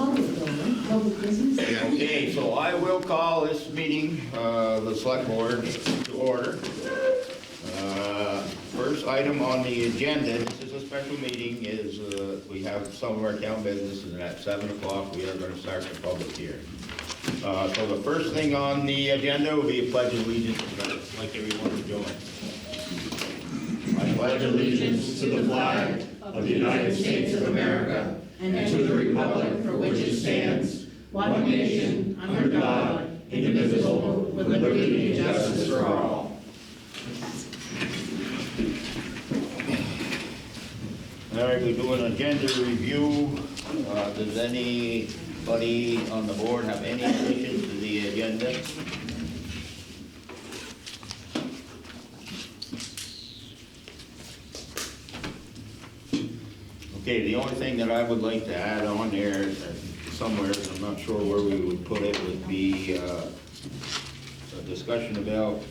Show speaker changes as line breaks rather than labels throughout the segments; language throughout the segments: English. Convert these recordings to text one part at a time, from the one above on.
public though, right? Public business?
Okay, so I will call this meeting, the select board to order. First item on the agenda, this is a special meeting, is we have some of our town businesses, and at 7 o'clock we are going to start the public hearing. So the first thing on the agenda will be a pledge of allegiance, like everyone is doing. I
pledge allegiance to the flag of the United States of America and to the republic for which it stands, one nation, under God, indivisible, with liberty and justice for all.
All right, we're doing agenda review. Does anybody on the board have any additions to the agenda? Okay, the only thing that I would like to add on there, somewhere, I'm not sure where we would put it, would be a discussion about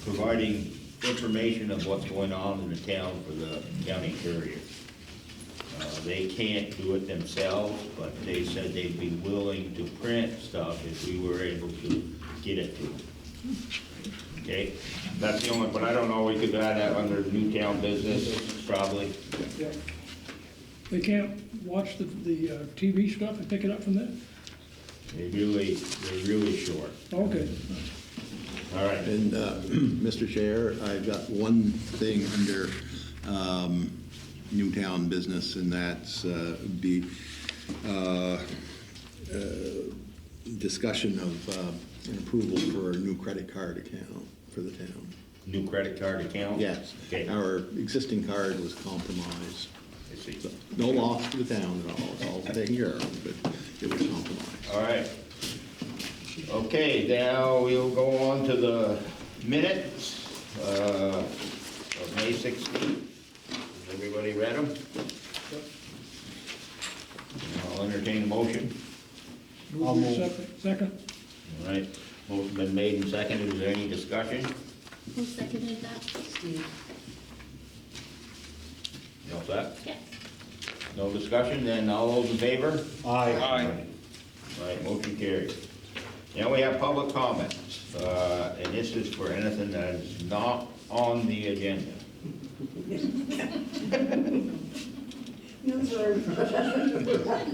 providing information of what's going on in the town for the county courier. They can't do it themselves, but they said they'd be willing to print stuff if we were able to get it to them. Okay, that's the only, but I don't know, we could add that under new town business, probably.
Yeah. They can't watch the TV stuff and pick it up from there?
They're really short.
Okay.
All right.
And Mr. Chair, I've got one thing under Newtown business, and that's discussion of an approval for a new credit card account for the town.
New credit card account?
Yes.
Okay.
Our existing card was compromised.
I see.
So, no loss to the town at all. It's all taken care of, but it was compromised.
All right. Okay, now we'll go on to the minutes of May 16th. Has everybody read them? I'll entertain a motion.
Second.
All right, motion been made and seconded. Is there any discussion?
Who seconded that?
Steve.
You all set?
Yes.
No discussion, then all those in favor?
Aye.
All right, motion carries. Now we have public comments, and this is for anything that is not on the agenda.
No, sir.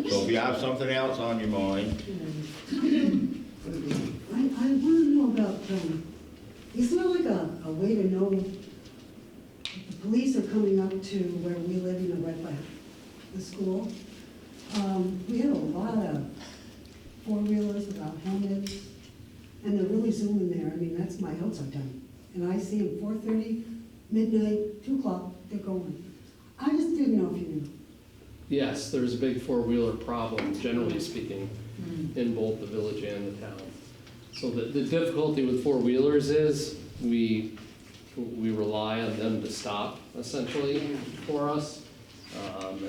So if you have something else on your mind,
I want to know about, is there like a way to know if the police are coming up to where we live, right by the school? We have a lot of four-wheelers without helmets, and they're really zooming there. I mean, that's my outside time. And I see them 4:30, midnight, 2 o'clock, they're going. I just didn't know if you knew.
Yes, there's a big four-wheeler problem, generally speaking, in both the village and the town. So the difficulty with four-wheelers is we rely on them to stop, essentially, for us.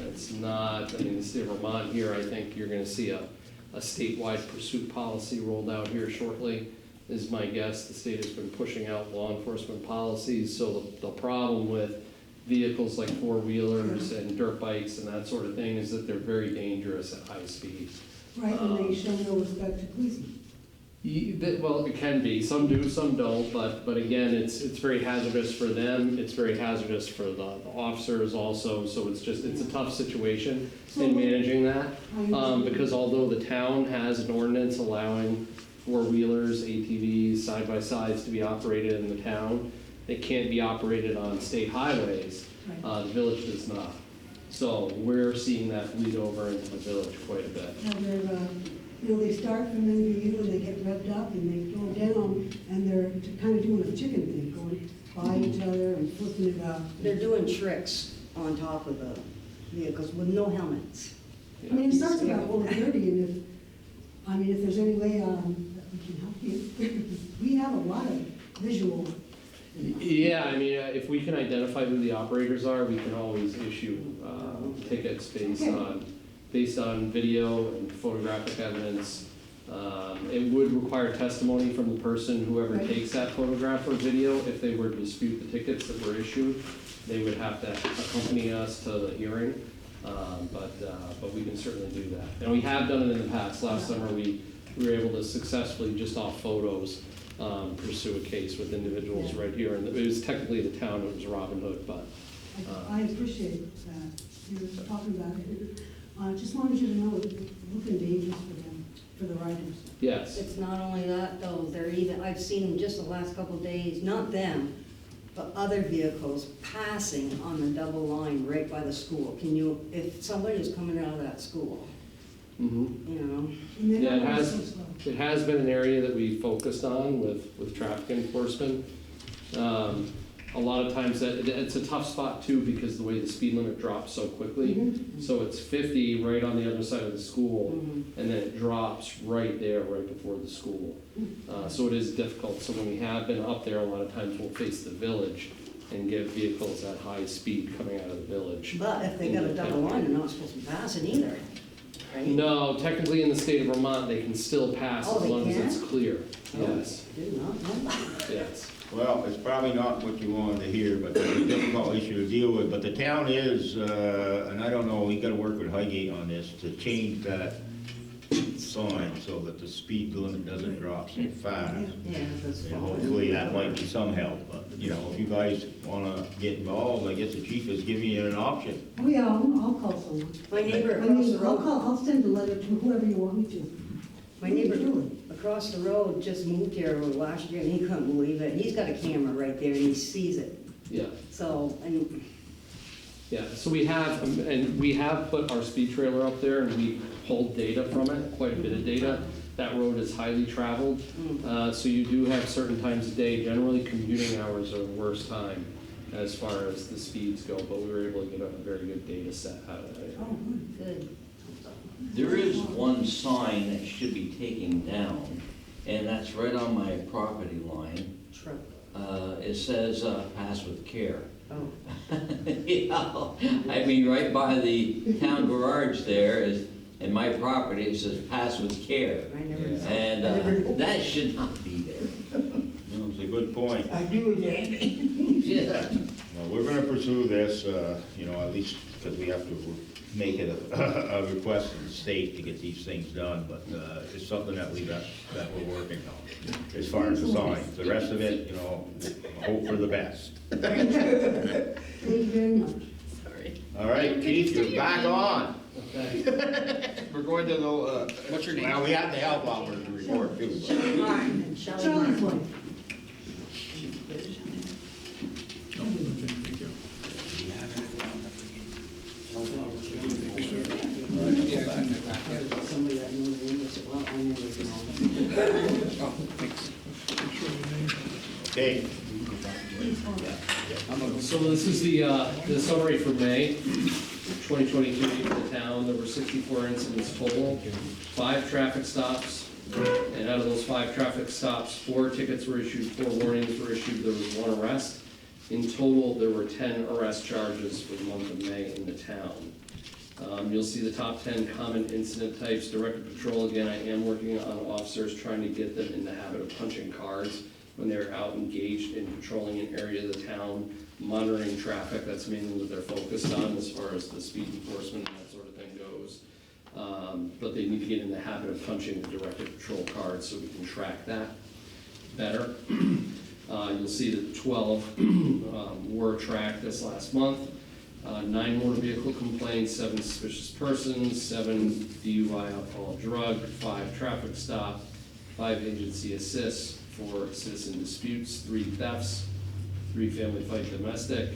It's not, I mean, the state of Vermont here, I think you're gonna see a statewide pursuit policy rolled out here shortly, is my guess. The state has been pushing out law enforcement policies, so the problem with vehicles like four-wheelers and dirt bikes and that sort of thing is that they're very dangerous at high speed.
Right, and they show no respect to policemen.
Well, it can be, some do, some don't, but again, it's very hazardous for them, it's very hazardous for the officers also, so it's a tough situation in managing that. Because although the town has an ordinance allowing four-wheelers, ATVs, side-by-sides to be operated in the town, they can't be operated on state highways, the village does not. So we're seeing that bleed over into the village quite a bit.
Now they're, they start from NVU and they get revved up and they go down and they're kind of doing a chicken thing, going by each other and flipping it up.
They're doing tricks on top of the vehicles with no helmets.
I mean, it starts about 1:30, and if there's any way that we can help you, we have a lot of visual.
Yeah, I mean, if we can identify who the operators are, we can always issue tickets based on video and photographic evidence. It would require testimony from the person, whoever takes that photograph or video. If they were to dispute the tickets that were issued, they would have to accompany us to the hearing. But we can certainly do that. And we have done it in the past. Last summer, we were able to successfully, just off photos, pursue a case with individuals right here. And it was technically the town, it was Robin Hood, but.
I appreciate that, you're talking about it. Just wanted you to know, it's looking dangerous for them, for the riders.
Yes.
It's not only that though, they're even, I've seen them just the last couple of days, not them, but other vehicles passing on the double line right by the school. Can you, if somebody is coming out of that school,
Mhm.
you know?
And they're
Yeah,
not going so slow.
it has been an area that we focused on with traffic enforcement. A lot of times it's a tough spot too because the way the speed limit drops so quickly.
Mhm.
So it's 50 right on the other side of the school,
Mhm.
and then it drops right there, right before the school. So it is difficult. So when we have been up there, a lot of times we'll face the village and get vehicles at high speed coming out of the village.
But if they got a double line, they're not supposed to be passing either, right?
No, technically in the state of Vermont, they can still pass
Oh,
as
they
long as
can?
it's clear.
Oh,
Yes,
Did not know that.
yes.
Well, it's probably not what you wanted to hear, but it's a difficult issue to deal with. But the town is, and I don't know, we gotta work with Highgate on this to change that sign so that the speed limit doesn't drop so fast.
Yeah, that's
And
fine.
hopefully that might be some help, but, you know, if you guys wanna get involved, I guess the chief is giving you an option.
Oh, yeah, I'll call someone.
My neighbor
I
across
mean,
the road.
I'll send a letter to whoever you want me to.
My neighbor
Really?
across the road just moved here last year, and he couldn't believe it. He's got a camera right there, and he sees it.
Yeah.
So, and,
Yeah, so we have, and we have put our speed trailer up there and we pulled data from it, quite a bit of data. That road is highly traveled, so you do have certain times of day, generally commuting hours are the worst time as far as the speeds go, but we were able to get a very good data set out of it.
Oh, good.
good.
There is one sign that should be taken down, and that's right on my property line.
Truck.
It says, pass with care.
Oh,
You know, I mean, right by the town garage there is, in my property, it says, pass with care.
I never.
Yeah.
And that should not be there.
No, it's a good point.
I do again.
Yeah.
Well, we're gonna pursue this, you know, at least because we have to make it a request to the state to get these things done, but it's something that that we're working on, as far as the signs. The rest of it, you know, hope for the best.
Thank you very much.
All right, Keith, you're back on.
Okay.
We're going to the, what's your name? Well, we have the help hours to report too. but-
Shelley Martin and Shelley
Charlie's
Martin.
wife.
Somebody that knows the English well, I never know.
Okay,
So this is the summary for May 2023 for the town. There were 64 incidents total, 5 traffic stops, and out of those 5 traffic stops, 4 tickets were issued, 4 warnings were issued, there was 1 arrest. In total, there were 10 arrest charges for the month of May in the town. You'll see the top 10 common incident types. Directed patrol, again, I am working on officers trying to get them in the habit of punching cards when they're out engaged in patrolling an area of the town, monitoring traffic. That's mainly what they're focused on as far as the speed enforcement and that sort of thing goes. But they need to get in the habit of punching the directed patrol cards so we can track that better. You'll see that 12 were tracked this last month. 9 motor vehicle complaints, 7 suspicious persons, 7 DUI alcohol drug, 5 traffic stop, 5 agency assists, 4 citizen disputes, 3 thefts, 3 family fight domestic,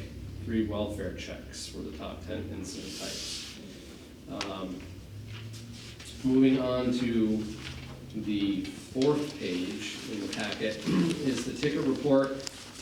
3 welfare checks were the top 10 incident types. Moving on to the 4th page in the packet is the ticket report.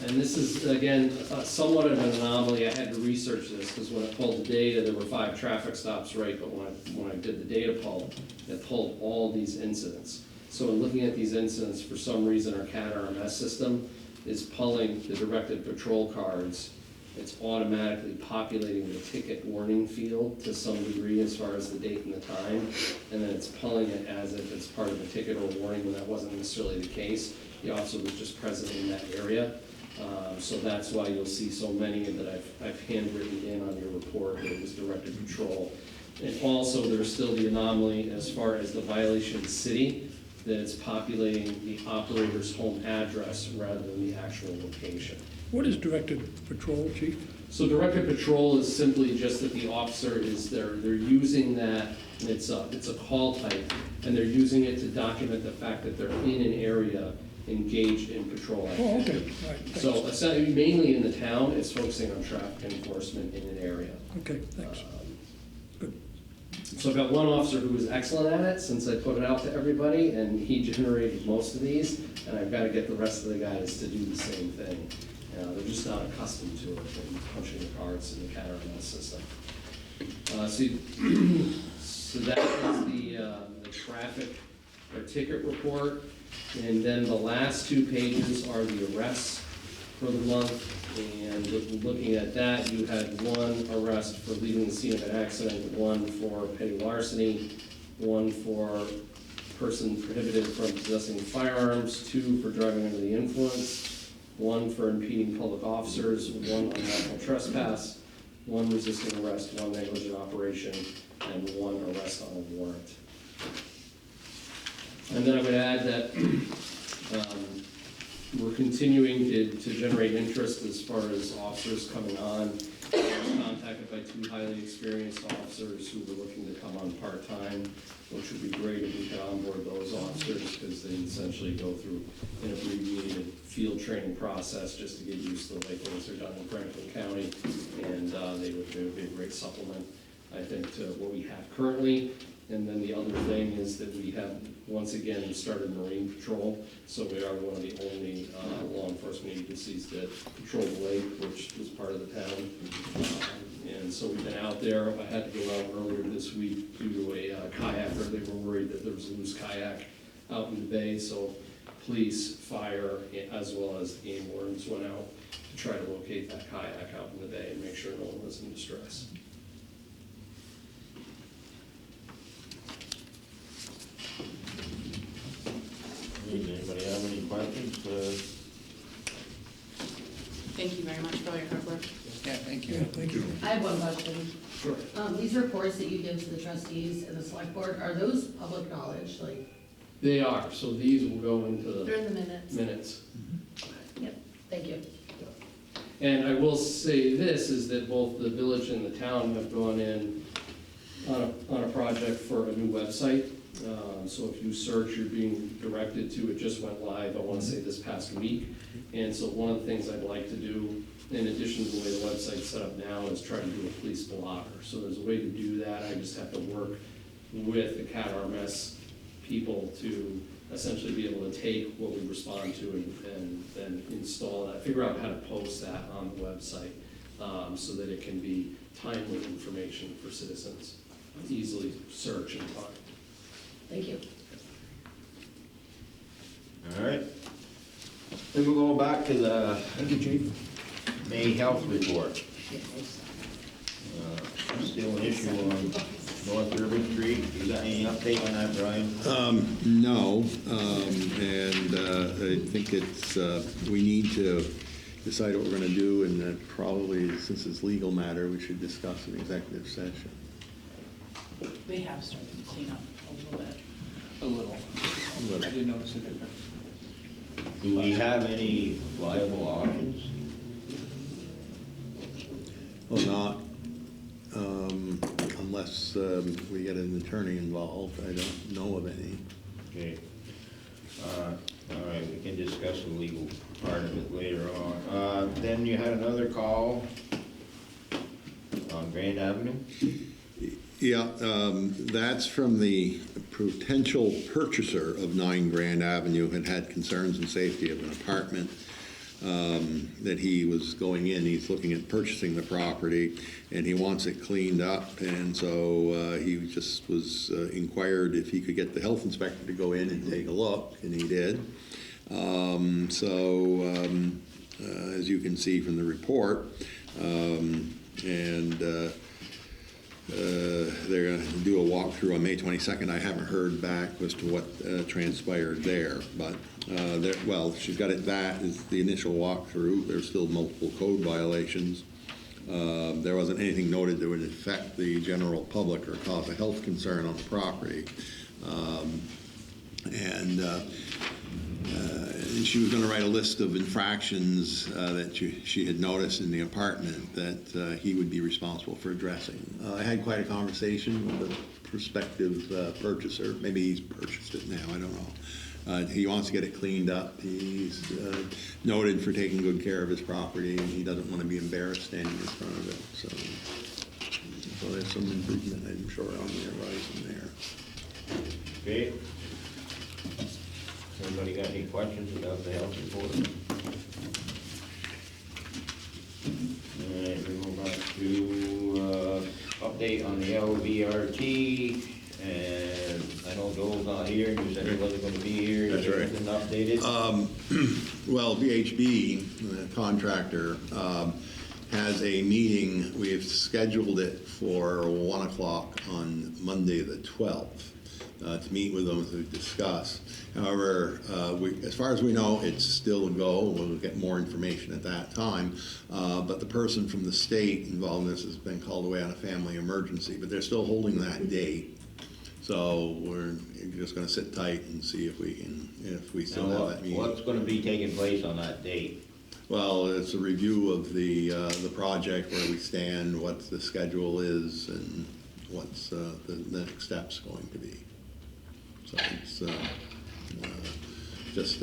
And this is, again, somewhat of an anomaly. I had to research this because when I pulled the data, there were 5 traffic stops, right? But when I did the data pull, it pulled all these incidents. So in looking at these incidents, for some reason, our CAD RMS system is pulling the directed patrol cards. It's automatically populating the ticket warning field to some degree as far as the date and the time. And then it's pulling it as if it's part of a ticket or warning when that wasn't necessarily the case. The officer was just present in that area. So that's why you'll see so many that I've handwritten in on your report that it was directed patrol. And also, there's still the anomaly as far as the violation city, that it's populating the operator's home address rather than the actual location.
What is directed patrol, chief?
So directed patrol is simply just that the officer is, they're using that, and it's a call type, and they're using it to document the fact that they're in an area engaged in patrol
Oh,
activity.
okay, all right, thanks.
So essentially, mainly in the town, it's focusing on traffic enforcement in an area.
Okay, thanks. Good.
So I've got one officer who is excellent at it, since I put it out to everybody, and he generated most of these, and I've got to get the rest of the guys to do the same thing. They're just not accustomed to it, and punching the cards in the counter system. So that is the traffic or ticket report. And then the last 2 pages are the arrests for the month. And looking at that, you had 1 arrest for leaving the scene of an accident, 1 for petty larceny, 1 for person prohibited from possessing firearms, 2 for driving under the influence, 1 for impeding public officers, 1 unlawful trespass, 1 resisting arrest, 1 negligent operation, and 1 arrest on a warrant. And then I would add that we're continuing to generate interest as far as officers coming on. I was contacted by 2 highly experienced officers who were looking to come on part-time, which would be great if we could onboard those officers, because they essentially go through an abbreviated field training process just to get used to the way things are done in Franklin County, and they would be a great supplement, I think, to what we have currently. And then the other thing is that we have, once again, started Marine Patrol, so we are one of the only law enforcement agencies that patrol the lake, which is part of the town. And so we've been out there. I had to go out earlier this week due to a kayaker. They were worried that there was a loose kayak out in the bay, so police, fire, as well as game wardens went out to try to locate that kayak out in the bay and make sure no one was in distress.
Anybody have any questions?
Thank you very much for all your hard work.
Yeah, thank you.
I have one question.
Sure.
These reports that you give to the trustees and the select board, are those public knowledge, like?
They are, so these will go into
They're
the
in the minutes?
minutes.
Yep, thank you.
And I will say this, is that both the village and the town have gone in on a project for a new website. So if you search, you're being directed to, it just went live, I want to say this past week. And so one of the things I'd like to do, in addition to the way the website's set up now, is try to do a police blotter. So there's a way to do that, I just have to work with the CAT RMS people to essentially be able to take what we respond to and then install that, figure out how to post that on the website, so that it can be timely information for citizens, easily search and find.
Thank you.
All right. Then we'll go back to the May health report. Still an issue on North Irving Street. You got any update on that, Brian?
No, and I think it's, we need to decide what we're gonna do, and that probably, since it's legal matter, we should discuss in executive session.
They have started to clean up a little bit.
A little.
I did notice it.
Do we have any viable options?
Well, not, unless we get an attorney involved. I don't know of any.
Okay. All right, we can discuss the legal part of it later on. Then you had another call on Grand Avenue?
Yeah, that's from the potential purchaser of 9 Grand Avenue, had concerns in safety of an apartment that he was going in. He's looking at purchasing the property, and he wants it cleaned up, and so he just was inquired if he could get the health inspector to go in and take a look, and he did. As you can see from the report, they're gonna do a walkthrough on May 22nd. I haven't heard back as to what transpired there, but, well, she's got it, that is the initial walkthrough. There's still multiple code violations. There wasn't anything noted that would affect the general public or cause a health concern on the property. And she was going to write a list of infractions that she had noticed in the apartment that he would be responsible for addressing. I had quite a conversation with a prospective purchaser. Maybe he's purchased it now, I don't know. He wants to get it cleaned up. He's noted for taking good care of his property, and he doesn't want to be embarrassed standing in front of it. So there's some improvement, I'm sure, on the horizon there.
Okay. Anybody got any questions about the health report? All right, we move on to update on the LVRT. And I know Joel's not here, and you said he wasn't going to be here.
That's right.
Anything updated?
Well, VHB, the contractor, has a meeting. We have scheduled it for 1 o'clock on Monday the 12th to meet with them to discuss. However, as far as we know, it's still a go. We'll get more information at that time. But the person from the state involved in this has been called away on a family emergency, but they're still holding that date. So we're just going to sit tight and see if we still have that meeting.
What's going to be taking place on that date?
Well, it's a review of the project, where we stand, what the schedule is, and what's the next steps going to be. So it's just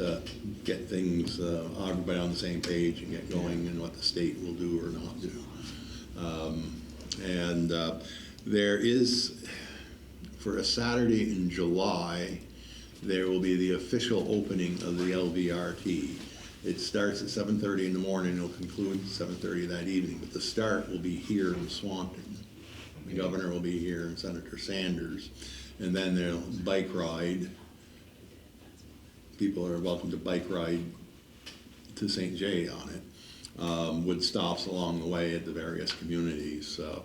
get things, everybody on the same page and get going, and what the state will do or not do. There is, for a Saturday in July, there will be the official opening of the LVRT. It starts at 7:30 in the morning, it'll conclude at 7:30 that evening, but the start will be here in Swanton. The governor will be here, and Senator Sanders, and then there'll bike ride. People are welcome to bike ride to St. J on it, with stops along the way at the various communities. So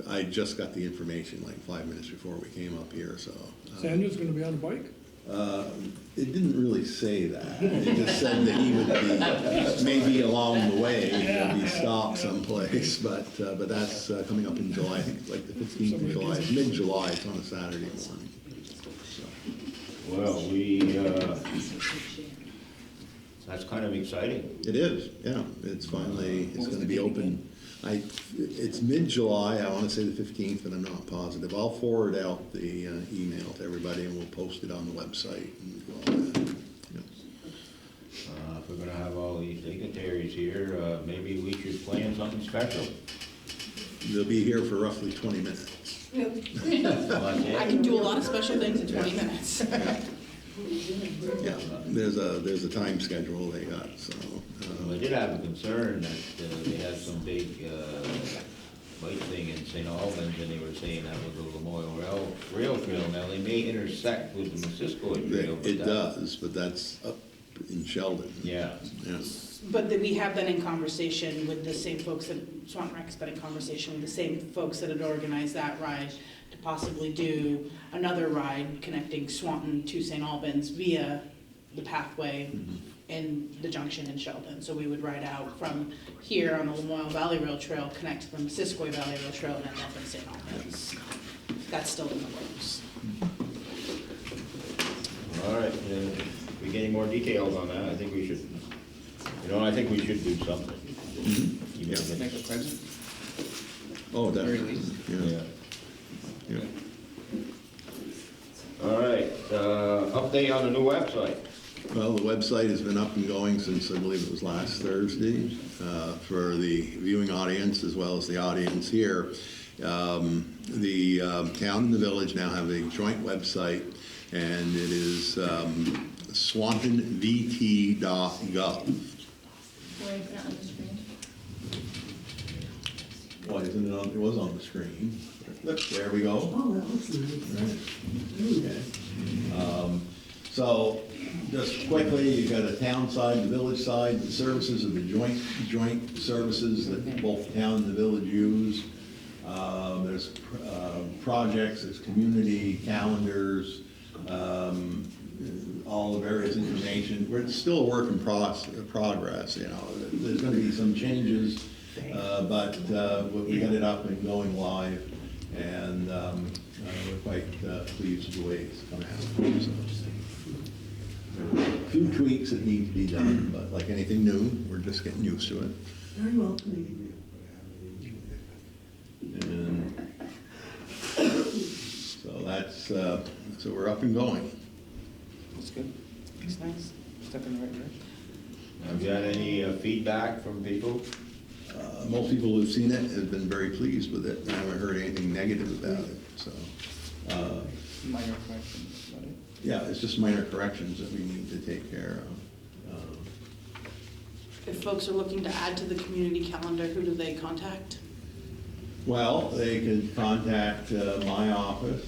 I just got the information like 5 minutes before we came up here. So
Sanders gonna be on a bike?
it didn't really say that. It just said that he would be maybe along the way, there'll be stops someplace. But that's coming up in July. I think it's like the 15th of July. It's mid-July. It's on a Saturday morning. So.
Well, that's kind of exciting.
It is, yeah. It's finally, it's going to be open. It's mid-July, I want to say the 15th, but I'm not positive. I'll forward out the email to everybody, and we'll post it on the website. And do all that. Yeah.
If we're going to have all these dignitaries here, maybe we should plan something special.
They'll be here for roughly 20 minutes.
I can do a lot of special things in 20 minutes.
Yeah, there's a time schedule they got, so.
I did have a concern that they had some big bike thing in St. Albans, and they were saying that was a Lamoille rail trail. Now, they may intersect with the Missisquoi trail.
It does, but that's up in Sheldon.
Yeah.
Yeah.
But we have been in conversation with the same folks that, Swanton Rec's been in conversation with the same folks that had organized that ride to possibly do another ride connecting Swanton to St. Albans via the pathway in the junction in Sheldon. So we would ride out from here on the Lamoille Valley Rail Trail, connect to the Missisquoi Valley Rail Trail, and end up in St. Albans. That's still in the works.
All right, if we get any more details on that, I think we should, I think we should do something.
Yeah.
Make a present.
Oh,
Very
definitely.
least.
Yeah. Yeah.
All right, update on the new website.
Well, the website has been up and going since, I believe it was last Thursday, for the viewing audience as well as the audience here. The town and the village now have a joint website, and it is swantonvt.gov.
Where is that on the screen?
Why isn't it on? It was on the screen. There we go.
Oh, that looks nice.
Right. Okay. So, just quickly, you've got a town side, the village side. The services are the joint services that both the town and the village use. There's projects, there's community calendars, all the various information. It's still a work in progress, you know. There's gonna be some changes, but we got it up and going live, and we're quite pleased with the way it's come out. So, there are a few tweaks that need to be done, but like anything new, we're just getting used to it.
Very welcoming.
And so that's, so we're up and going.
That's good. That's nice. Step in the right direction.
Have you had any feedback from people?
Most people who've seen it have been very pleased with it. I haven't heard anything negative about it, so.
Minor corrections, about it.
Yeah, it's just minor corrections that we need to take care of.
If folks are looking to add to the community calendar, who do they contact?
Well, they could contact my office,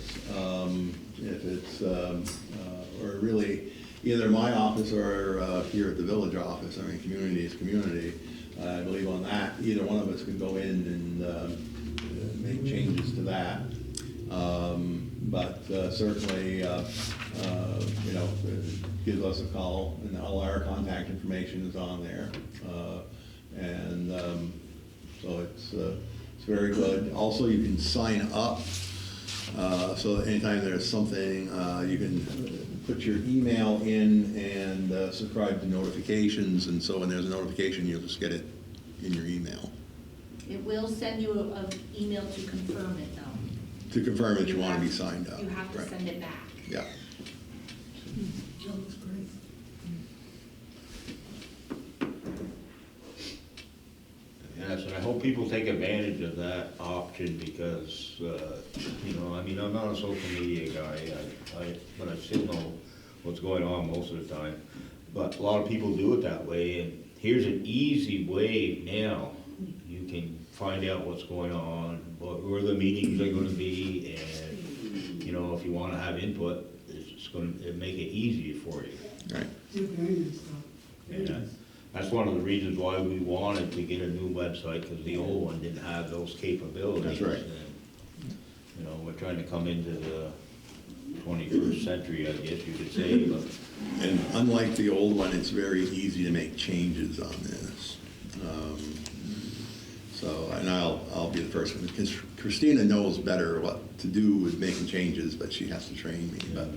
if it's, or really, either my office or here at the village office. I mean, community is community. I believe on that, either one of us could go in and make changes to that. But certainly, you know, give us a call, and all our contact information is on there. And so it's very good. Also, you can sign up, so that anytime there's something, you can put your email in and subscribe to notifications, and so when there's a notification, you'll just get it in your email.
It will send you an email to confirm it, though.
To confirm that you want to be signed up.
You have to
Right.
send it back.
Yeah.
That looks great.
Yes, and I hope people take advantage of that option because, you know, I mean, I'm not a social media guy, but I still know what's going on most of the time. But a lot of people do it that way, and here's an easy way now. You can find out what's going on, where the meetings are gonna be, and, you know, if you wanna have input, it's gonna make it easy for you.
Right.
Yeah, very nice stuff. Very
And
nice.
that's one of the reasons why we wanted to get a new website, because the old one didn't have those capabilities.
That's right.
And, you know, we're trying to come into the 21st century, I guess you could say, but
And unlike the old one, it's very easy to make changes on this. So, and I'll be the first one, because Christina knows better what to do with making changes, but she has to train me. But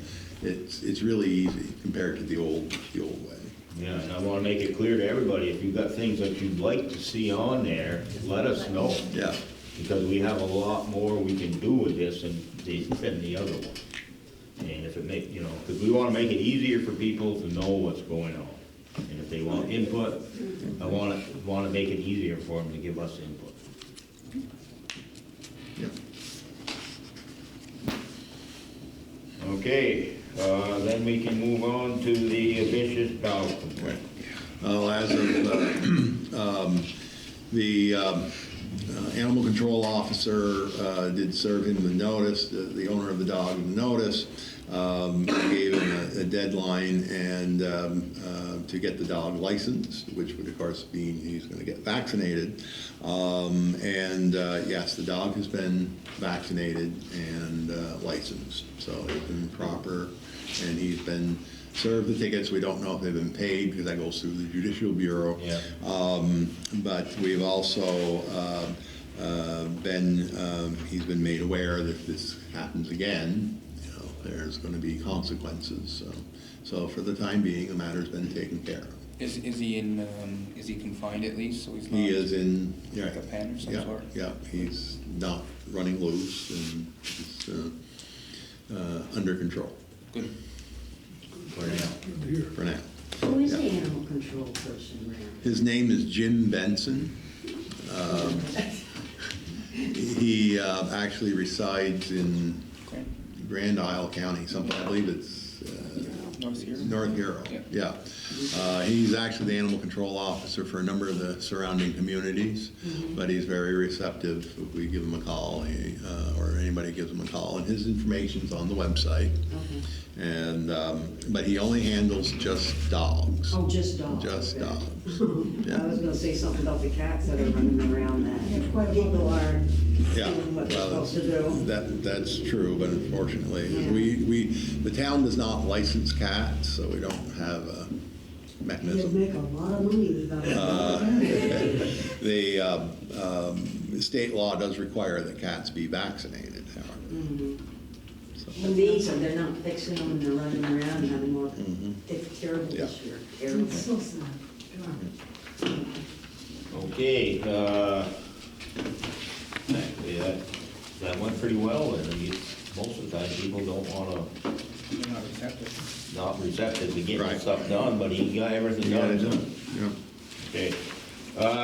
it's really easy compared to the old way.
yeah, and I wanna make it clear to everybody, if you've got things that you'd like to see on there, let us know.
Yeah.
Because we have a lot more we can do with this than the other one. And if it you know, because we wanna make it easier for people to know what's going on. And if they want input, I wanna make it easier for them to give us input.
Yeah.
Okay, then we can move on to the vicious dog complaint.
Well, as of the animal control officer did serve him the notice, the owner of the dog the notice, gave him a deadline and to get the dog licensed, which would of course mean he's going to get vaccinated. Yes, the dog has been vaccinated and licensed, so it's been proper, and he's been served the tickets. We don't know if they've been paid because that goes through the Judicial Bureau.
Yeah.
But we've also he's been made aware that if this happens again, you know, there's going to be consequences. So for the time being, the matter's been taken care of.
Is he in, is he confined at least, so he's not?
He is in,
Like a pen or some
yeah,
sort?
yeah, he's not running loose and he's under control
Good.
for now. For now.
Who is the
Yeah.
animal control person, Rand?
His name is Jim Benson. He actually resides in
Okay.
Grand Isle County, something, I believe it's North Hero, yeah. He's actually the animal control officer for a number of the surrounding communities, but he's very receptive if we give him a call, or anybody gives him a call, and his information's on the website. And, but he only handles just dogs.
Oh, just dogs.
Just
okay.
dogs.
I was gonna say something about the cats that are running around that people are
Yeah,
doing what they're
well,
supposed to do.
that's true, but unfortunately,
Yeah.
the town does not license cats, so we don't have a
You'd
mechanism.
make a lot of money with that.
The state law does require that cats be vaccinated, however. So,
And these are, they're not fixing them and they're running around and having more, it's terrible
Yeah.
this year, terrible.
It's so sad. God.
Okay, actually, that went pretty well, and most of the time, people don't wanna, not receptive to getting
Right.
stuff done, but he got everything done.
yeah.
Okay,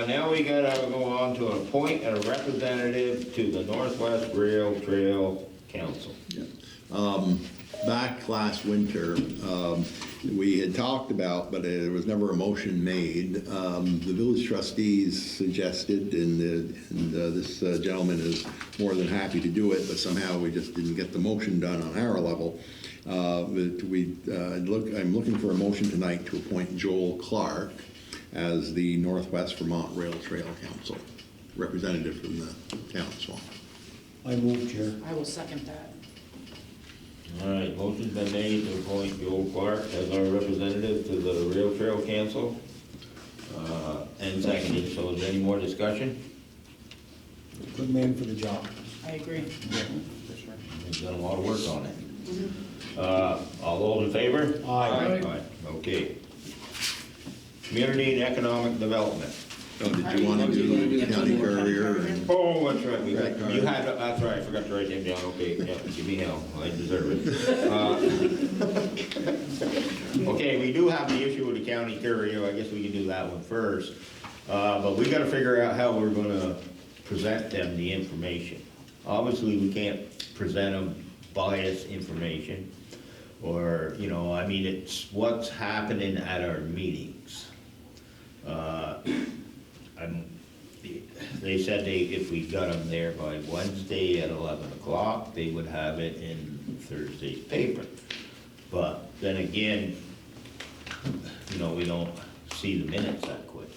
now we gotta go on to appoint a representative to the Northwest Rail Trail Council.
Back last winter, we had talked about, but there was never a motion made. The village trustees suggested, and this gentleman is more than happy to do it, but somehow we just didn't get the motion done on our level. I'm looking for a motion tonight to appoint Joel Clark as the Northwest Vermont Rail Trail Council representative from the town of Swanton.
I move, Chair.
I will second that.
All right, motion's been made to appoint Joel Clark as our representative to the Rail Trail Council, and seconded, so is there any more discussion?
Good man for the job.
I agree.
He's done a lot of work on it. All those in favor?
Aye.
Aye. Okay. Community and Economic Development.
Oh, did you want to do county courier?
Oh, that's right, you had, that's right, I forgot to write them down, okay, yeah, give me hell, I deserve it. Okay, we do have the issue with the county courier, I guess we can do that one first. But we gotta figure out how we're gonna present them the information. Obviously, we can't present them biased information, or, I mean, it's what's happening at our meetings. They said if we got them there by Wednesday at 11 o'clock, they would have it in Thursday's paper. But then again, we don't see the minutes that quick.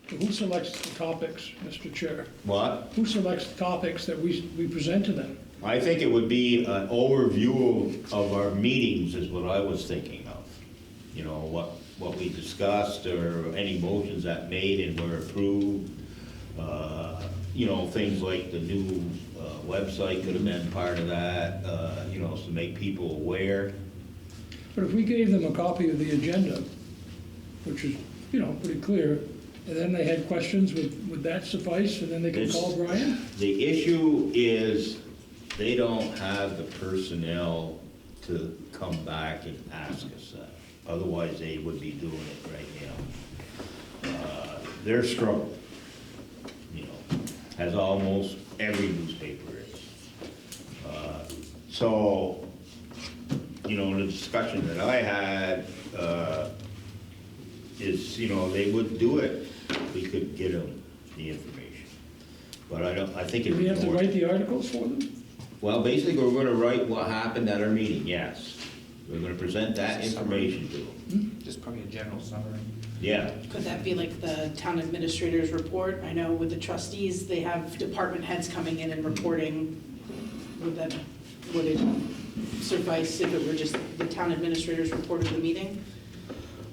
Who selects the topics, Mr. Chair?
What?
Who selects the topics that we present to them?
I think it would be an overview of our meetings is what I was thinking of. What we discussed, or any motions that made and were approved. Things like the new website could have been part of that, to make people aware.
But if we gave them a copy of the agenda, which is, pretty clear, and then they had questions, would that suffice, and then they could call Brian?
The issue is they don't have the personnel to come back and ask us that. Otherwise, they would be doing it right now. They're struggling, as almost every newspaper is. So, the discussion that I had is, they would do it if we could get them the information. But I think
Do
it's
we have to
more.
write the articles for them?
Well, basically, we're gonna write what happened at our meeting, yes. We're gonna present that information to them.
Just probably a general summary.
Yeah,
Could that be like the town administrator's report? I know with the trustees, they have department heads coming in and reporting. Would it suffice if it were just the town administrator's report of the meeting?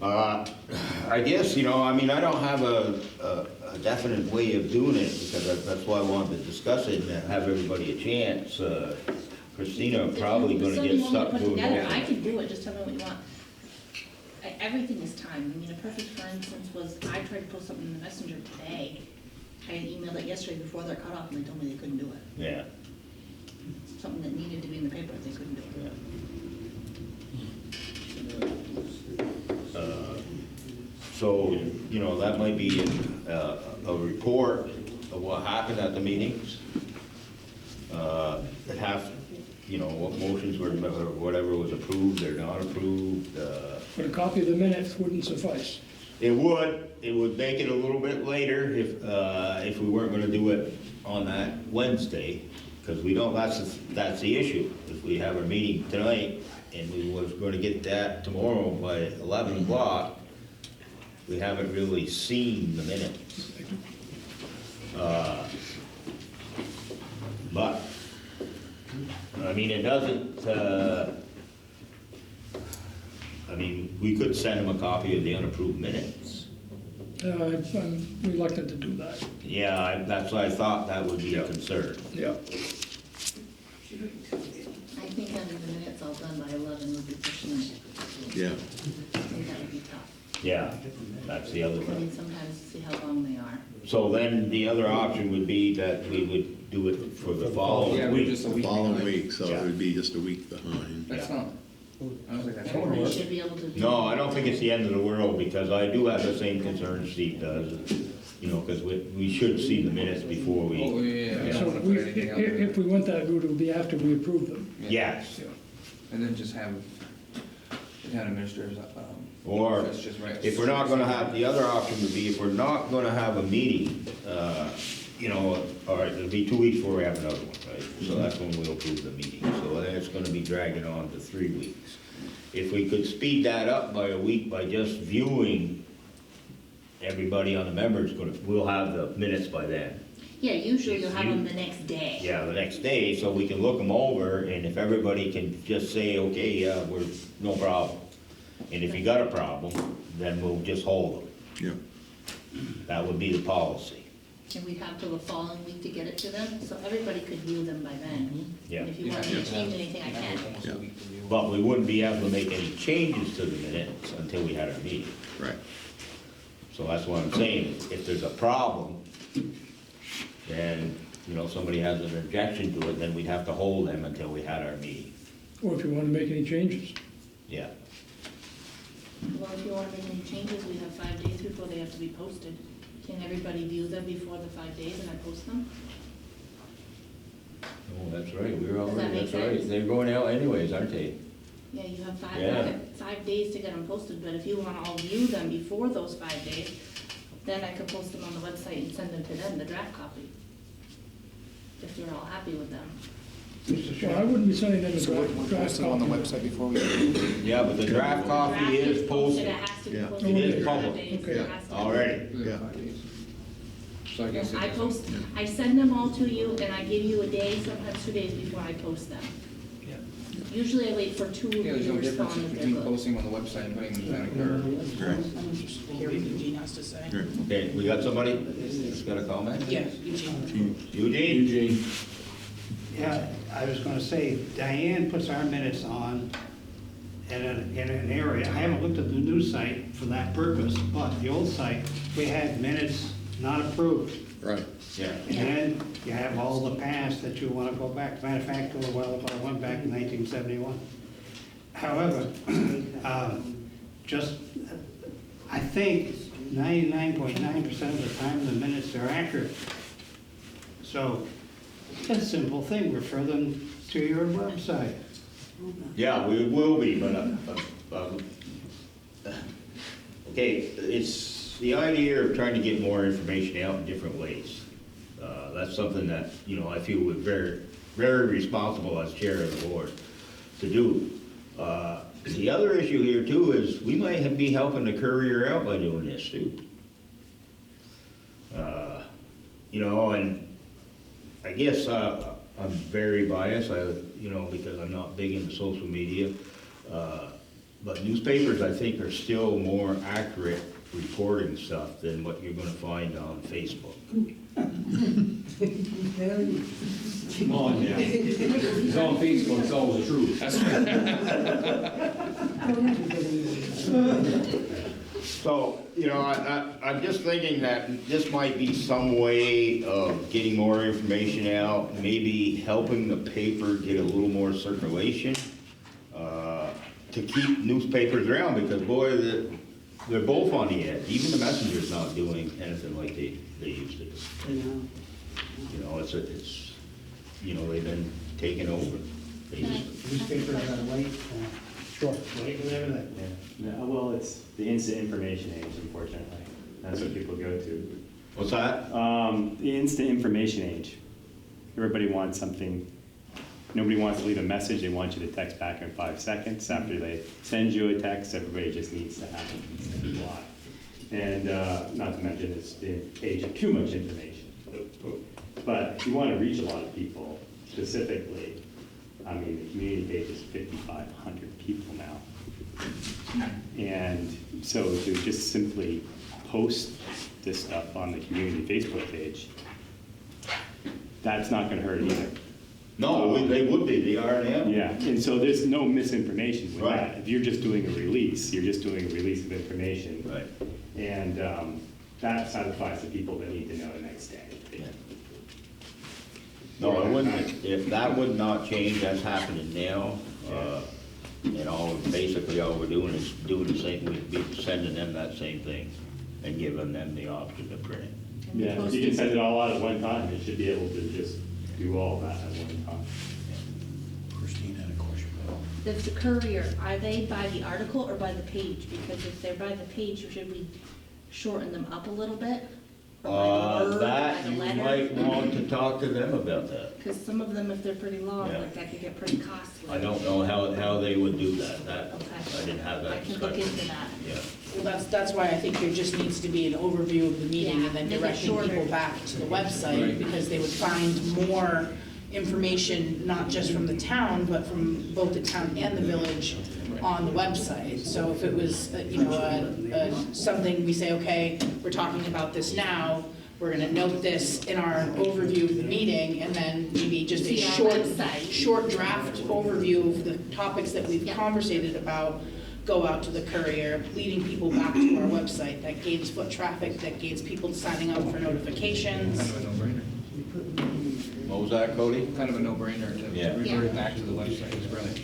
I guess, I don't have a definite way of doing it, because that's why I wanted to discuss it and have everybody a chance. Christina probably gonna
Something
get
you want me to
stuck
put
doing
together,
that.
I can do it, just tell me what you want. Everything is time. A perfect, for instance, was I tried to post something in the messenger today. I had emailed it yesterday before their cutoff, and they told me they couldn't do it.
Yeah,
Something that needed to be in the paper, they couldn't do it.
so, that might be a report of what happened at the meetings. what motions were, or whatever was approved or not approved.
But a copy of the minutes wouldn't suffice.
It would make it a little bit later if we weren't gonna do it on that Wednesday, because we don't, that's the issue. If we have our meeting tonight and we was gonna get that tomorrow by 11 o'clock, we haven't really seen the minutes. But, I mean, it doesn't, we could send them a copy of the unapproved minutes.
I'm reluctant to do that.
Yeah, that's why I thought that would be a concern.
Yeah.
I think having the minutes all done by 11 would be pushing it.
Yeah.
I think that would be tough.
Yeah, that's the other
I mean,
thing.
sometimes see how long they are.
So then the other option would be that we would do it for the following week.
The following week, so it would be just a week behind.
That's not, I was like, that's not
Everybody
work.
should be able to do.
No, I don't think it's the end of the world, because I do have the same concern Steve does, because we should see the minutes before
Oh,
we.
yeah.
So if we went that route, it would be after we approve them.
Yes,
And then just have the town administrators,
or
that's just right.
if we're not gonna have, the other option would be if we're not gonna have a meeting, all right, it'll be 2 weeks before we have another one, right? So that's when we'll approve the meeting, so then it's gonna be dragging on to 3 weeks. If we could speed that up by a week by just viewing everybody on the members, we'll have the minutes by then.
Yeah, usually you'll have them the next day.
Yeah, the next day, so we can look them over, and if everybody can just say, okay, yeah, we're, no problem. And if you got a problem, then we'll just hold them.
Yeah.
That would be the policy.
And we'd have till the following week to get it to them, so everybody could view them by then.
Yeah.
And if you want me to change anything, I can.
Yeah.
But we wouldn't be able to make any changes to the minutes until we had our meeting.
Right.
So that's what I'm saying, if there's a problem, then, somebody has an objection to it, then we'd have to hold them until we had our meeting.
Or if you want to make any changes.
Yeah.
Well, if you want to make any changes, we have 5 days before they have to be posted. Can everybody view them before the 5 days and I post them?
Oh, that's right, we're
that
already,
make
that's right,
sense?
they're going out anyways, aren't they?
Yeah, you have
Yeah.
5 days to get them posted, but if you want to all view them before those 5 days, then I can post them on the website and send them to them, the draft copy. If you're all happy with them.
Well, I wouldn't be sending them a
So we're
draft
posting on the
copy.
website before we.
Yeah, but the draft copy
Draft
is posted.
It has to be
Yeah.
posted.
It is
in 5
public.
days,
Okay.
it has to be.
Already.
Yeah.
So I guess. it
I
doesn't-
post, I send them all to you, and I give you a day, sometimes 2 days before I post them. Usually I wait for 2 of
Yeah,
you
there's
to
no difference
respond if they're
between
good.
posting on the website and putting them in the card.
Right.
Hear what Eugene has to say.
Right.
Okay, we got somebody that's got a comment?
Yeah, Eugene.
Eugene?
Yeah, I was gonna say, Diane puts our minutes on in an area. I haven't looked at the new site for that purpose, but the old site, we had minutes not approved.
Right.
Yeah.
And then you have all the past that you wanna go back. Matter of fact, a little while ago, I went back to 1971. However, I think 99.9% of the time, the minutes are accurate. So, it's a simple thing, refer them to your website.
Yeah, we will be, but, okay, it's the idea of trying to get more information out in different ways. That's something that, I feel we're very, very responsible as chair of the board to do. The other issue here too is we might be helping the courier out by doing this too. And I guess I'm very biased, because I'm not big into social media. But newspapers, I think, are still more accurate reporting stuff than what you're gonna find on Facebook.
Come on, yeah. It's on Facebook, it's always the truth.
That's right.
So, I'm just thinking that this might be some way of getting more information out, maybe helping the paper get a little more circulation, to keep newspapers around, because boy, they're both on the edge. Even the Messenger's not doing anything like they used to do. It's they've been taken over. basically.
Newspaper, white,
Sure.
white, whatever that.
Yeah, well, it's the instant information age, unfortunately. That's what people go to.
What's that?
The instant information age. Everybody wants something, nobody wants to leave a message, they want you to text back in 5 seconds. After they send you a text, everybody just needs to have it, needs to be blocked. And not to mention it's the age of too much information. But if you want to reach a lot of people specifically, I mean, the community page is 5,500 people now. And so to just simply post this stuff on the community Facebook page, that's not gonna hurt either.
No, they would be, they are now.
Yeah, and so there's no misinformation with
Right.
that. If you're just doing a release, you're just doing a release of information.
Right.
And that satisfies the people that need to know the next day.
No, it wouldn't, if that would not change, that's happening now. Basically all we're doing is doing the same, we'd be sending them that same thing and giving them the option to print it.
Yeah, if you can send it all out at one time, it should be able to just do all that at one time.
Christine had a question.
Does the courier, are they by the article or by the page? Because if they're by the page, should we shorten them up a little bit? Or by the word, by
That,
the
you
letter?
might want to talk to them about that.
Because some of them, if they're pretty long,
Yeah.
like that could get pretty costly.
I don't know how they would do that,
Okay.
I didn't have that
I can look
discussion.
into that.
Yeah.
Well, that's why I think there just needs to be an overview of the meeting
Yeah,
and then
make it
directing
shorter.
people back to the website, because they would find more information, not just from the town, but from both the town and the village on the website. So if it was, something we say, okay, we're talking about this now, we're gonna note this in our overview of the meeting, and then maybe just a
See our
short,
website.
short draft overview of the topics that we've
Yeah.
conversated about, go out to the courier, leading people back to our website. That gains foot traffic, that gains people signing up for notifications.
Kind of a no-brainer.
What was that, Cody?
Kind of a no-brainer
Yeah.
to revert it back to the website, is brilliant.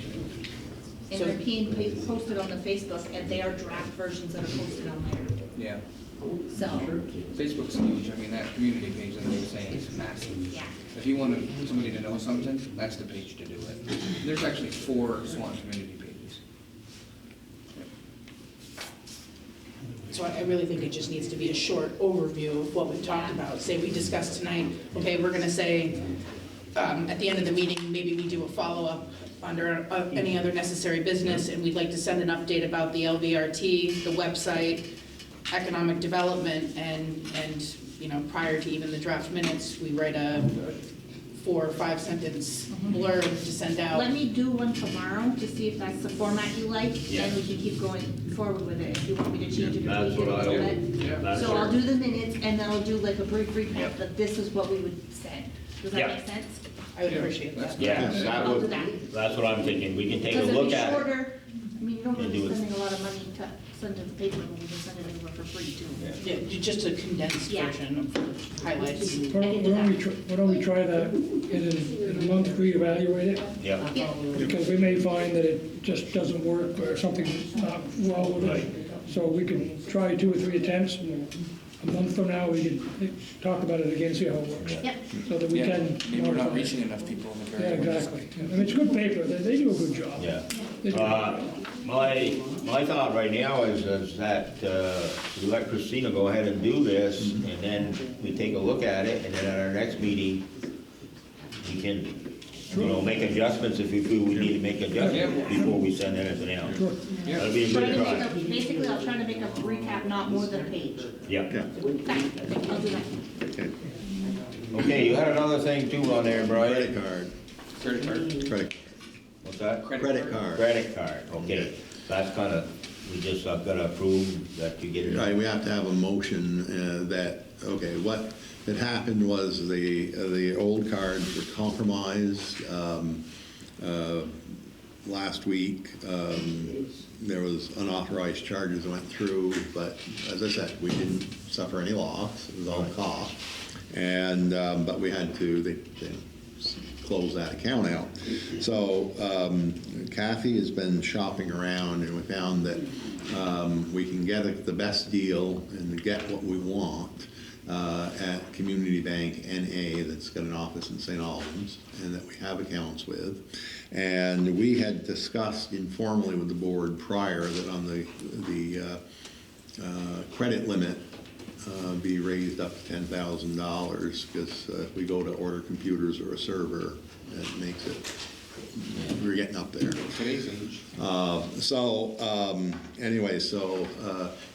And they're being posted on the Facebook, and they are draft versions that are posted on there.
Yeah.
So,
Facebook's huge, I mean, that community page that they were saying is massive.
yeah.
If you wanted somebody to know something, that's the page to do it. There's actually 4 Swanton community pages.
So I really think it just needs to be a short overview of what we've talked about. Say we discussed tonight, okay, we're gonna say, at the end of the meeting, maybe we do a follow-up under any other necessary business, and we'd like to send an update about the LVRT, the website, economic development, and prior to even the draft minutes, we write a 4 or 5 sentence blurb to send out.
Let me do one tomorrow to see if that's the format you like,
Yeah.
and we can keep going forward with it if you want me to change it or
That's
tweak it a
what I
little
would-
bit.
Yeah.
That's
So I'll
what-
do the minutes, and then I'll do like a brief recap,
Yep.
that this is what we would send. Does that
Yeah.
make sense?
I would appreciate that.
Yeah, that
I'll do
would,
that.
that's what I'm thinking, we can take a
Because it'll
look
be
at it.
shorter, I mean, you don't
And
really
do it.
spending a lot of money to send to the paper, but we can send it over for free too.
Yeah.
Yeah, just a condensed
Yeah.
version of highlights.
Why don't we try that in a month, reevaluate it?
Yeah,
Yeah,
Because we may find that it just doesn't work or something's not well with it. So we can try 2 or 3 attempts, and a month from now, we can talk about it again, see how it works.
yep.
So that we
Yeah,
can.
maybe we're not
modify it.
reaching enough people in the
Yeah,
very.
exactly. I mean, it's good paper, they do a good job.
yeah.
They do a good job.
My thought right now is that we let Christina go ahead and do this, and then we take a look at it, and then at our next meeting, we can, make adjustments if we feel we need to make adjustments before we send anything out.
Sure.
That'd be a
Try
good
to
try.
make basically, I'll try to make a recap not more than a page.
Yeah.
Okay, I'll do that.
Okay.
Okay, you had another thing too on there,
Credit
Brian.
card,
Credit card.
credit,
What's that?
credit card.
Credit card, okay. That's kinda, we just, I've gotta approve that you get it.
Right, we have to have a motion that, okay, what had happened was the old cards were compromised last week. There was unauthorized charges that went through, but as I said, we didn't suffer any loss, it was all cost. And, but we had to, they close that account out. So Kathy has been shopping around, and we found that we can get the best deal and get what we want at Community Bank NA that's got an office in St. Albans and that we have accounts with. And we had discussed informally with the board prior that on the credit limit be raised up to $10,000 because if we go to order computers or a server, it makes it, we're getting up there.
Today's age.
Anyway,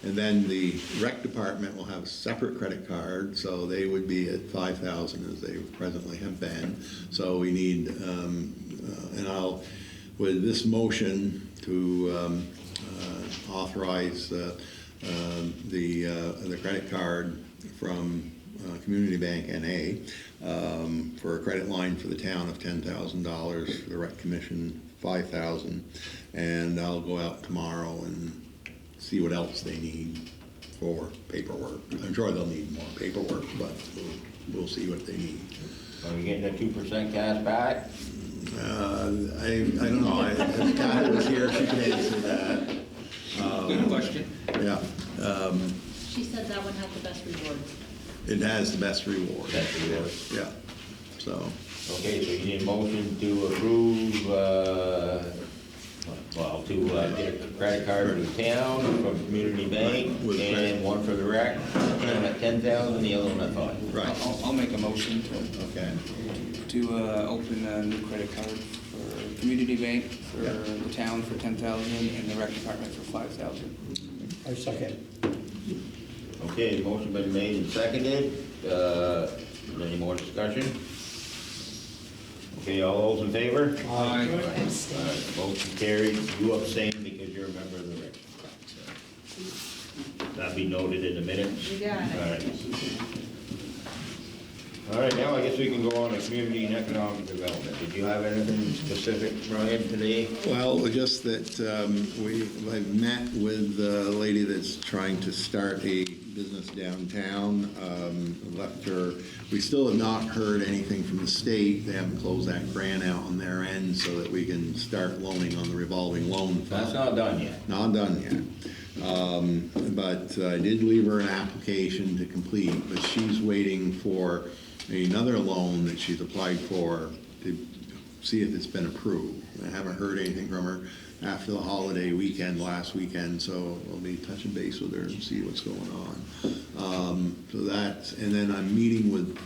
and then the rec department will have a separate credit card, so they would be at 5,000 as they presently have been. So we need, and I'll, with this motion to authorize the credit card from Community Bank NA for a credit line for the town of $10,000, for the rec commission $5,000, and I'll go out tomorrow and see what else they need for paperwork. I'm sure they'll need more paperwork, but we'll see what they need.
Are we getting a 2% cash back?
I don't know. If Kathy was here, she could answer that.
Good question.
Yeah.
She said that one had the best reward.
It has the best reward.
Best reward.
Yeah. So.
Okay, so you need a motion to approve, to get a credit card for the town from Community Bank, and one for the rec, and at 10,000, the other one at 5.
Right.
I'll make a motion
Okay.
to open a new credit card for Community Bank for the town for 10,000 and the rec department for 5,000.
I second.
Okay, motion been made and seconded. Is there any more discussion? Okay, all those in favor?
Aye.
Motion carried. You abstain because you're a member of the rec. That'll be noted in the minutes.
You got it.
All right. All right, now I guess we can go on to community and economic development. Did you have anything specific, Brian, today?
Well, just that I've met with the lady that's trying to start a business downtown. Left her. We still have not heard anything from the state. They haven't closed that grant out on their end so that we can start loaning on the revolving loan fund.
That's not done yet.
Not done yet. But I did leave her an application to complete, but she's waiting for another loan that she's applied for to see if it's been approved. I haven't heard anything from her after the holiday weekend, last weekend, so I'll be touching base with her and see what's going on. So that's, and then I'm meeting with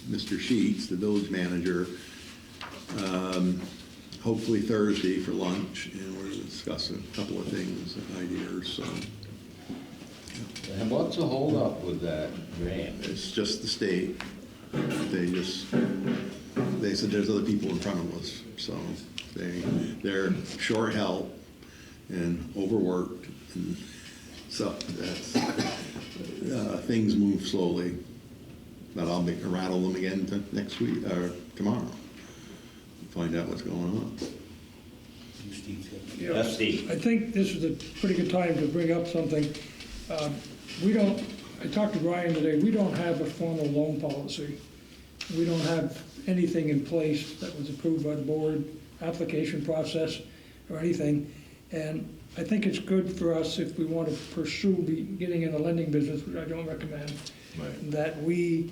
Mr. Sheets, the village manager, hopefully Thursday for lunch, and we're going to discuss a couple of things, ideas, so.
And what's the holdup with that grant?
It's just the state. They said there's other people in front of us, so they're short help and overworked, and so that's, things move slowly. But I'll rattle them again next week, or tomorrow, find out what's going on.
That's Steve.
I think this is a pretty good time to bring up something. I talked to Brian today, we don't have a formal loan policy. We don't have anything in place that was approved by the board, application process or anything. And I think it's good for us if we want to pursue getting in the lending business, which I don't recommend,
Right.
that we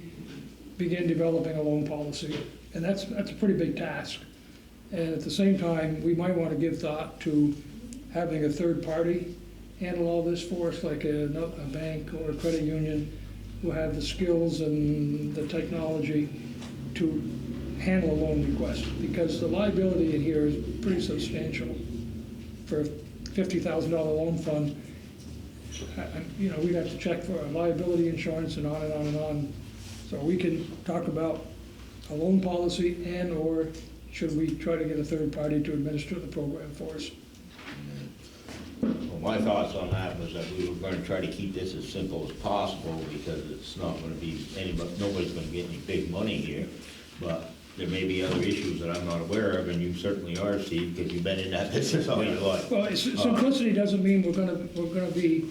begin developing a loan policy. And that's a pretty big task. And at the same time, we might want to give thought to having a third party handle all this for us, like a bank or a credit union who have the skills and the technology to handle a loan request, because the liability in here is pretty substantial. For a $50,000 loan fund, we'd have to check for liability insurance and on and on and on. So we can talk about a loan policy, and or should we try to get a third party to administer the program for us?
Well, my thoughts on that was that we were going to try to keep this as simple as possible, because it's not going to be nobody's going to get any big money here. But there may be other issues that I'm not aware of, and you certainly are, Steve, because you've been in that business all your life.
Well, simplicity doesn't mean we're gonna be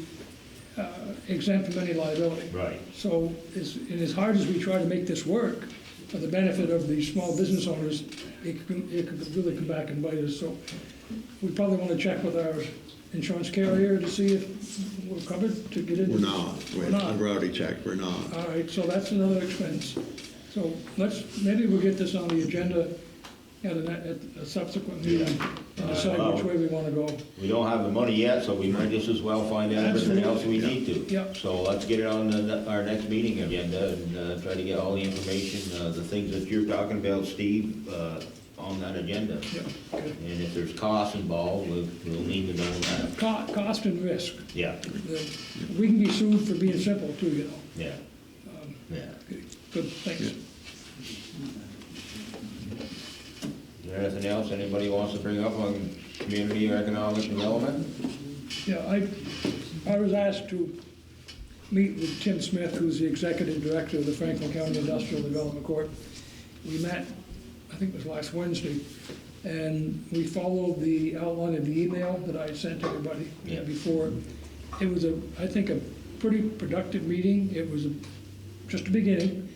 exempt from any liability.
Right.
So as hard as we try to make this work for the benefit of the small business owners it could really come back and bite us. So we probably want to check with our insurance carrier to see if we're covered to get in.
We're not.
We're not.
I've already checked, we're not.
All right, so that's another expense. So maybe we'll get this on the agenda at a subsequent meeting and decide which way we want to go.
We don't have the money yet, so we might just as well find out everything else we need to.
Yeah.
So let's get it on our next meeting agenda and try to get all the information, the things that you're talking about, Steve, on that agenda.
Yeah, okay.
And if there's costs involved, we'll need to know that.
Cost and risk.
Yeah,
We can be sued for being simple too, you know.
yeah, yeah.
Okay, good, thanks.
Is there anything else anybody wants to bring up on community or economic development?
Yeah, I was asked to meet with Tim Smith, who's the executive director of the Franklin County Industrial Development Corp. We met, I think it was last Wednesday, and we followed the outline of the email that I had sent everybody
Yeah.
before. It was, I think, a pretty productive meeting. It was just a beginning,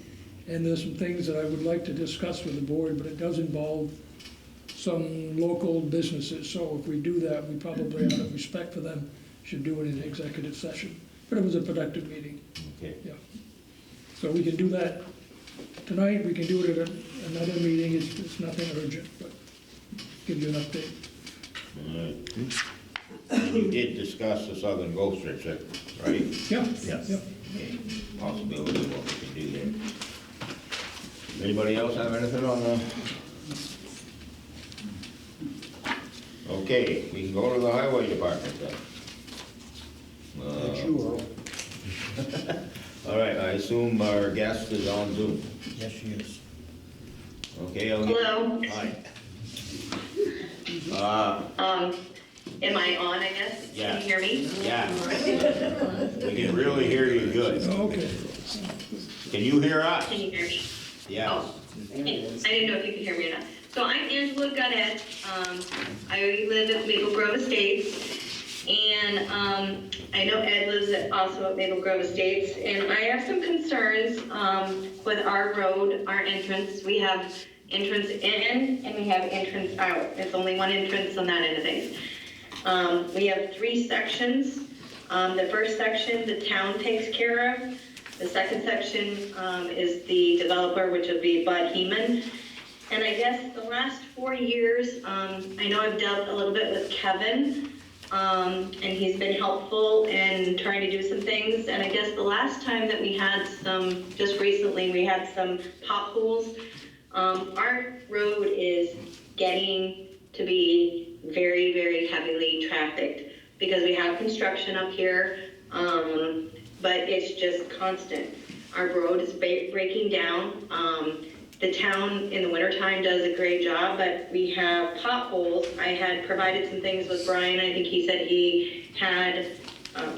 and there's some things that I would like to discuss with the board, but it does involve some local businesses. So if we do that, we probably, out of respect for them, should do it in an executive session. But it was a productive meeting,
Okay.
yeah. So we can do that tonight, we can do it at another meeting, it's nothing urgent, but give you an update.
All right. You did discuss the Southern Gulf District, right?
Yeah,
Yes.
yeah.
Okay. Possibility of what we can do there. Anybody else have anything on the? Okay, we can go to the highway department then. All right, I assume our guest is on Zoom.
Yes, she is.
Okay, I'll
Hello.
Hi.
Am I on, I guess?
Yeah.
Can you hear me?
Yeah. We can really hear you good.
Okay.
Can you hear us?
Can you hear me?
Yeah.
Oh, I didn't know if you could hear me or not. So I'm Angela Gunnett. I live at Maple Grove Estates. And I know Ed lives also at Maple Grove Estates. And I have some concerns with our road, our entrance. We have entrance in and we have entrance out. There's only one entrance on that end of things. We have 3 sections. The first section, the town takes care of. The second section is the developer, which would be Bud Heeman. And I guess the last 4 years, I know I've dealt a little bit with Kevin, and he's been helpful in trying to do some things. And I guess the last time that we had just recently, we had some potholes. Our road is getting to be very, very heavily trafficked because we have construction up here, but it's just constant. Our road is breaking down. The town in the wintertime does a great job, but we have potholes. I had provided some things with Brian. I think he said he had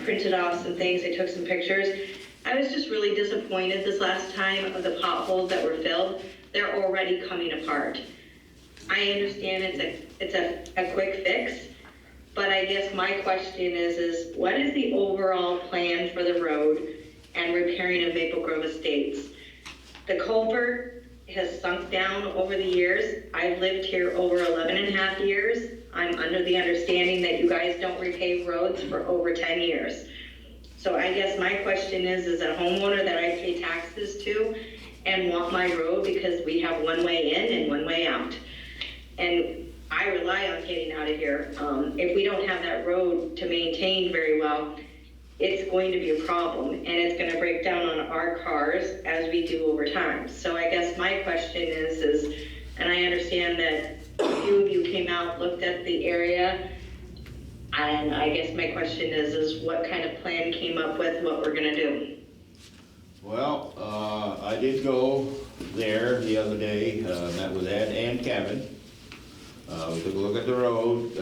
printed off some things. I took some pictures. I was just really disappointed this last time of the potholes that were filled. They're already coming apart. I understand it's a quick fix, but I guess my question is what is the overall plan for the road and repairing of Maple Grove Estates? The culvert has sunk down over the years. I've lived here over 11 and a half years. I'm under the understanding that you guys don't repave roads for over 10 years. So I guess my question is a homeowner that I pay taxes to and want my road because we have one way in and one way out. And I rely on getting out of here. If we don't have that road to maintain very well, it's going to be a problem, and it's going to break down on our cars as we do over time. So I guess my question is, and I understand that a few of you came out, looked at the area, and I guess my question is what kind of plan came up with what we're going to do?
Well, I did go there the other day, met with Ed and Kevin. We took a look at the road.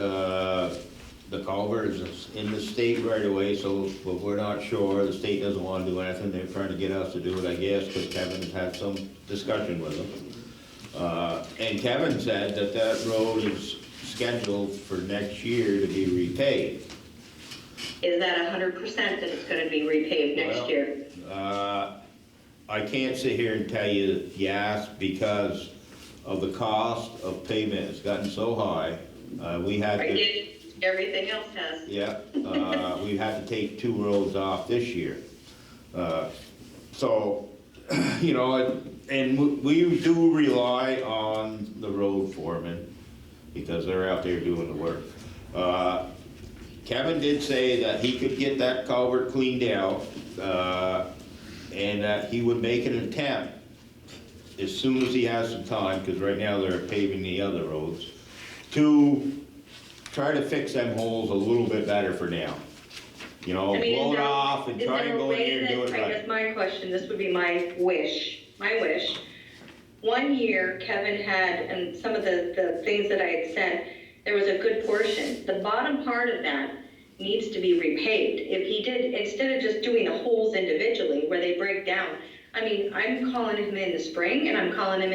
The culvert is in the state right away, but we're not sure. The state doesn't want to do anything. They're trying to get us to do it, I guess, because Kevin's had some discussion with them. And Kevin said that road is scheduled for next year to be repaved.
Is that 100% that it's going to be repaved next year?
I can't sit here and tell you yes, because of the cost of pavement has gotten so high, we had
I
to,
get, everything else has.
yeah, we had to take 2 roads off this year. So, you know, and we do rely on the road foreman because they're out there doing the work. Kevin did say that he could get that culvert cleaned out, and that he would make an attempt as soon as he has some time, because right now they're paving the other roads, to try to fix them holes a little bit better for now. You know,
I mean,
blow it off and try and go in there and do it
I guess
right.
my question, this would be my wish. 1 year Kevin had, and some of the things that I had sent, there was a good portion. The bottom part of that needs to be repaved. If he did, instead of just doing the holes individually where they break down, I mean, I'm calling him in the spring and I'm calling him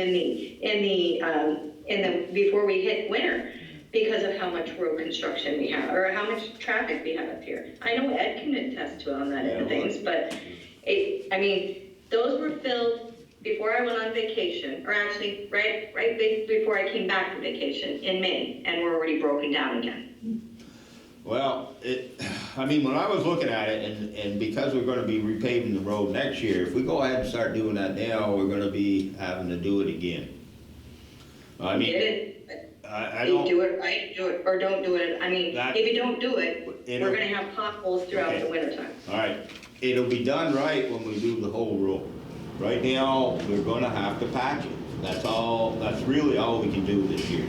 before we hit winter because of how much road construction we have, or how much traffic we have up here. I know Ed can attest to on that end of things, but I mean, those were filled before I went on vacation, or actually right before I came back from vacation in May, and we're already broken down again.
Well, I mean, when I was looking at it, and because we're gonna be repaving the road next year, if we go ahead and start doing that now, we're gonna be having to do it again. I mean,
Get it?
I
You
don't.
do it right, do it, or don't do it. I mean,
That-
if you don't do it,
It'll-
we're gonna have potholes throughout
Okay.
the wintertime.
All right, it'll be done right when we do the whole road. Right now, we're gonna have to patch it. That's really all we can do this year.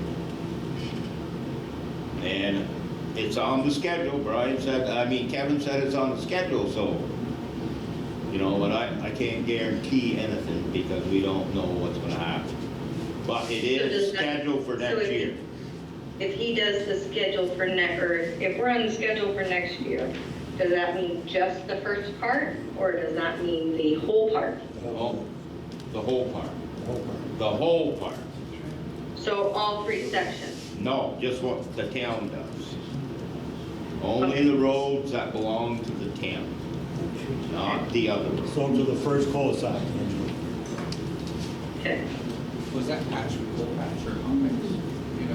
And it's on the schedule, Kevin said it's on the schedule, so, you know, but I can't guarantee anything because we don't know what's gonna happen. But it
So
is
does that-
scheduled for
so
next
if-
year.
If he does the schedule for or if we're on the schedule for next year, does that mean just the first part, or does that mean the whole part?
Oh, the whole part. The whole part.
So all 3 sections?
No, just what the town does. Only the roads that belong to the town, not the other roads.
So to the first cul-de-sac,
Okay.
Was that patch or cold patch or hot mix? You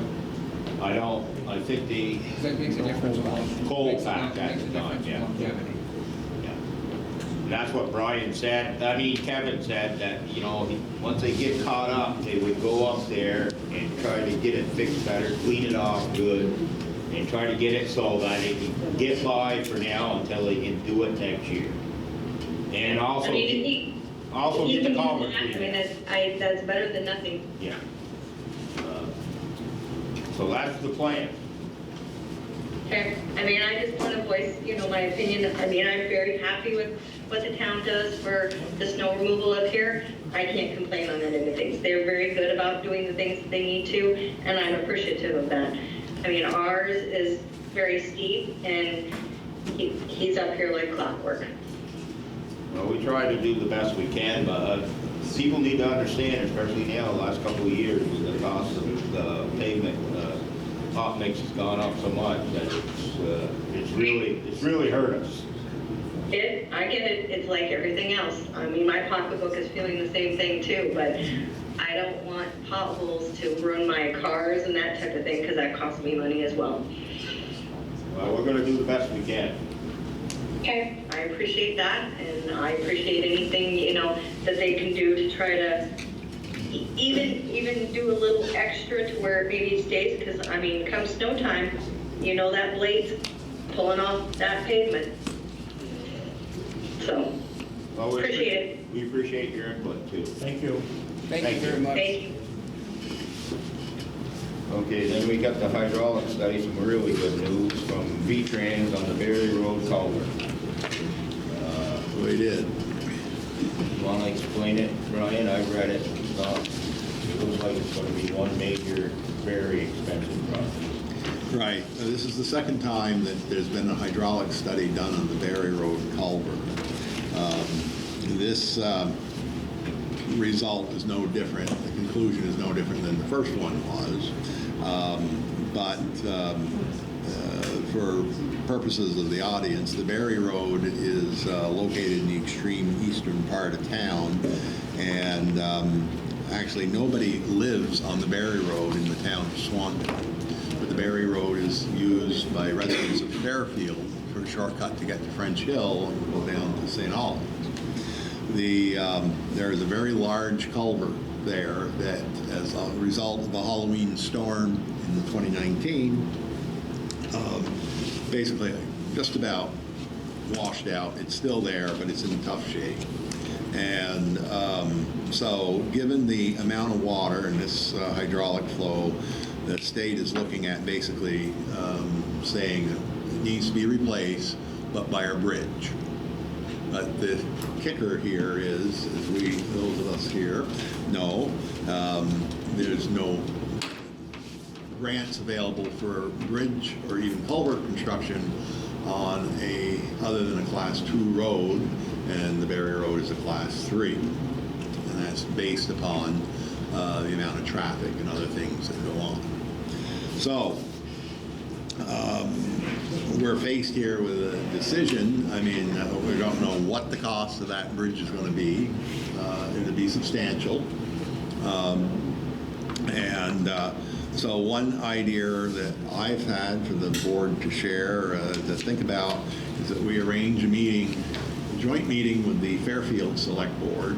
know,
I think the
'cause that makes a difference.
cold pack at the time, yeah.
Longevity.
Yeah. And that's what Brian said, Kevin said that, you know, once they get caught up, they would go up there and try to get it fixed better, clean it off good, and try to get it so that it can get by for now until they can do it next year. And also,
I mean, if he
get the
can do
culvert
that, I
cleaned
mean, that's better than nothing.
Yeah. So that's the plan.
Okay, I mean, I just want to voice, you know, my opinion. I mean, I'm very happy with what the town does for the snow removal up here. I can't complain on that end of things. They're very good about doing the things that they need to, and I'm appreciative of that. I mean, ours is very steep, and he's up here like clockwork.
Well, we try to do the best we can, but people need to understand, especially now, the last couple of years, the cost of the pavement, hot mix has gone up so much that it's really hurt us.
I get it, it's like everything else. I mean, my pocketbook is feeling the same thing too, but I don't want potholes to ruin my cars and that type of thing, because that costs me money as well.
Well, we're gonna do the best we can.
Okay, I appreciate that, and I appreciate anything, you know, that they can do to try to even do a little extra to where maybe it stays, because, I mean, come snow time, you know that blade's pulling off that pavement. So,
Well,
appreciate it.
We appreciate your input too.
Thank you.
Thank you very much.
Thank you.
Okay, then we got the hydraulic study, some really good news from V-Trans on the Berry Road culvert.
We did.
You wanna explain it, Brian? I've read it. It looks like it's gonna be one major, very expensive project.
Right. This is the second time that there's been a hydraulic study done on the Berry Road culvert. This result is no different, the conclusion is no different than the first one was. For purposes of the audience, the Berry Road is located in the extreme eastern part of town, and actually, nobody lives on the Berry Road in the town of Swanton. But the Berry Road is used by residents of Fairfield for a shortcut to get to French Hill and go down to St. Albans. There is a very large culvert there that, as a result of a Halloween storm in 2019, basically just about washed out. It's still there, but it's in tough shape. And so given the amount of water and this hydraulic flow, the state is looking at basically saying it needs to be replaced, but by our bridge. But the kicker here is those of us here know, there's no grants available for bridge or even culvert construction on other than a Class 2 road, and the Berry Road is a Class 3. And that's based upon the amount of traffic and other things that go on. So, we're faced here with a decision. I mean, we don't know what the cost of that bridge is going to be. It'll be substantial. So one idea that I've had for the board to share, to think about, is that we arrange a joint meeting with the Fairfield Selectboard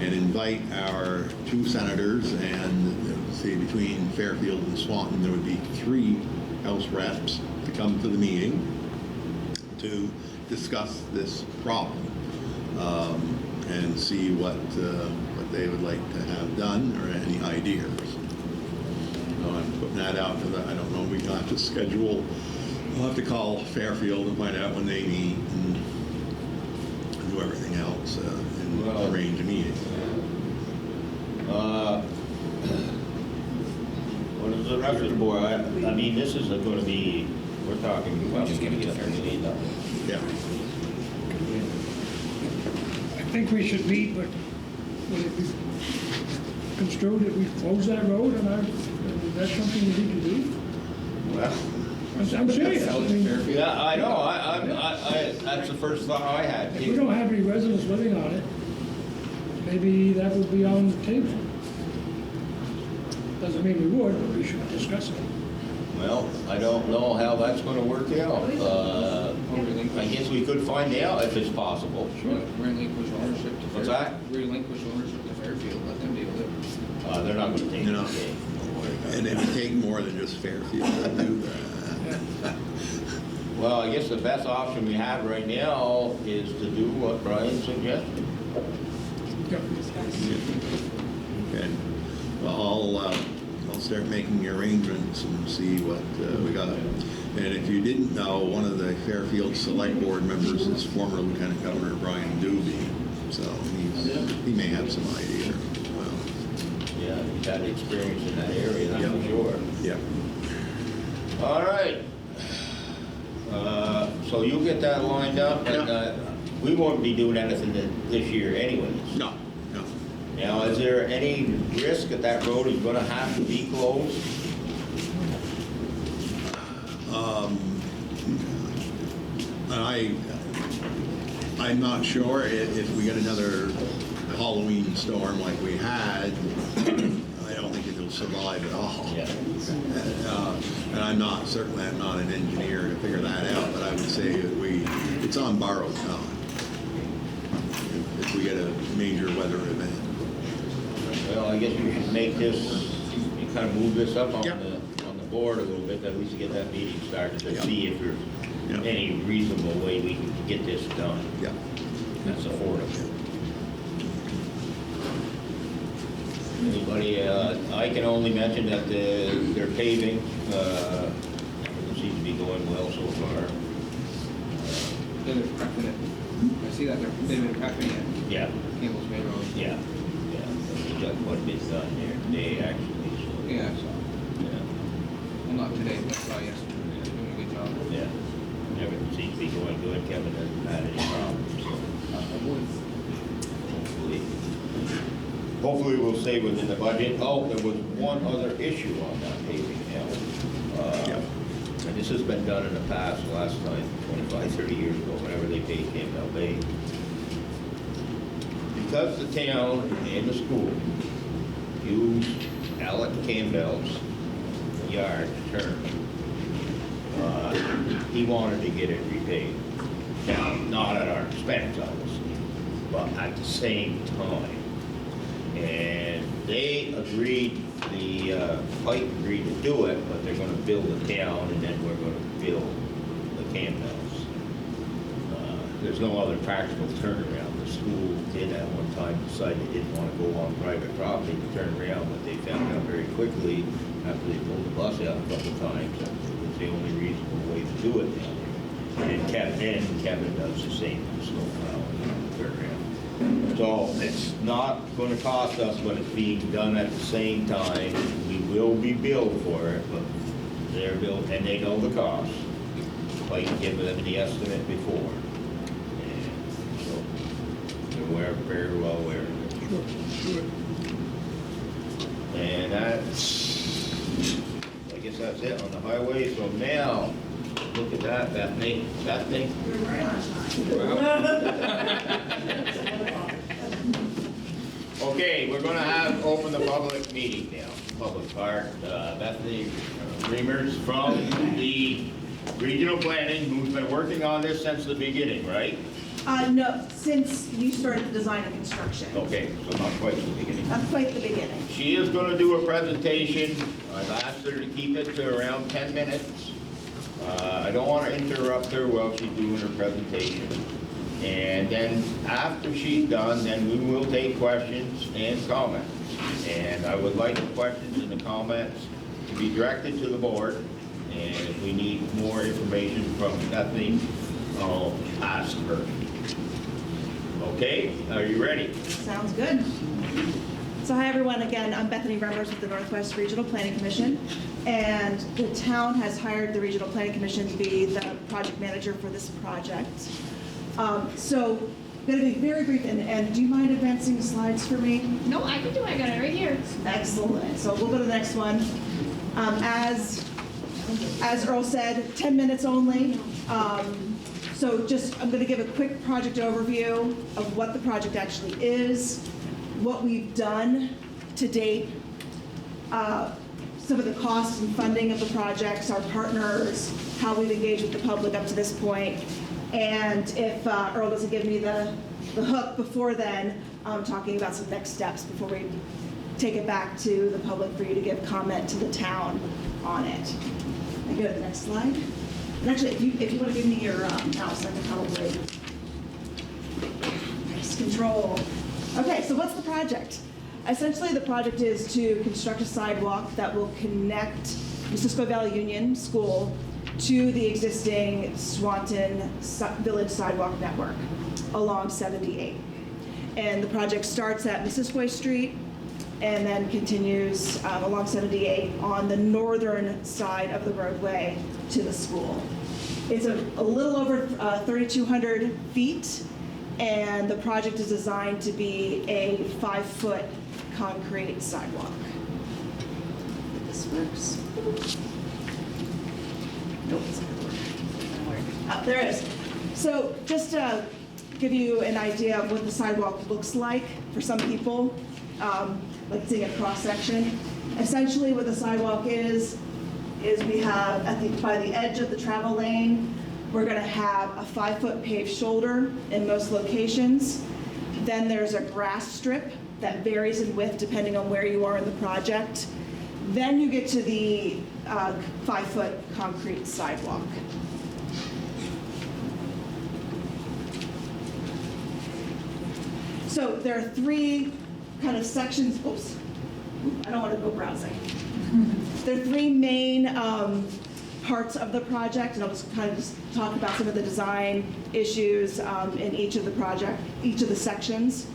and invite our 2 senators, and say between Fairfield and Swanton there would be 3 House reps to come to the meeting to discuss this problem and see what they would like to have done or any ideas. I'm putting that out because I don't know, we have to schedule, we'll have to call Fairfield and find out when they meet and do everything else and arrange a meeting.
What is the rest of the board? I mean, this is going to be, we're talking, we're just going to get $1 million.
Yeah.
I think we should meet, but would it be construed that we close that road, and is that something we need to do?
Well,
I'm serious. I mean,
yeah, I know. I that's the first thought I had.
if we don't have any residents living on it, maybe that would be on the table. Doesn't mean we would, but we should discuss it.
Well, I don't know how that's going to work out. I guess we could find out if it's possible.
Sure, relinquish ownership to Fairfield.
What's that?
Relinquish ownership to Fairfield, let them deal with it.
They're not going to take
You know,
it.
and it would take more than just Fairfield to do that.
Well, I guess the best option we have right now is to do what Brian suggested.
Okay. Well, I'll start making arrangements and see what we got. And if you didn't know, one of the Fairfield Select Board members is former Lieutenant Governor Brian Doobie, so he may have some idea. Well,
Yeah, he's had experience in that area, that's for sure.
yeah.
All right. So you'll get that lined up, and we won't be doing anything this year anyways.
No, no.
Now, is there any risk that that road is gonna have to be closed?
I'm not sure if we get another Halloween storm like we had. I don't think it'll survive at all.
Yeah.
And I'm not an engineer to figure that out, but I would say that it's on borrowed time if we get a major weather event.
Well, I guess we should make this, kind of move this up on
Yeah.
on the board a little bit, at least to get that meeting started, to
Yeah.
see if there's any reasonable way we can get this done.
Yeah.
That's affordable. Anybody, I can only mention that they're paving, everything seems to be going well so far.
They're prepping it. I see that they've been prepping it.
Yeah,
Campbell's Bay Road.
yeah. We got quite a bit done there today, actually, so.
Yeah, so,
Yeah,
well, not today, but yesterday. They're doing a good job.
yeah. Everything seems to be going good. Kevin hasn't had any problems, so hopefully we'll stay within the budget. Oh, there was one other issue on that paving now. And this has been done in the past, last time, 25, 30 years ago, whenever they paved Campbell Bay. Because the town and the school used Alec Campbell's yard to turn. He wanted to get it repaid. Now, not at our expense, obviously, but at the same time. And they agreed, the Pike agreed to do it, but they're gonna build a town and then we're gonna build the Campbells. There's no other practical turnaround. The school did at one time decide they didn't want to go on private property to turn around, but they found out very quickly after they pulled the bus out a couple of times that it was the only reasonable way to do it down there. And Kevin does the same with snow plowing turnaround. So it's not going to cost us, but it's being done at the same time. We will be billed for it, but they're billed and they know the cost. Like give them the estimate before. We're very well aware of it.
Sure.
And that's, I guess that's it on the highway. So now, look at that, Bethany. Bethany? Okay, we're gonna open the public meeting now, public part. Bethany Reimers from the Regional Planning, who's been working on this since the beginning, right?
No, since you started the design and construction.
Okay, so not quite the beginning.
Not quite the beginning.
She is going to do a presentation. I've asked her to keep it to around 10 minutes. I don't want to interrupt her while she's doing her presentation. And then after she's done, then we will take questions and comments. And I would like the questions and the comments to be directed to the board. And if we need more information from Bethany, I'll ask her. Okay, are you ready?
Sounds good. So hi everyone, again, I'm Bethany Reimers with the Northwest Regional Planning Commission, and the town has hired the Regional Planning Commission to be the project manager for this project. So I'm going to be very brief, and do you mind advancing slides for me?
No, I can do it, I got it right here.
Excellent, so we'll go to the next one. As Earl said, 10 minutes only. So I'm going to give a quick project overview of what the project actually is, what we've done to date, some of the costs and funding of the projects, our partners, how we've engaged with the public up to this point, and if Earl doesn't give me the hook before then, talking about some next steps before we take it back to the public for you to give comment to the town on it. I go to the next slide. And actually, if you want to give me your mouse, I can probably. Nice control. Okay, so what's the project? Essentially, the project is to construct a sidewalk that will connect Missisquoi Valley Union School to the existing Swanton Village sidewalk network along 78. And the project starts at Missisquoi Street and then continues along 78 on the northern side of the roadway to the school. It's a little over 3,200 feet, and the project is designed to be a 5-foot concrete sidewalk. If this works. Nope, it's not working. Oh, there it is. So just to give you an idea of what the sidewalk looks like for some people, like seeing a cross section. Essentially what the sidewalk is we have by the edge of the travel lane, we're going to have a 5-foot paved shoulder in most locations. Then there's a grass strip that varies in width depending on where you are in the project. Then you get to the 5-foot concrete sidewalk. So there are 3 kind of sections. Oops, I don't want to go browsing. There are 3 main parts of the project, and I'll just kind of talk about some of the design issues in each of the sections.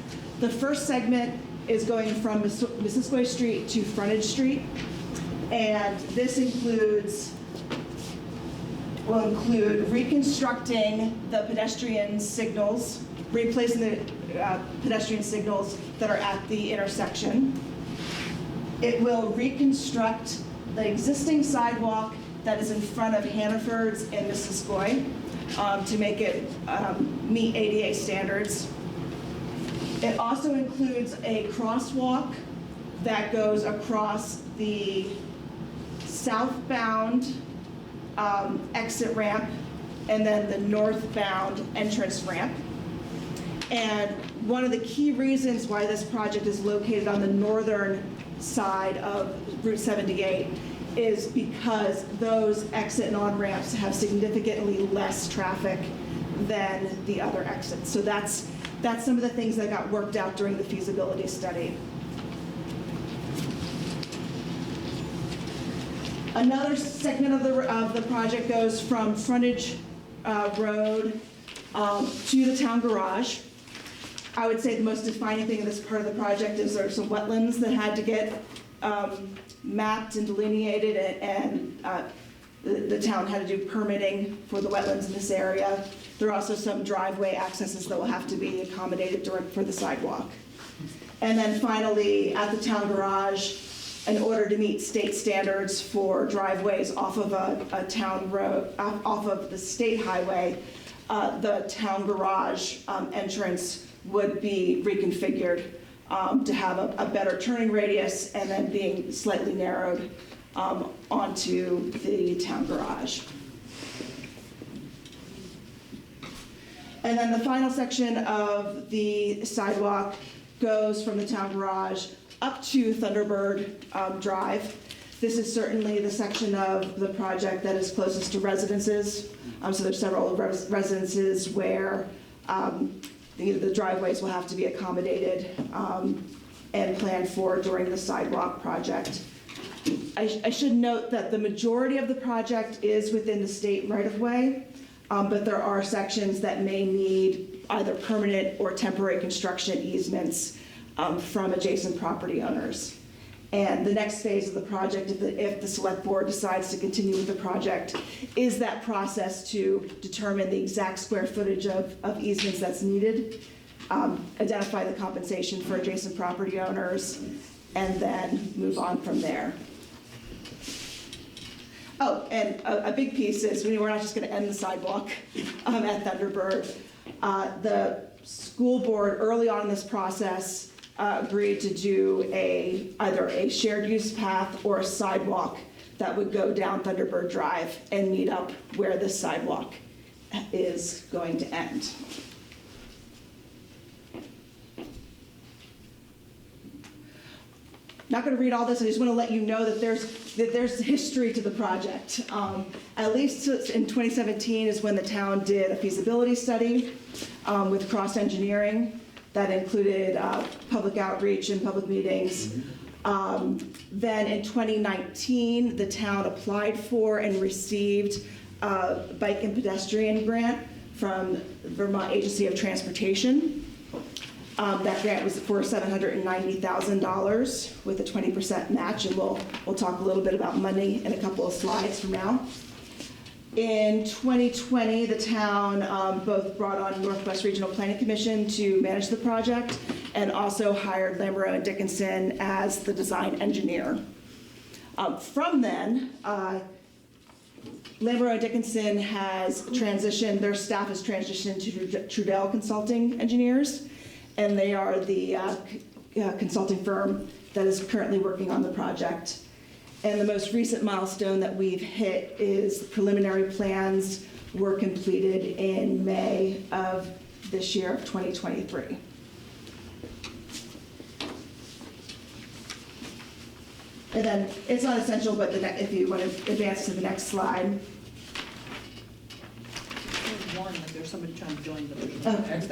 The first segment is going from Missisquoi Street to Frontage Street, and this will include reconstructing the pedestrian signals, replacing the pedestrian signals that are at the intersection. It will reconstruct the existing sidewalk that is in front of Hannaford's in Missisquoi to make it meet ADA standards. It also includes a crosswalk that goes across the southbound exit ramp and then the northbound entrance ramp. And one of the key reasons why this project is located on the northern side of Route 78 is because those exit and on-ramps have significantly less traffic than the other exits. So that's some of the things that got worked out during the feasibility study. Another segment of the project goes from frontage road to the town garage. I would say the most defining thing in this part of the project is there are some wetlands that had to get mapped and delineated, and the town had to do permitting for the wetlands in this area. There are also some driveway accesses that will have to be accommodated for the sidewalk. And then finally, at the town garage, in order to meet state standards for driveways off of a town road, off of the state highway, the town garage entrance would be reconfigured to have a better turning radius and then being slightly narrowed onto the town garage. And then the final section of the sidewalk goes from the town garage up to Thunderbird Drive. This is certainly the section of the project that is closest to residences. So there's several residences where the driveways will have to be accommodated and planned for during the sidewalk project. I should note that the majority of the project is within the state right-of-way, but there are sections that may need either permanent or temporary construction easements from adjacent property owners. And the next phase of the project, if the select board decides to continue with the project, is that process to determine the exact square footage of easements that's needed, identify the compensation for adjacent property owners, and then move on from there. Oh, and a big piece is, we're not just going to end the sidewalk at Thunderbird. The school board, early on in this process, agreed to do either a shared use path or a sidewalk that would go down Thunderbird Drive and meet up where this sidewalk is going to end. Not going to read all this. I just want to let you know that there's history to the project. At least in 2017 is when the town did a feasibility study with cross engineering that included public outreach and public meetings. Then in 2019, the town applied for and received a bike and pedestrian grant from the Vermont Agency of Transportation. That grant was for $790,000 with a 20% match, and we'll talk a little bit about money in a couple of slides from now. In 2020, the town both brought on Northwest Regional Planning Commission to manage the project and also hired Lambereau & Dickinson as the design engineer. From then, Lambereau & Dickinson has transitioned, their staff has transitioned to Trudell Consulting Engineers, and they are the consulting firm that is currently working on the project. And the most recent milestone that we've hit is preliminary plans were completed in May of this year of 2023. And then it's not essential, but if you want to advance to the next slide.
One, like there's somebody trying to join the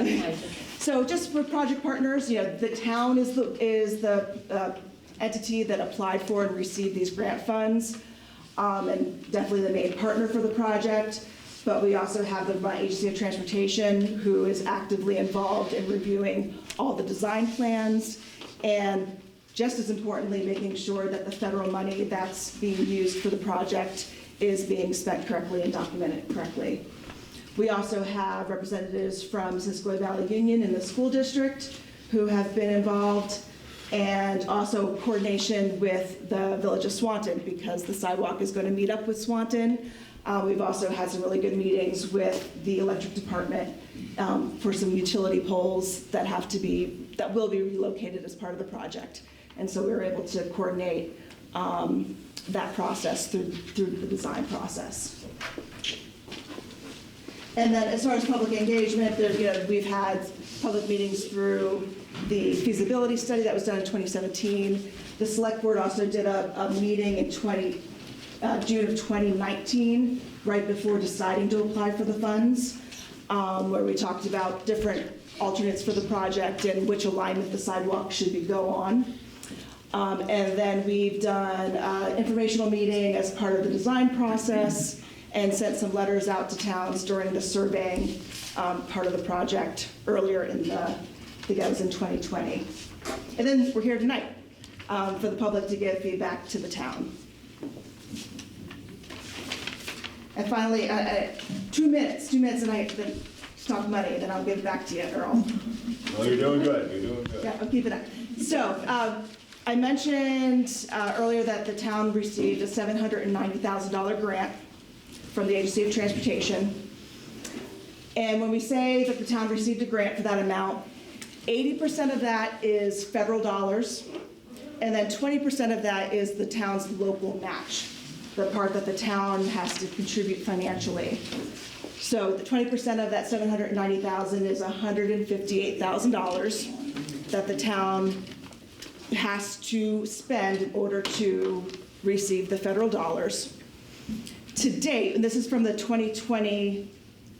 Okay. So just for project partners, the town is the entity that applied for and received these grant funds, and definitely the main partner for the project. But we also have the Vermont Agency of Transportation, who is actively involved in reviewing all the design plans, and just as importantly, making sure that the federal money that's being used for the project is being spent correctly and documented correctly. We also have representatives from Missisquoi Valley Union in the school district who have been involved, and also coordination with the village of Swanton, because the sidewalk is going to meet up with Swanton. We've also had some really good meetings with the electric department for some utility poles that will be relocated as part of the project. And so we were able to coordinate that process through the design process. And then as far as public engagement, we've had public meetings through the feasibility study that was done in 2017. The select board also did a meeting in June of 2019, right before deciding to apply for the funds, where we talked about different alternates for the project and which alignment the sidewalk should go on. And then we've done an informational meeting as part of the design process and sent some letters out to towns during the surveying part of the project earlier in I think that was in 2020. And then we're here tonight for the public to give feedback to the town. And finally, 2 minutes, and I then talk money, and then I'll give it back to you, Earl.
Well, you're doing good, you're doing good.
Yeah, I'll keep it up. So, I mentioned earlier that the town received a $790,000 grant from the Agency of Transportation. And when we say that the town received a grant for that amount, 80% of that is federal dollars, and then 20% of that is the town's local match, the part that the town has to contribute financially. So the 20% of that $790,000 is $158,000 that the town has to spend in order to receive the federal dollars. To date, and this is from the 2020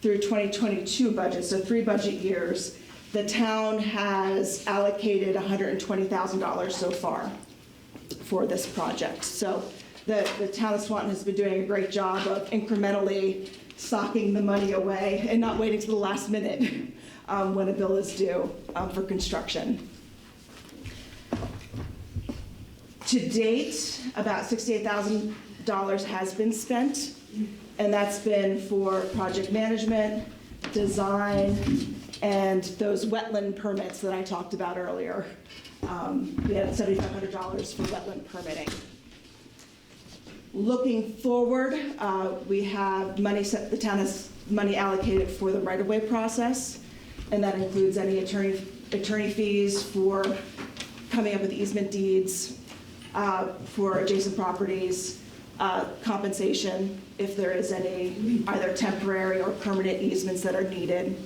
through 2022 budget, so 3 budget years, the town has allocated $120,000 so far for this project. So the town of Swanton has been doing a great job of incrementally socking the money away and not waiting to the last minute when a bill is due for construction. To date, about $68,000 has been spent, and that's been for project management, design, and those wetland permits that I talked about earlier. We had $7,500 for wetland permitting. Looking forward, we have money the town has money allocated for the right-of-way process, and that includes any attorney fees for coming up with easement deeds for adjacent properties, compensation if there is any either temporary or permanent easements that are needed.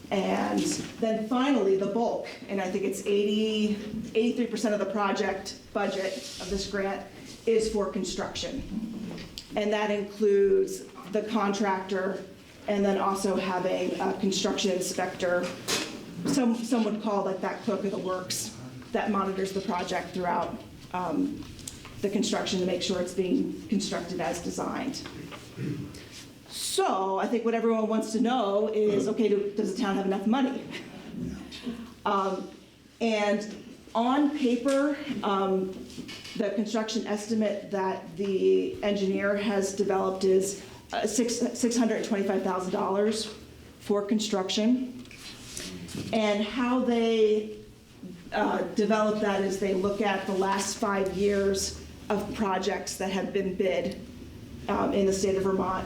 And then finally, the bulk, and I think it's 83% of the project budget of this grant is for construction. And that includes the contractor and then also having a construction inspector, some would call like that clerk of the works, that monitors the project throughout the construction to make sure it's being constructed as designed. So I think what everyone wants to know is, okay, does the town have enough money? And on paper, the construction estimate that the engineer has developed is $625,000 for construction. And how they develop that is they look at the last 5 years of projects that have been bid in the state of Vermont.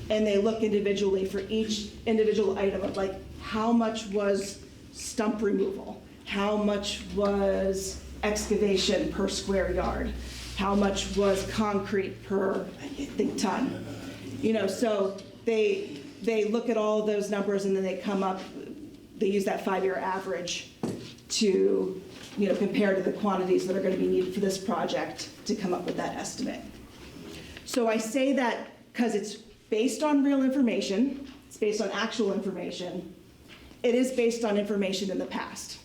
And they look individually for each individual item of like how much was stump removal, how much was excavation per square yard, how much was concrete per ton. So they look at all of those numbers and then they come up, they use that 5-year average to compare to the quantities that are going to be needed for this project to come up with that estimate. So I say that because it's based on real information, it's based on actual information, it is based on information in the past.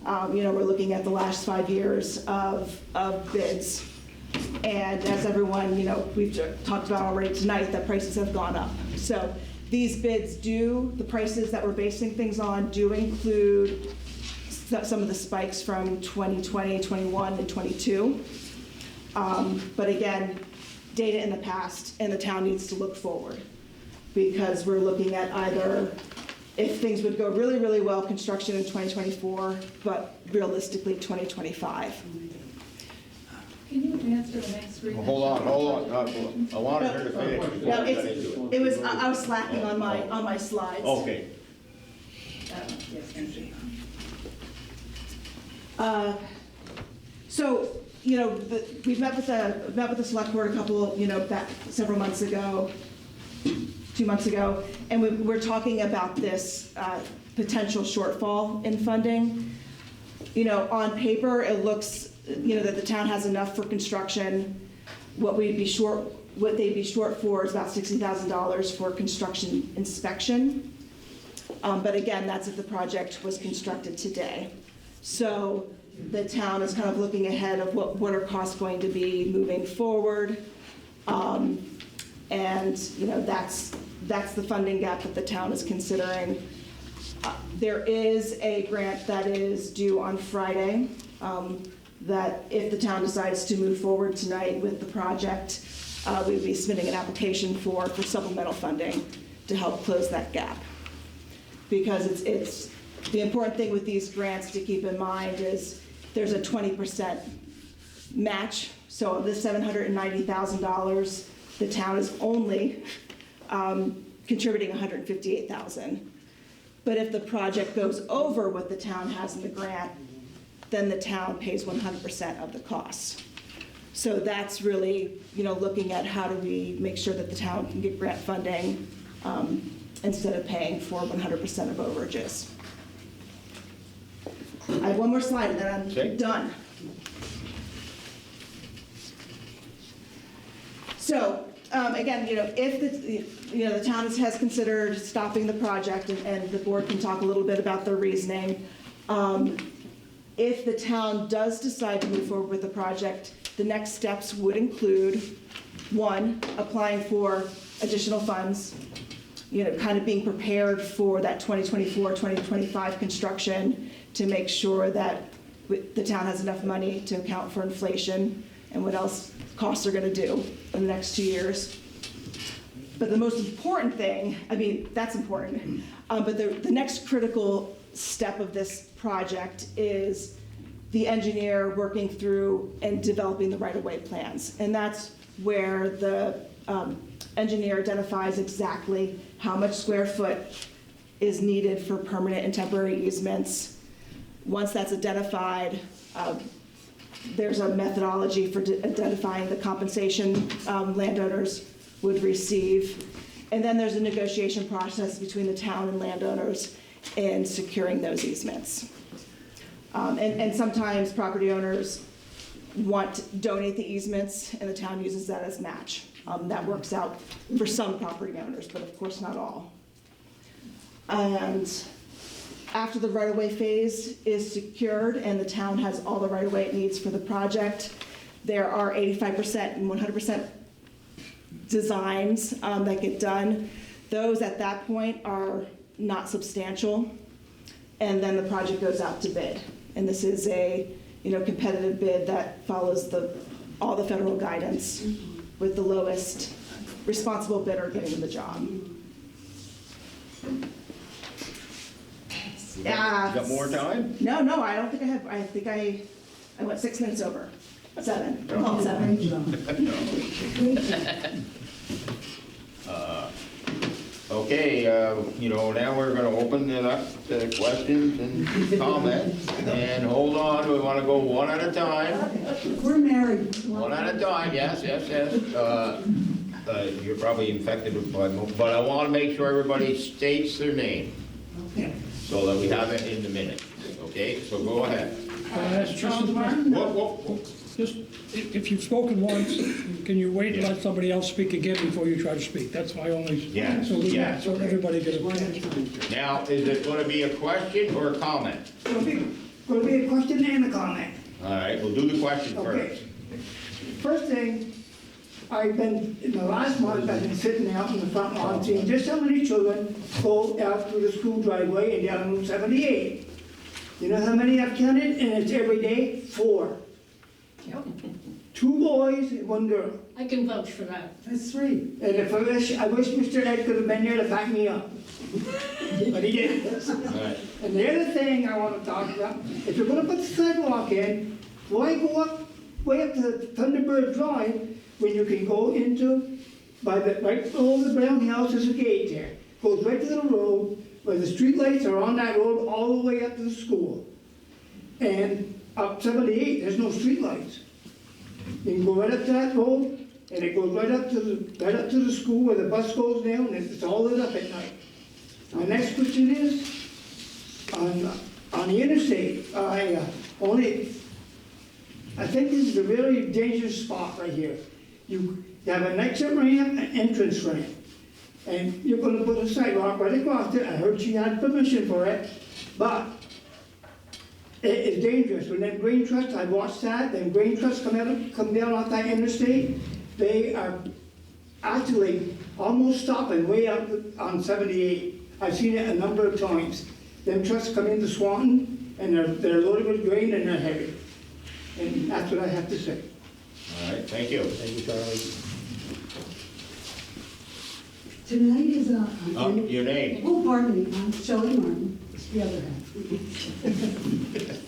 We're looking at the last 5 years of bids. And as everyone, we've talked about already tonight, that prices have gone up. So these bids the prices that we're basing things on do include some of the spikes from 2020, 21, and 22. But again, data in the past, and the town needs to look forward because we're looking at either if things would go really, really well, construction in 2024, but realistically 2025
Can you advance to the next screen?
Well, hold on. I wanted her to finish before we got into it.
It was, I was slacking on my slides.
Okay.
Yes, thank you.
So, we've met with the select board a couple, back several months ago, 2 months ago, and we're talking about this potential shortfall in funding. On paper, it looks, that the town has enough for construction. What they'd be short for is about $60,000 for construction inspection. But again, that's if the project was constructed today. So the town is kind of looking ahead of what are costs going to be moving forward. And that's the funding gap that the town is considering. There is a grant that is due on Friday, that if the town decides to move forward tonight with the project, we'd be submitting an application for supplemental funding to help close that gap. Because it's the important thing with these grants to keep in mind is there's a 20% match. So of the $790,000, the town is only contributing $158,000. But if the project goes over what the town has in the grant, then the town pays 100% of the costs. So that's really, looking at how do we make sure that the town can get grant funding instead of paying for 100% of overages. I have one more slide and then I'm done. So again, if the town has considered stopping the project, and the board can talk a little bit about their reasoning. If the town does decide to move forward with the project, the next steps would include, one, applying for additional funds, kind of being prepared for that 2024, 2025 construction to make sure that the town has enough money to account for inflation and what else costs are going to do in the next 2 years. But the most important thing, that's important, but the next critical step of this project is the engineer working through and developing the right-of-way plans. And that's where the engineer identifies exactly how much square foot is needed for permanent and temporary easements. Once that's identified, there's a methodology for identifying the compensation landowners would receive. And then there's a negotiation process between the town and landowners in securing those easements. And sometimes property owners want to donate the easements and the town uses that as match. That works out for some property owners, but of course not all. And after the right-of-way phase is secured and the town has all the right-of-way it needs for the project, there are 85% and 100% designs that get done. Those at that point are not substantial, and then the project goes out to bid. And this is a competitive bid that follows all the federal guidance with the lowest responsible bidder getting the job.
You got more time?
No, I don't think I have. I think I went 6 minutes over. 7. Call it 7.
Okay, now we're gonna open it up to questions and comments. And hold on, we wanna go one at a time.
We're married.
One at a time, yes. You're probably infected with blood, but I wanna make sure everybody states their name.
Okay.
So that we have it in the minute, okay? So go ahead. Whoa.
Just, if you've spoken once, can you wait and let somebody else speak again before you try to speak? That's my only,
Yes,
so
yes.
so everybody gets a chance.
Now, is it gonna be a question or a comment?
It'll be a question and a comment.
All right, we'll do the question
Okay. First
first.
thing, in the last month, I've been sitting out in the front lawn seeing just how many children go out through the school driveway and down Route 78. You know how many I've counted? And it's every day? 4. 2 boys and 1 girl.
I can vouch for that.
That's 3.
And I wish Mr. Ed could have been there to back me up. But he didn't.
All right.
And the other thing I want to talk about, if you're going to put the sidewalk in, why go way up to Thunderbird Drive when you can go into, right below the brown house, there's a gate there. Goes right to the road, where the street lights are on that road all the way up to the school. And up 78, there's no streetlights. You can go right up to that road, and it goes right up to the school where the bus goes down, and it's all lit up at night. My next question is, on the interstate, I think this is a really dangerous spot right here. You have an exit ramp, an entrance ramp, and you're gonna put a sidewalk right across it. I heard she had permission for it, but it is dangerous. When them grain trucks, I watched that, them grain trucks come down off that interstate, they are actually almost stopping way up on 78. I've seen it a number of times. Them trucks come into Swanton, and they're loaded with grain and they're heavy. And that's what I have to say.
All right, thank you.
Thank you, Charlie.
Tonight is a...
Your name?
Oh, pardon me, I'm Shelley Martin, the other half.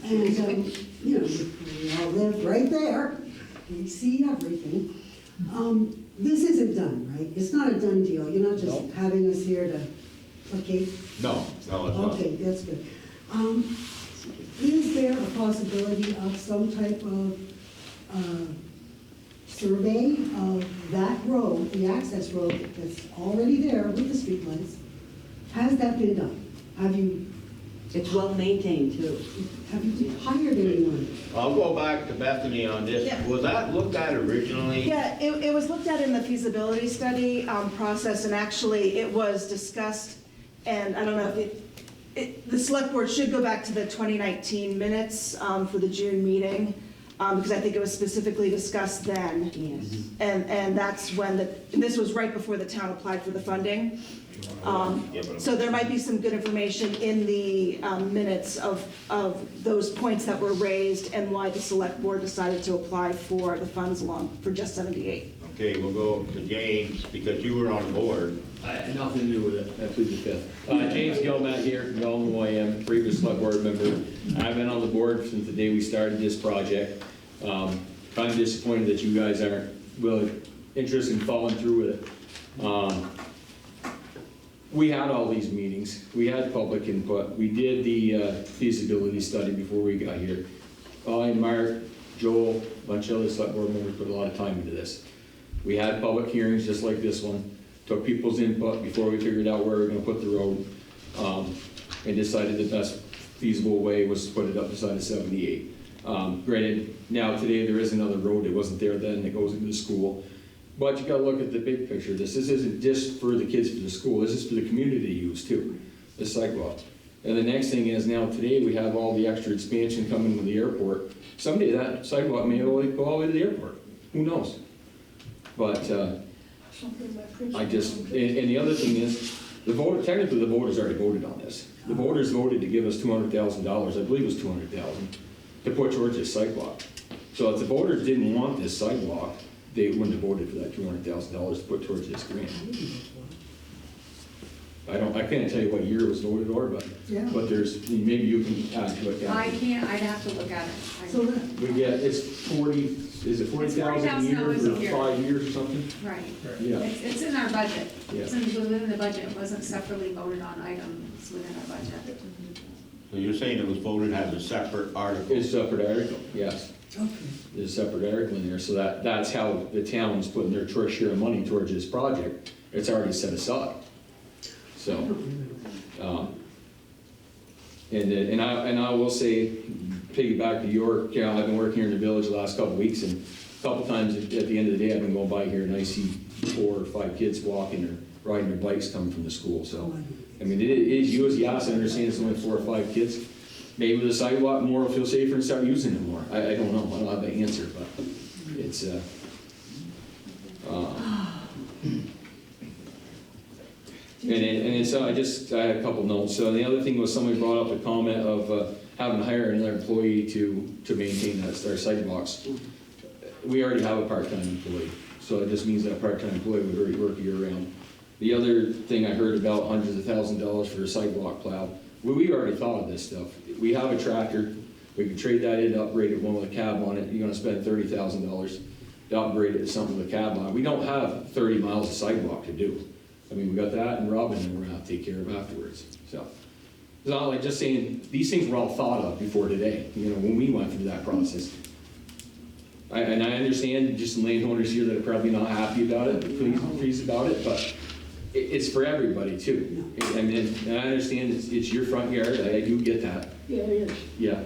And, you know, we all live right there, we see everything. This isn't done, right? It's not a done deal, you're not just having us here to, okay?
No, it's not.
Okay, that's good. Is there a possibility of some type of survey of that road, the access road that's already there with the streetlights? Has that been done? Have you?
It's well maintained too.
Have you hired anyone?
I'll go back to Bethany on this.
Yeah.
Was that looked at originally?
Yeah, it was looked at in the feasibility study process, and actually it was discussed, and I don't know if the select board should go back to the 2019 minutes for the June meeting, because I think it was specifically discussed then.
Yes.
And that's when and this was right before the town applied for the funding. So there might be some good information in the minutes of those points that were raised and why the select board decided to apply for the funds for just 78.
Okay, we'll go to James, because you were on board.
Nothing to do with it, I plead the fifth. James Gilmat here, you all know who I am, previous select board member. I've been on the board since the day we started this project. Kind of disappointed that you guys aren't really interested in following through with it. We had all these meetings, we had public input, we did the feasibility study before we got here. I, Mark, Joel, a bunch of other select board members put a lot of time into this. We had public hearings just like this one, took people's input before we figured out where we were gonna put the road, and decided the best feasible way was to put it up beside of 78. Granted, now today there is another road that wasn't there then that goes into the school. But you gotta look at the big picture. This isn't just for the kids for the school, this is for the community to use too, the sidewalk. And the next thing is now today we have all the extra expansion coming with the airport. Someday that sidewalk may go all the way to the airport, who knows? But I just, and the other thing is, technically the voters already voted on this. The voters voted to give us $200,000, I believe it was $200,000, to put towards this sidewalk. So if the voters didn't want this sidewalk, they wouldn't have voted for that $200,000 to put towards this grant. I can't tell you what year it was voted for, but there's, maybe you can add to it.
I can't, I'd have to look at it.
So
We get, it's 40, is it 40,000 a year
$40,000 a
for
year.
5 years or something?
Right.
Yeah.
It's in our budget.
Yeah.
It's within the budget. It wasn't separately voted on items within our budget.
So you're saying it was voted as a separate article?
It's a separate article, yes.
Okay.
There's a separate article in there, so that's how the town's putting their share of money towards this project. It's already set aside. So, and I will say, piggyback to York, you know, I've been working here in the village the last couple of weeks, and a couple times at the end of the day, I've been going by here and I see 4 or 5 kids walking or riding their bikes coming from the school. So, I mean, it is you as the officer understand it's only 4 or 5 kids. Maybe with the sidewalk, more will feel safer and start using it more. I don't know. I don't have the answer, but it's and so I had a couple notes. So the other thing was somebody brought up the comment of having to hire another employee to maintain our sidewalks. We already have a part-time employee, so it just means that part-time employee would already work year-round. The other thing I heard about hundreds of thousands of dollars for a sidewalk plow. We already thought of this stuff. We have a tractor. We could trade that in, upgrade it, one with a cab on it. You're going to spend $30,000 to upgrade it to something with a cab on it. We don't have 30 miles of sidewalk to do. I mean, we got that and Robin that we're going to have to take care of afterwards. So Because I'm like just saying, these things were all thought of before today, you know, when we went through that process. And I understand just some landowners here that are probably not happy about it, pleased about it, but it's for everybody too. And I understand it's your front yard, I do get that.
Yeah, it is.
Yeah.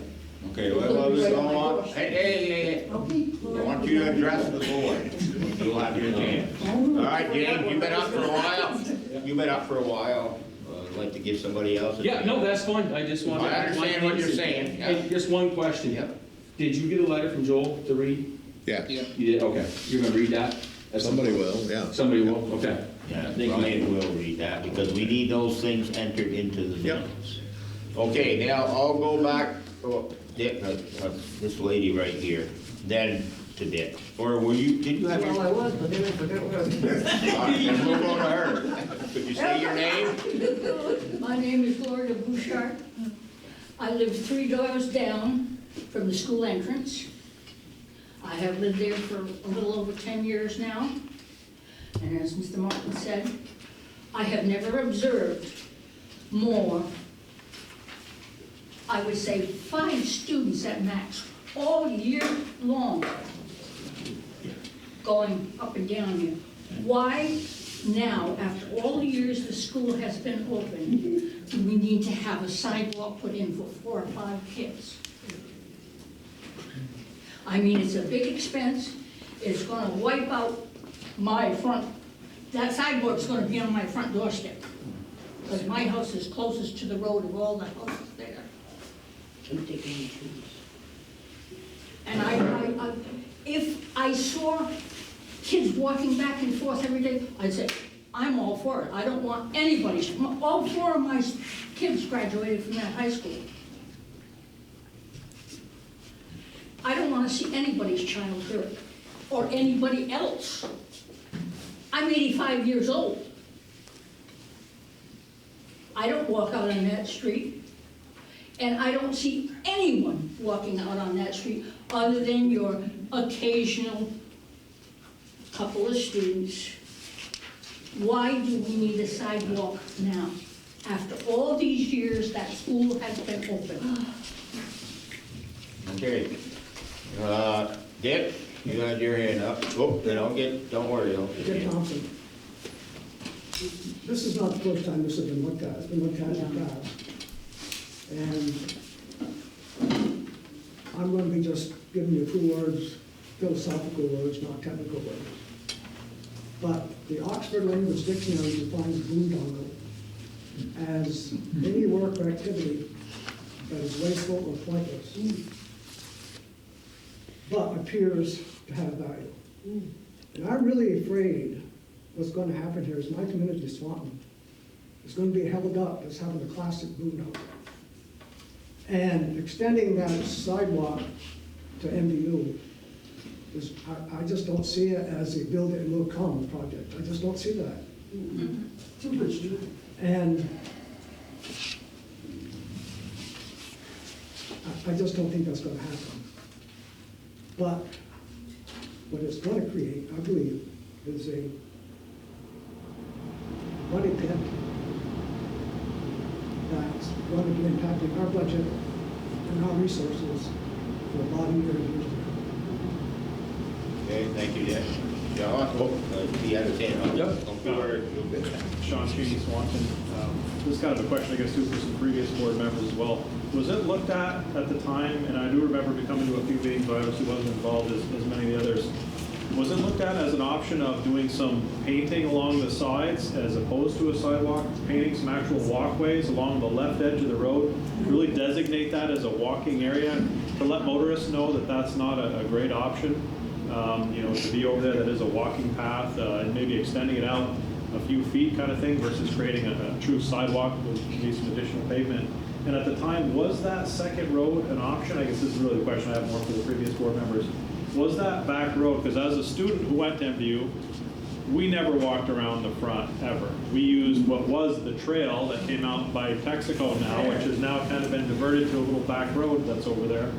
Okay, well, let's go on. Hey, I want you to address the board. You'll have your chance. All right, Jane, you've been up for a while. You've been up for a while. I'd like to give somebody else a
Yeah,
chance.
no, that's fine, I just wanted.
I understand what you're saying. Yeah.
Hey, just one question.
Yep.
Did you get a letter from Joel to read?
Yeah.
You did, okay. You're gonna read that?
Somebody will, yeah.
Somebody will, okay.
Yeah,
Thank you.
Brian will read that, because we need those things entered into the
Yep.
minutes. Okay, now I'll go back, Dick, this lady right here, then to Dick. Or were you, did you have your?
Well, I was, but then I forgot what I was doing.
All right, then we'll go to her. Could you say your name?
My name is Gloria Bouchard. I live 3 doors down from the school entrance. I have lived there for a little over 10 years now. And as Mr. Martin said, I have never observed more, I would say 5 students at max, all year long, going up and down here. Why now, after all the years the school has been open, do we need to have a sidewalk put in for 4 or 5 kids? I mean, it's a big expense, it's gonna wipe out my front, that sidewalk's gonna be on my front doorstep. Because my house is closest to the road of all the houses there.
Don't take any trees.
And if I saw kids walking back and forth every day, I'd say, I'm all for it. I don't want anybody, all 4 of my kids graduated from that high school. I don't want to see anybody's child hurt, or anybody else. I'm 85 years old. I don't walk out on that street, and I don't see anyone walking out on that street other than your occasional couple of students. Why do we need a sidewalk now? After all these years that school has been open.
Okay. Dick, you had your hand up. Oh, don't worry.
Dick Thompson. This is not the first time this has been looked at. It's been looked at in the past. And I'm going to be just giving you 2 words, philosophical words, not technical words. But the Oxford Language Dictionary defines boondoggle as any work or activity that is wasteful or pointless, but appears to have value. And I'm really afraid what's going to happen here is my community, Swanton, is going to be held up as having a classic boondoggle. And extending that sidewalk to MDU is, I just don't see it as a build it and will come project. I just don't see that.
Too much.
And I just don't think that's going to happen. But what it's going to create, I believe, is a money pit that's going to be impacting our budget and our resources for a lot of years to come.
Okay, thank you, Dick. John, he had his hand up.
Yep.
Sean Sweeney, Swanton. This is kind of a question, I guess, too, for some previous board members as well. Was it looked at the time, and I do remember becoming to a few meetings, but I obviously wasn't involved as many of the others. Was it looked at as an option of doing some painting along the sides as opposed to a sidewalk, painting some actual walkways along the left edge of the road, really designate that as a walking area to let motorists know that that's not a great option? To be over there, that is a walking path, and maybe extending it out a few feet kind of thing versus creating a true sidewalk with maybe some additional pavement. And at the time, was that second road an option? I guess this is really the question I have more for the previous board members. Was that back road, because as a student who went to MDU, we never walked around the front, ever. We used what was the trail that came out by Texaco now, which has now kind of been diverted to a little back road that's over there.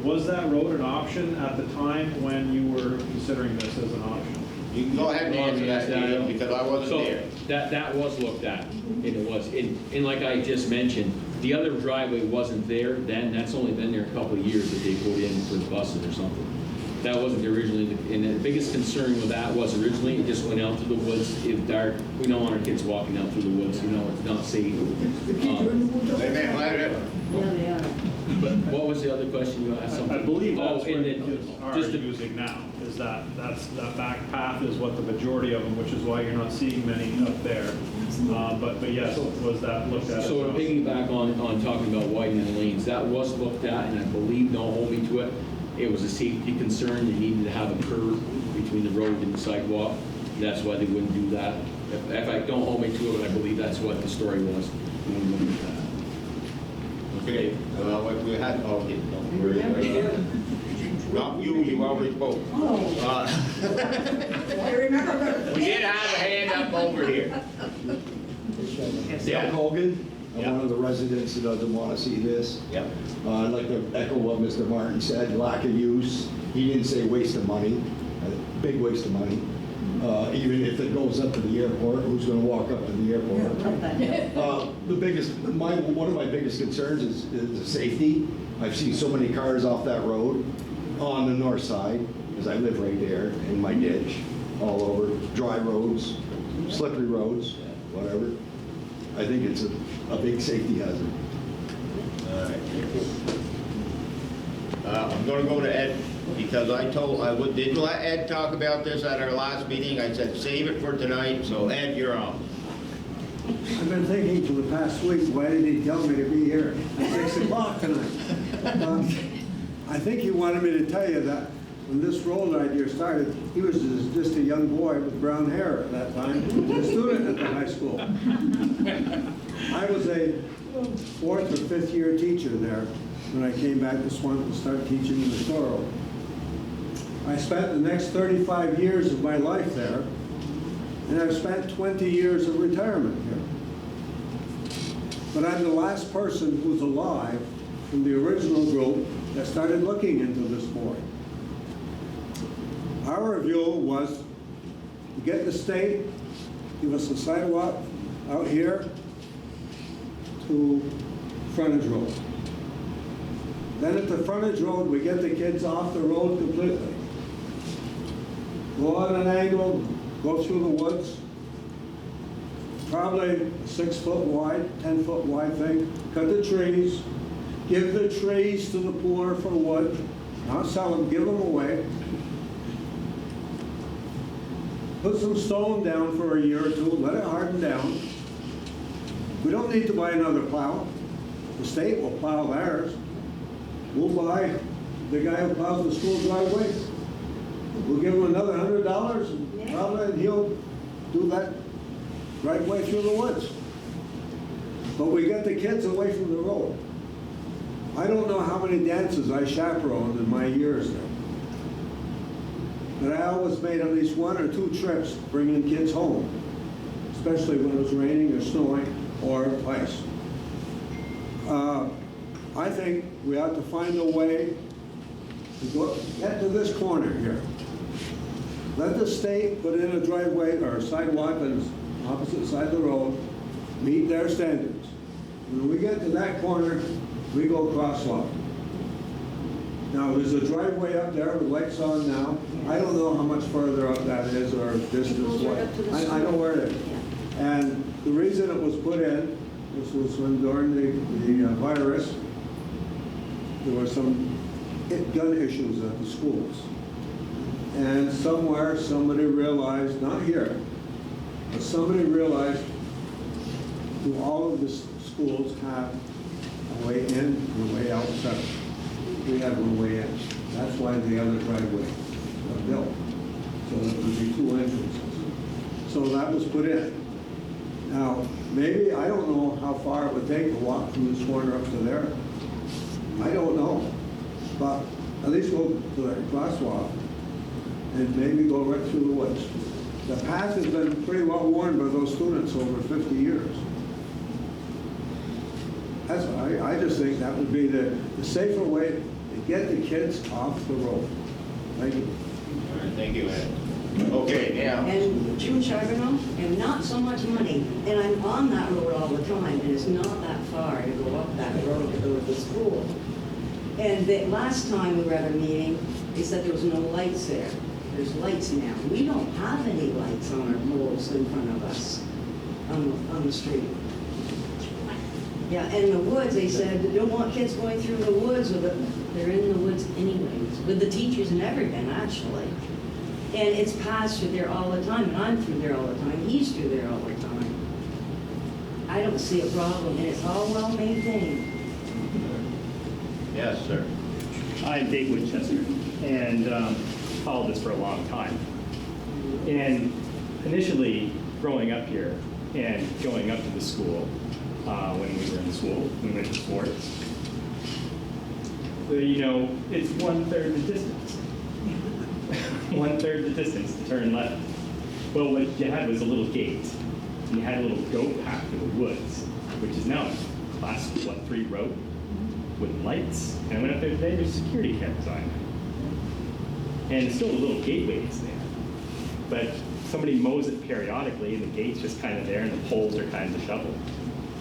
Was that road an option at the time when you were considering this as an option?
You can go ahead and answer that, Dave, because I wasn't there.
That was looked at, and it was, and like I just mentioned, The other driveway wasn't there then, that's only been there a couple of years that they put in for the buses or something. That wasn't originally, and the biggest concern with that was originally it just went out to the woods. It was dark. We don't want our kids walking out through the woods. You know, it's not safe.
Yeah, they are.
But what was the other question you asked?
I believe that's
and
what
then
kids are
just to-
using now, is that back path is what the majority of them, which is why you're not seeing many up there. But yes, was that looked at?
So to piggyback on talking about widening the lanes, that was looked at, and I believe, don't hold me to it, it was a safety concern. They needed to have a curve between the road and the sidewalk. That's why they wouldn't do that. If I don't hold me to it, but I believe that's what the story was. We wouldn't do that.
Okay, what we had, okay, don't worry. Not you, you already spoke.
I remember.
We did have a hand up over here.
Dale Colgan, I'm one of the residents that doesn't want to see this.
Yep.
I'd like to echo what Mr. Martin said, lack of use. He didn't say waste of money, big waste of money. Even if it goes up to the airport, who's going to walk up to the airport? One of my biggest concerns is the safety. I've seen so many cars off that road on the north side, because I live right there in my ditch, all over, dry roads, slippery roads, whatever. I think it's a big safety hazard.
All right. I'm gonna go to Ed, because didn't let Ed talk about this at our last meeting. I said, save it for tonight, so Ed, you're on.
I've been thinking for the past week, why did he tell me to be here at 6 o'clock tonight? I think he wanted me to tell you that when this road idea started, he was just a young boy with brown hair at that time, a student at the high school. I was a 4th or 5th year teacher there when I came back to Swanton to start teaching in the store. I spent the next 35 years of my life there, and I've spent 20 years of retirement here. But I'm the last person who's alive from the original group that started looking into this board. Our review was to get the state, give us a sidewalk out here to frontage road. Then at the frontage road, we get the kids off the road completely. Go on an angle, go through the woods, probably a 6 foot wide, 10 foot wide thing, cut the trees, give the trees to the poor for wood, not sell them, give them away. Put some stone down for a year or two, let it harden down. We don't need to buy another plow. The state will plow theirs. We'll buy the guy who plows the school driveway. We'll give him another $100, and probably he'll do that right way through the woods. But we get the kids away from the road. I don't know how many dances I chaperoned in my years there. But I always made at least 1 or 2 trips bringing kids home, especially when it was raining or snowing or ice. I think we ought to find a way to get to this corner here. Let the state put in a driveway or a sidewalk on the opposite side of the road, meet their standards. When we get to that corner, we go crosswalk. Now, there's a driveway up there with lights on now. I don't know how much further up that is or distance. I know where it is. And the reason it was put in, this was when during the virus, there were some gun issues at the schools. And somewhere somebody realized, not here, but somebody realized do all of the schools have a way in and a way out separate. We have a way in. That's why the other driveway was built. So there would be 2 entrances. So that was put in. Now, maybe, I don't know how far it would take to walk from this corner up to there. I don't know. But at least go to the crosswalk and maybe go right through the woods. The path has been pretty well worn by those students over 50 years. That's why I just think that would be the safer way to get the kids off the road. Thank you.
All right, thank you, Ed. Okay, now,
And True Charbonneau, and not so much money. And I'm on that road all the time, and it's not that far to go up that road to go to the school. And the last time we were at a meeting, they said there was no lights there. There's lights now. We don't have any lights on our poles in front of us on the street. Yeah, and the woods, they said, they don't want kids going through the woods with it. They're in the woods anyways, with the teachers and everything, actually. And it's passed through there all the time, and I'm through there all the time. He's through there all the time. I don't see a problem, and it's all well maintained.
yes, sir.
I'm Dave Winchester, and followed this for a long time. And initially, growing up here and going up to the school, when we were in school, we went to sports, you know, it's 1/3 the distance. 1/3 the distance to turn left. Well, what you had was a little gate, and you had a little goat path to the woods, which is now a class, 3 road with lights. And I went up there today, there's security cameras on it. And it's still a little gateway that's there. But somebody mows it periodically, and the gate's just kind of there, and the poles are kind of shoveled.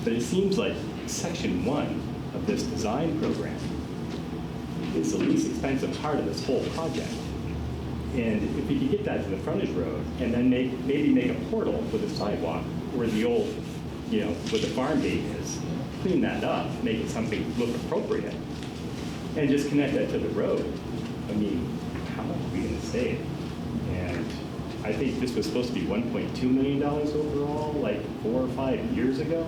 But it seems like section 1 of this design program is the least expensive part of this whole project. And if we could get that to the frontage road, and then maybe make a portal with a sidewalk where the old, you know, where the farm gate is, clean that up, make it something look appropriate, and just connect that to the road. I mean, how much are we gonna save? And I think this was supposed to be $1.2 million overall, like 4 or 5 years ago.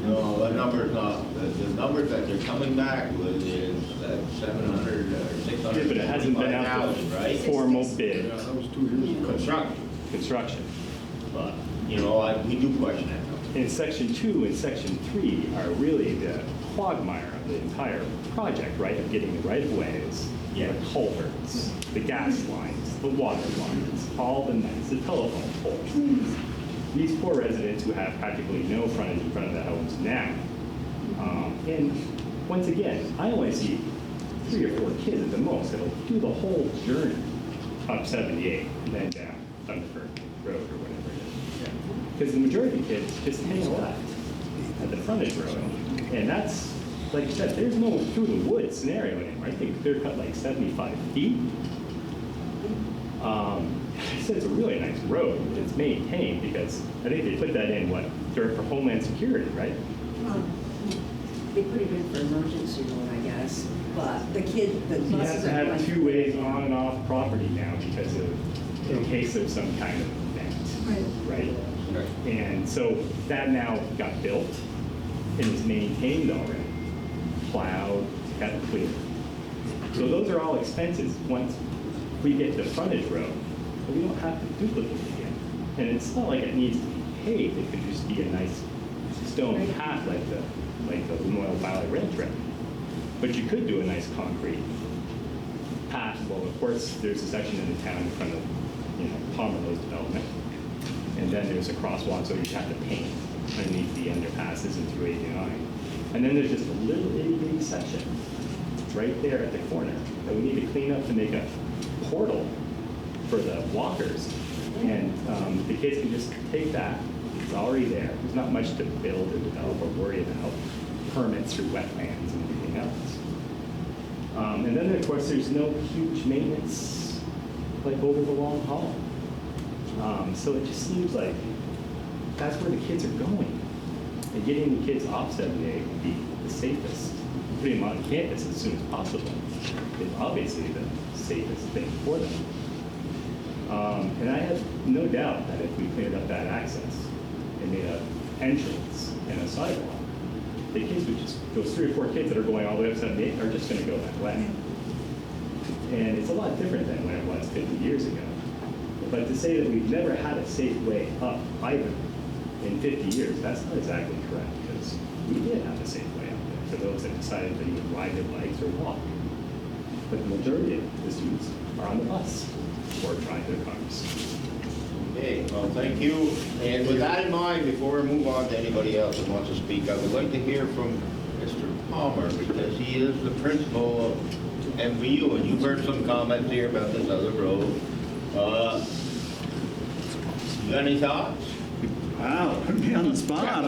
No, that number's not, the number that they're coming back with is that 700 or 600.
Yeah, but it hasn't been out for
right?
formal bid.
Yeah, that was 2 years ago.
Construction.
But, you know, we do question that.
And section 2 and section 3 are really the quagmire of the entire project, right? Of getting the right-of-ways, the culverts, the gas lines, the water lines, all the nets, the telephone poles. These poor residents who have practically no frontage in front of their homes now. And once again, I only see 3 or 4 kids at the most that'll do the whole journey up 78 and then down Thunderford Road or whatever it is. Because the majority of kids just hang left at the frontage road. And that's, like you said, there's no through the woods scenario anymore. I think they're cut like 75 feet. I said it's a really nice road. It's maintained because I think they put that in, for Homeland Security, right?
Well, be pretty good for emergency road, I guess. But the
You have
buses
to
are
have 2 ways on and off property now because of, in case of some kind of event, right? And so that now got built and is maintained already, plowed, got cleared. So those are all expenses once we get the frontage road, but we don't have to duplicate it again. And it's not like it needs to be paved, it could just be a nice stone path like the Memorial Valley Rail Trail. But you could do a nice concrete path. Well, of course, there's a section in the town in front of, you know, Pomeroy's development. And then there's a crosswalk, so you have to paint underneath the underpasses and through 89. And then there's just a little itty bitty section right there at the corner that we need to clean up to make a portal for the walkers. And the kids can just take that. It's already there. There's not much to build or develop or worry about. Permits through wetlands and everything else. And then, of course, there's no huge maintenance like over the long haul. So it just seems like that's where the kids are going. And getting the kids off 78 would be the safest. Putting them on campus as soon as possible is obviously the safest thing for them. And I have no doubt that if we cleared up that access and made an entrance and a sidewalk, the kids would just, those 3 or 4 kids that are going all the way up 78 are just going to go that way. And it's a lot different than when it was 50 years ago. But to say that we've never had a safe way up either in 50 years, that's not exactly correct, because we did have a safe way up there for those that decided to either ride their bikes or walk. But the majority of the students are on the bus or drive their cars.
Okay, well, thank you. And with that in mind, before we move on to anybody else that wants to speak, I would like to hear from Mr. Palmer, because he is the principal of MVU, and you've heard some comments here about this other road. You got any thoughts?
Wow, put me on the spot,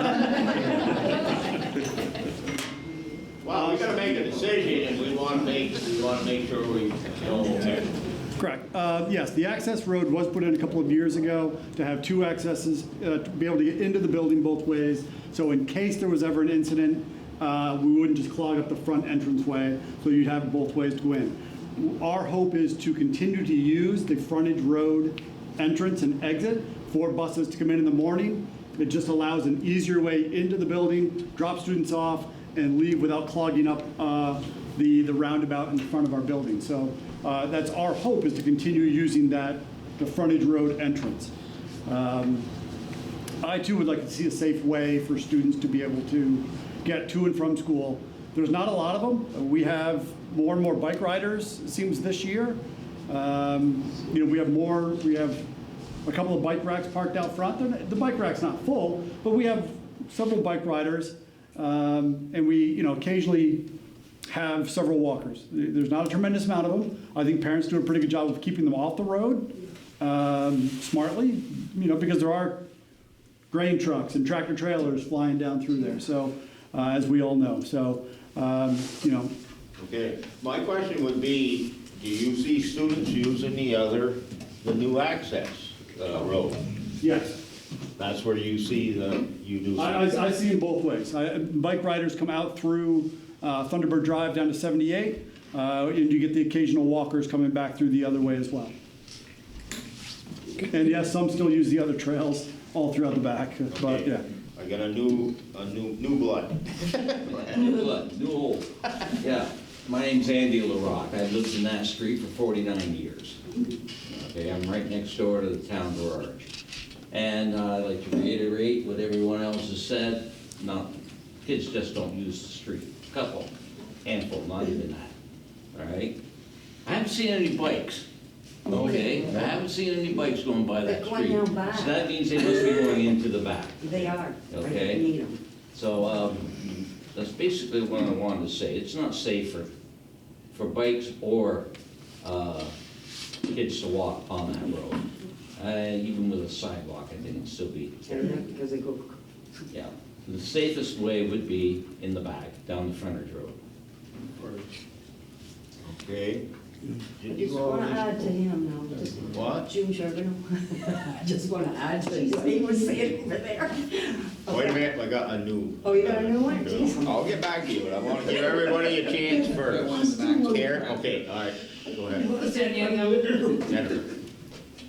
Well, we gotta make a decision, and we wanna make sure we know.
Correct. Yes, the access road was put in a couple of years ago to have two accesses, to be able to get into the building both ways. So in case there was ever an incident, we wouldn't just clog up the front entranceway, so you'd have both ways to go in. Our hope is to continue to use the frontage road entrance and exit for buses to come in the morning. It just allows an easier way into the building, drop students off, and leave without clogging up the roundabout in front of our building. So that's our hope, is to continue using the frontage road entrance. I too would like to see a safe way for students to be able to get to and from school. There's not a lot of them. We have more and more bike riders, it seems, this year. We have a couple of bike racks parked out front. The bike rack's not full, but we have several bike riders, and we occasionally have several walkers. There's not a tremendous amount of them. I think parents do a pretty good job of keeping them off the road smartly, because there are grain trucks and tractor trailers flying down through there, so as we all know. So,
Okay, my question would be, do you see students using the new access road?
Yes.
That's where you see you do.
I see them both ways. Bike riders come out through Thunderbird Drive down to 78, and you get the occasional walkers coming back through the other way as well. And yes, some still use the other trails all throughout the back, but yeah.
I got a new blood.
New blood, new old. Yeah, my name's Andy LaRock. I've lived in that street for 49 years. Okay, I'm right next door to the town garage. And I'd like to reiterate what everyone else has said. Kids just don't use the street. A couple, handful, not even that. All right? I haven't seen any bikes. Okay, I haven't seen any bikes going by that street.
They're going down back.
So that means they must be going into the back.
They are.
Okay.
They need them.
So that's basically what I wanted to say. It's not safe for bikes or kids to walk on that road. Even with a sidewalk, I think it'd still be.
Because they go.
Yeah. The safest way would be in the back, down the frontage road.
Okay.
I just want to add to him now.
What?
June Charbonneau. I just want to add to what he was saying over there.
Wait a minute, I got a new.
Oh, you got a new one? Jeez.
I'll get back to you, but I want to give everybody a chance first. Here? Okay, all right, go ahead.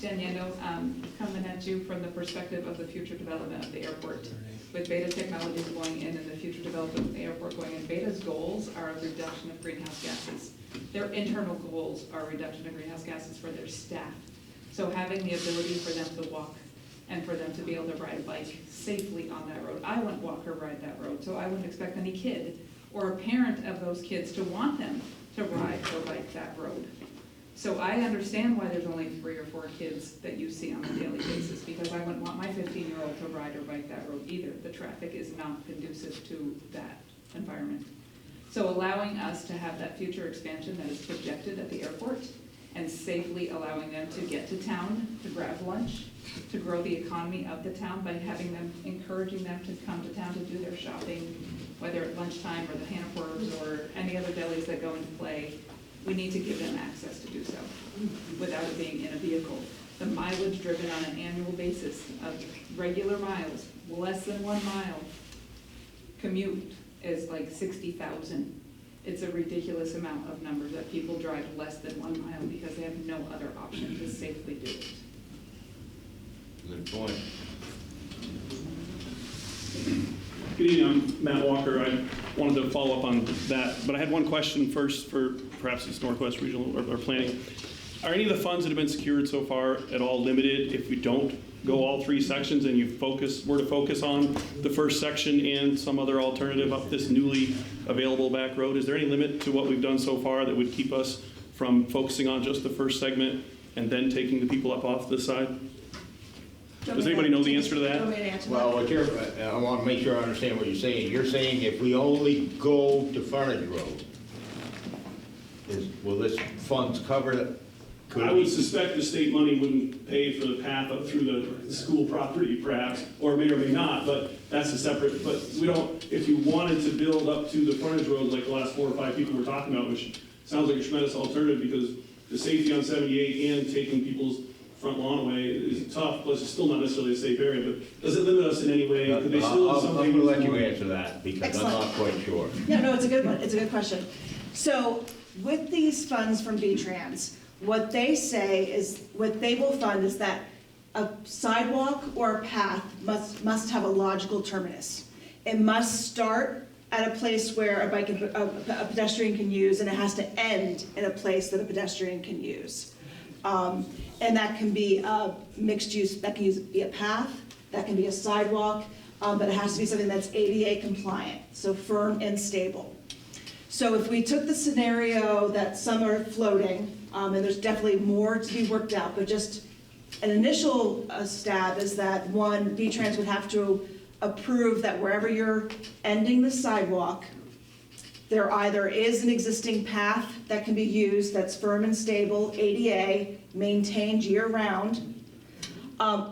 Danielle, coming at you from the perspective of the future development of the airport. With Beta Technologies going in and the future development of the airport going in, Beta's goals are a reduction of greenhouse gases. Their internal goals are a reduction of greenhouse gases for their staff. So having the ability for them to walk and for them to be able to ride a bike safely on that road. I wouldn't walk or ride that road, so I wouldn't expect any kid or a parent of those kids to want them to ride or bike that road. So I understand why there's only 3 or 4 kids that you see on a daily basis, because I wouldn't want my 15-year-old to ride or bike that road either. The traffic is not conducive to that environment. So allowing us to have that future expansion that is projected at the airport and safely allowing them to get to town to grab lunch, to grow the economy of the town by having them, encouraging them to come to town to do their shopping, whether at lunchtime or the Hannaford's or any other delis that go into play. We need to give them access to do so without it being in a vehicle. The mileage driven on an annual basis of regular miles, less than 1 mile commute is like 60,000. It's a ridiculous amount of numbers that people drive less than 1 mile because they have no other option to safely do it.
Good point.
Good evening, I'm Matt Walker. I wanted to follow up on that, but I had one question first for perhaps it's Northwest Regional or Planning. Are any of the funds that have been secured so far at all limited if we don't go all 3 sections and you were to focus on the first section and some other alternative up this newly available back road? Is there any limit to what we've done so far that would keep us from focusing on just the first segment and then taking the people up off this side? Does anybody know the answer to that?
Well, I want to make sure I understand what you're saying. You're saying if we only go to frontage road, will this funds cover
I would suspect the state money wouldn't pay for the path up through the school property perhaps, or may or may not, but that's a separate, but we don't, if you wanted to build up to the frontage roads like the last 4 or 5 people were talking about, which sounds like a tremendous alternative because the safety on 78 and taking people's front lawn away is tough, plus it's still not necessarily a safe area, but does it limit us in any way? Could they still do something?
I'm gonna let you answer that because
Excellent.
I'm not quite sure.
No, it's a good one, it's a good question. So with these funds from V-Trans, what they say is, what they will fund is that a sidewalk or a path must have a logical terminus. It must start at a place where a pedestrian can use, and it has to end in a place that a pedestrian can use. And that can be a mixed use, that can be a path, that can be a sidewalk, but it has to be something that's ADA compliant, so firm and stable. So if we took the scenario that some are floating, and there's definitely more to be worked out, but just an initial stab is that one, V-Trans would have to approve that wherever you're ending the sidewalk, there either is an existing path that can be used that's firm and stable, ADA, maintained year-round,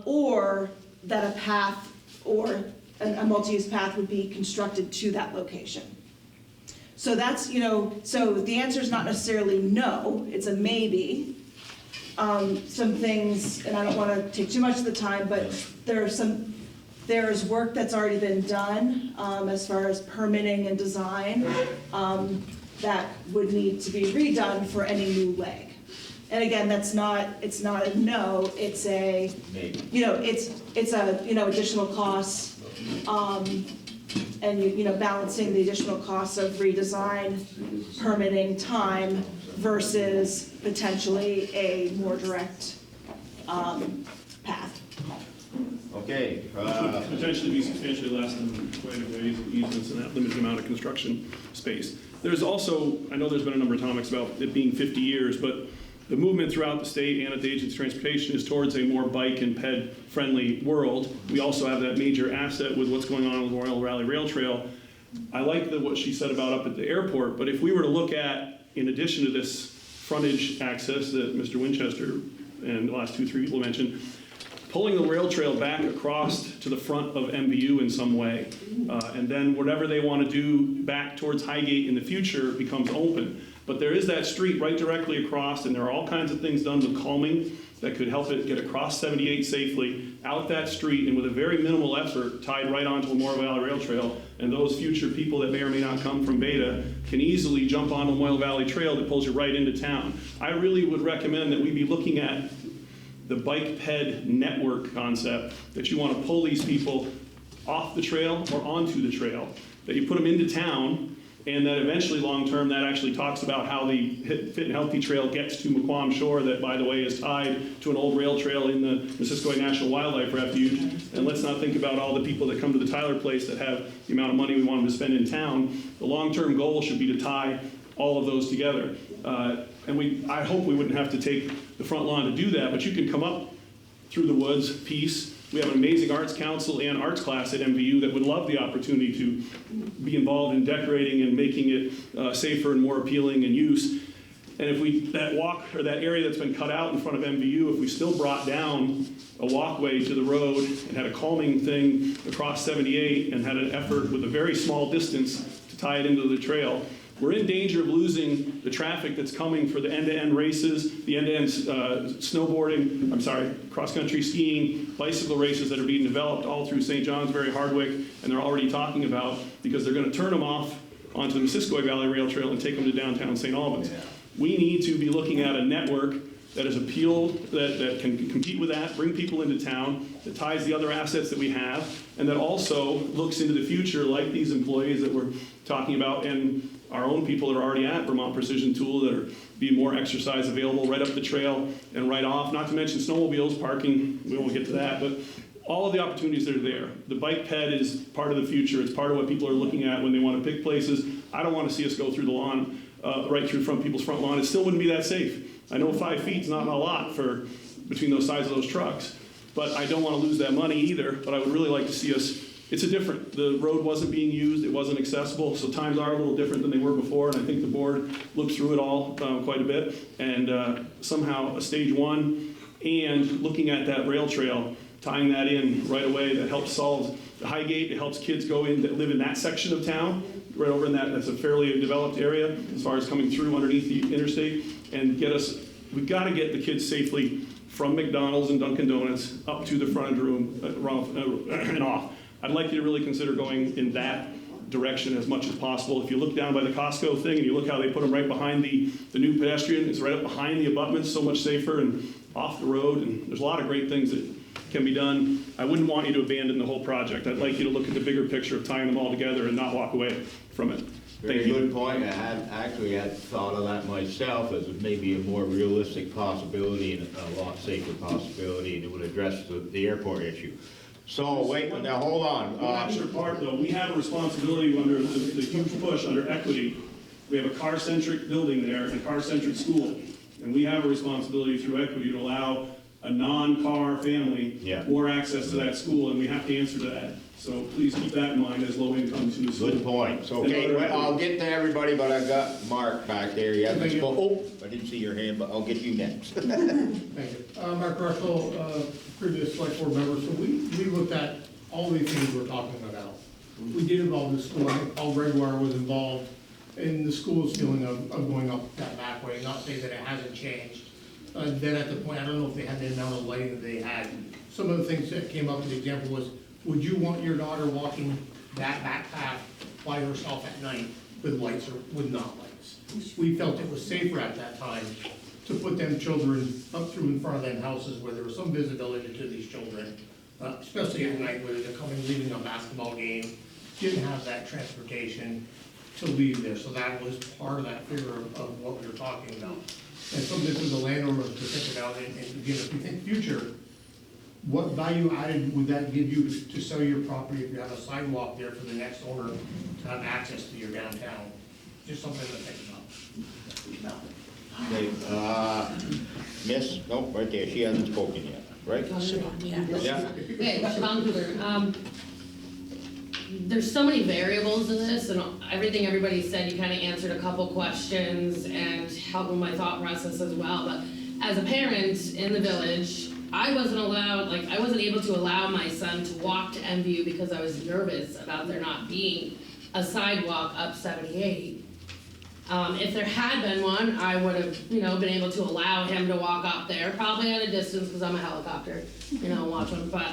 or that a path or a multi-use path would be constructed to that location. So that's, so the answer is not necessarily no, it's a maybe. Some things, and I don't want to take too much of the time, but there's work that's already been done as far as permitting and design that would need to be redone for any new leg. And again, it's not a no, it's a,
Maybe.
it's a, additional costs, and balancing the additional costs of redesign, permitting time versus potentially a more direct path.
Okay.
Potentially be substantially less than quite a ways of easements and that limited amount of construction space. There's also, I know there's been a number of topics about it being 50 years, but the movement throughout the state and at the Agency of Transportation is towards a more bike and ped-friendly world. We also have that major asset with what's going on with Royal Valley Rail Trail. I like what she said about up at the airport, but if we were to look at, in addition to this frontage access that Mr. Winchester and the last 2-3 people mentioned, pulling the rail trail back across to the front of MVU in some way, and then whatever they want to do back towards Highgate in the future becomes open. But there is that street right directly across, and there are all kinds of things done with calming that could help it get across 78 safely, out that street, and with a very minimal effort, tied right onto Memorial Valley Rail Trail, and those future people that may or may not come from Beta can easily jump on Memorial Valley Trail that pulls you right into town. I really would recommend that we be looking at the bike ped network concept, that you want to pull these people off the trail or onto the trail, that you put them into town, and that eventually, long-term, that actually talks about how the Fit and Healthy Trail gets to Mequam Shore, that, by the way, is tied to an old rail trail in the Missisquoi National Wildlife Refuge. And let's not think about all the people that come to the Tyler Place that have the amount of money we want them to spend in town. The long-term goal should be to tie all of those together. And I hope we wouldn't have to take the front lawn to do that, but you can come up through the woods, Peace. We have an amazing arts council and arts class at MVU that would love the opportunity to be involved in decorating and making it safer and more appealing in use. And if that walk, or that area that's been cut out in front of MVU, if we still brought down a walkway to the road and had a calming thing across 78 and had an effort with a very small distance to tie it into the trail, we're in danger of losing the traffic that's coming for the end-to-end races, the end-to-end cross-country skiing, bicycle races that are being developed all through St. Johnsbury, Hardwick, and they're already talking about, because they're going to turn them off onto the Missisquoi Valley Rail Trail and take them to downtown St. Albans. Yeah. We need to be looking at a network that is appealed, that can compete with that, bring people into town, that ties the other assets that we have, and that also looks into the future, like these employees that we're talking about, and our own people that are already at Vermont Precision Tool that are being more exercise available right up the trail and right off, not to mention snowmobiles, parking, we won't get to that, but all of the opportunities that are there. The bike ped is part of the future. It's part of what people are looking at when they want to pick places. I don't want to see us go through the lawn, right through people's front lawn. It still wouldn't be that safe. I know 5 feet is not a lot between those sides of those trucks, but I don't want to lose that money either. But I would really like to see us it's the road wasn't being used, it wasn't accessible, so times are a little different than they were before, and I think the board looked through it all quite a bit, and somehow a stage one, and looking at that rail trail, tying that in right away, that helps solve the Highgate, it helps kids go in that live in that section of town, right over in that's a fairly developed area, as far as coming through underneath the interstate, and we've got to get the kids safely from McDonald's and Dunkin' Donuts up to the front room and off. I'd like you to really consider going in that direction as much as possible. If you look down by the Costco thing and you look how they put them right behind the new pedestrian, it's right up behind the abutments, so much safer and off the road, and there's a lot of great things that can be done. I wouldn't want you to abandon the whole project. I'd like you to look at the bigger picture of tying them all together and not walk away from it.
Very good point. I had thought of that myself as maybe a more realistic possibility and a lot safer possibility, and it would address the airport issue. So wait, now hold on.
One extra part though, we have a responsibility under the huge push under equity. We have a car-centric building there and car-centric school, and we have a responsibility through equity to allow a non-car family more access to that school, and we have to answer to that. So please keep that in mind as low income to the school.
Good point. So, okay, well, I'll get to everybody, but I've got Mark back there. He hasn't spoken. Oh, I didn't see your hand, but I'll get you next.
Thank you. Mark Russell, previous select board member. So we looked at all these things we're talking about. We did involve the school. I think Paul Gregoire was involved in the school's feeling of going up that back way, not say that it hasn't changed. Then at the point, I don't know if they had the amount of lighting that they had. Some of the things that came up, the example was, would you want your daughter walking that back path by herself at night with lights or with not lights? We felt it was safer at that time to put them children up through in front of them houses where there was some visibility to these children, especially at night where they're coming, leaving a basketball game, didn't have that transportation to leave there. So that was part of that figure of what we were talking about. And something for the landowner to think about, and again, if you think future, what value added would that give you to sell your property if you have a sidewalk there for the next owner to have access to your downtown? Just something to think about.
Okay, Miss, nope, right there, she hasn't spoken yet, right? Yeah.
Okay, Siobhan Cougar. There's so many variables in this, and everything everybody said, you kind of answered a couple questions and helped with my thought process as well. But as a parent in the village, I wasn't able to allow my son to walk to MVU because I was nervous about there not being a sidewalk up 78. If there had been one, I would have, been able to allow him to walk up there, probably at a distance because I'm a helicopter, watch him. But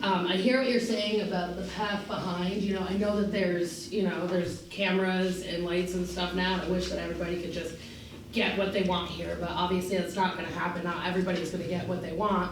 I hear what you're saying about the path behind. I know that there's cameras and lights and stuff now. I wish that everybody could just get what they want here, but obviously that's not going to happen. Not everybody's going to get what they want.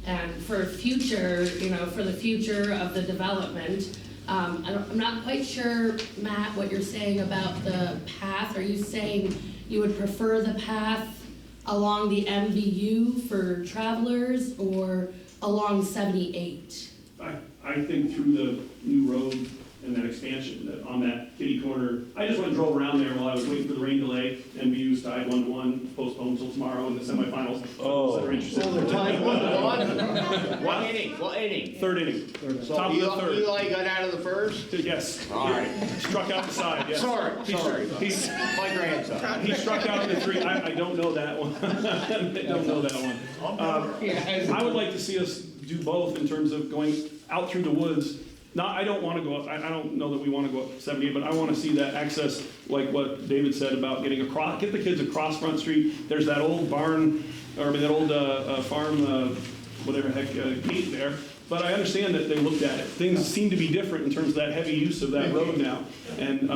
And for future, for the future of the development, I'm not quite sure, Matt, what you're saying about the path. Are you saying you would prefer the path along the MVU for travelers or along 78?
I think through the new road and that expansion, that on that kitty corner, I just went and drove around there while I was waiting for the rain delay. MVU's tied 1-1, postponed until tomorrow in the semifinals.
Oh,
that are interested.
they're tied 1-1? What inning? What inning?
Third inning.
So
Top of the third.
Eli got out of the first?
Yes.
All right.
Struck out the side, yes.
Sorry.
He's
my grandson.
He struck out in the 3. I don't know that one. I don't know that one. I would like to see us do both in terms of going out through the woods. I don't want to go up, I don't know that we want to go up 78, but I want to see that access, like what David said about getting across, get the kids across Front Street. There's that old barn, that old farm, whatever heck, gate there. But I understand that they looked at it. Things seem to be different in terms of that heavy use of that road now. And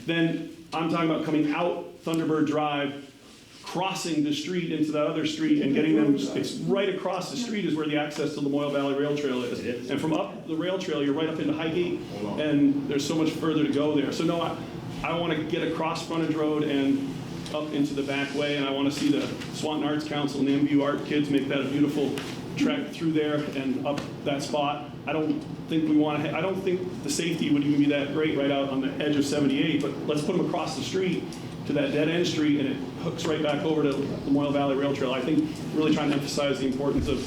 then I'm talking about coming out Thunderbird Drive, crossing the street into that other street and getting them, it's right across the street is where the access to Lamoille Valley Rail Trail is. And from up the rail trail, you're right up into Highgate, and there's so much further to go there. So no, I want to get across Frontage Road and up into the back way, and I want to see the Swanton Arts Council and the MVU art kids make that a beautiful trek through there and up that spot. I don't think the safety would even be that great right out on the edge of 78, but let's put them across the street to that dead end street, and it hooks right back over to the Lamoille Valley Rail Trail. I think really trying to emphasize the importance of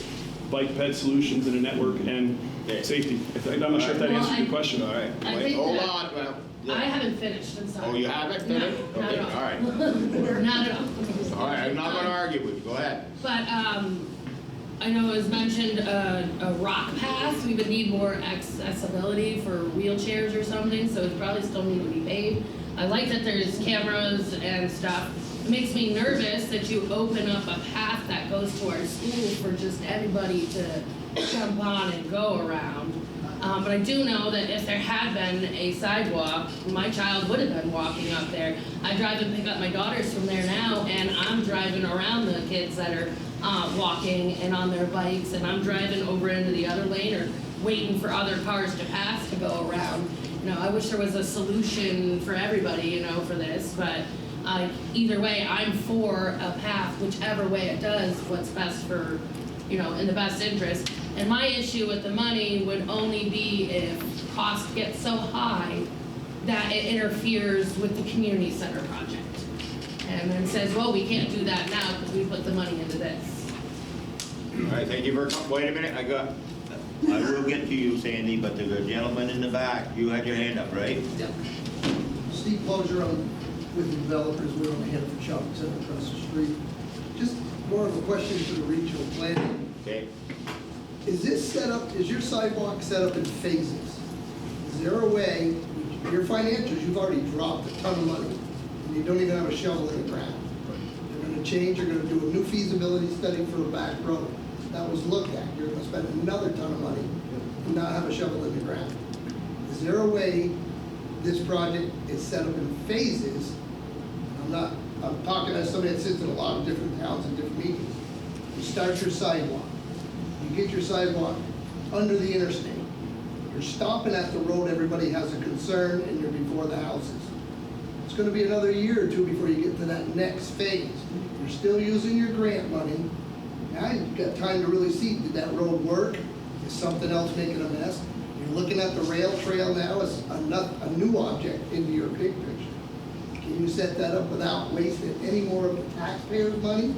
bike ped solutions in a network and safety. I'm not sure if that answers your question.
All right,
I
wait,
think
hold
that-
on, well.
I haven't finished, I'm sorry.
Oh, you haven't finished?
No, not
Okay,
at all.
all right.
Not at all.
All right, I'm not gonna argue with you, go ahead.
But, I know it was mentioned, a rock path, we would need more accessibility for wheelchairs or something, so it probably still need to be paved. I like that there's cameras and stuff. It makes me nervous that you open up a path that goes to our school for just everybody to jump on and go around. But I do know that if there had been a sidewalk, my child would have been walking up there. I drive and pick up my daughters from there now, and I'm driving around the kids that are walking and on their bikes, and I'm driving over into the other lane or waiting for other cars to pass to go around. You know, I wish there was a solution for everybody, you know, for this, but either way, I'm for a path, whichever way it does, what's best for, you know, in the best interest. And my issue with the money would only be if costs get so high that it interferes with the community center project. And then says, well, we can't do that now because we put the money into this.
All right, thank you very much. Wait a minute, I will get to you, Sandy, but the gentleman in the back, you had your hand up, right?
Yep. Steve Closer, I'm with the developers, we're on the Hanford Shopping Center across the street. Just more of a question to the regional planning.
Okay.
Is this set up, is your sidewalk set up in phases? Is there a way, your financials, you've already dropped a ton of money, and you don't even have a shovel in the ground. You're gonna change, you're gonna do a new feasibility study for a back road. That was looked at, you're gonna spend another ton of money and not have a shovel in the ground. Is there a way this project is set up in phases? I'm talking as somebody that sits in a lot of different towns and different meetings. You start your sidewalk. You get your sidewalk under the interstate. You're stopping at the road, everybody has a concern, and you're before the houses. It's gonna be another year or two before you get to that next phase. You're still using your grant money. Now you've got time to really see, did that road work? Is something else making a mess? You're looking at the rail trail now as a new object into your big picture. Can you set that up without wasting any more of the taxpayers' money,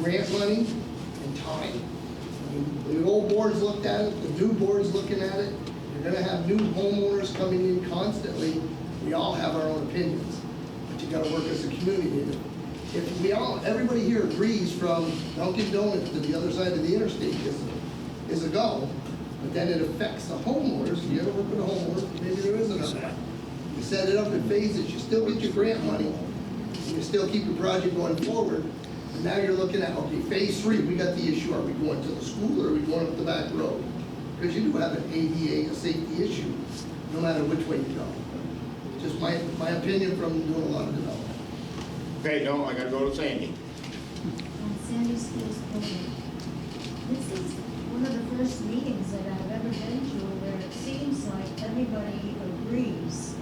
grant money, and time? I mean, the old boards looked at it, the new board's looking at it. You're gonna have new homeowners coming in constantly. We all have our own opinions, but you gotta work as a community. If everybody here agrees from Dunkin' Donuts to the other side of the interstate is a go, but then it affects the homeowners. You ever work with a homeowner? Maybe there isn't enough. You set it up in phases, you still get your grant money, and you still keep your project going forward. And now you're looking at, okay, phase 3, we got the issue. Are we going to the school or are we going up the back road? Because you do have an ADA, a safety issue, no matter which way you go. Just my opinion from doing a lot of development.
Okay, no, I gotta go to Sandy.
Sandy Steele's building. This is one of the first meetings that I've ever been to where it seems like everybody agrees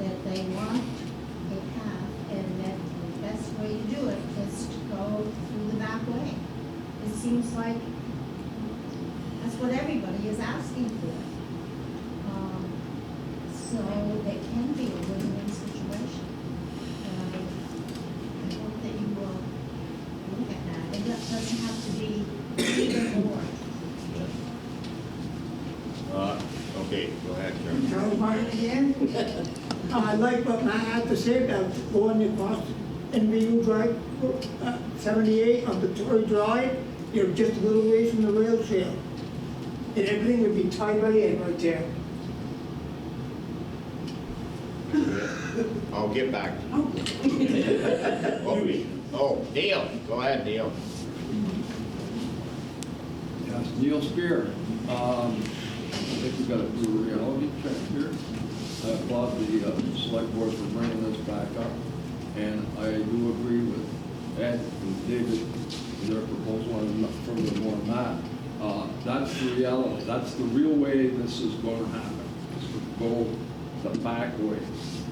that they want a path and that the best way to do it is to go through the back way. It seems like that's what everybody is asking for. So it can be a win-win situation. And I hope that you will look at that. It doesn't have to be either or.
Okay, go ahead, Chairman.
Charles Martin again. I like what Matt had to say about going across NVU Drive, 78 on Victoria Drive. You're just a little ways from the rail trail. And everything would be tied right in right there.
I'll get back. Neil, go ahead, Neil.
Yes, Neil Spear. I think we've got to do a reality check here. I applaud the select board for bringing this back up. And I do agree with Ed and David in their proposal and furthermore Matt. That's the reality. That's the real way this is going to happen. It's to go the back way.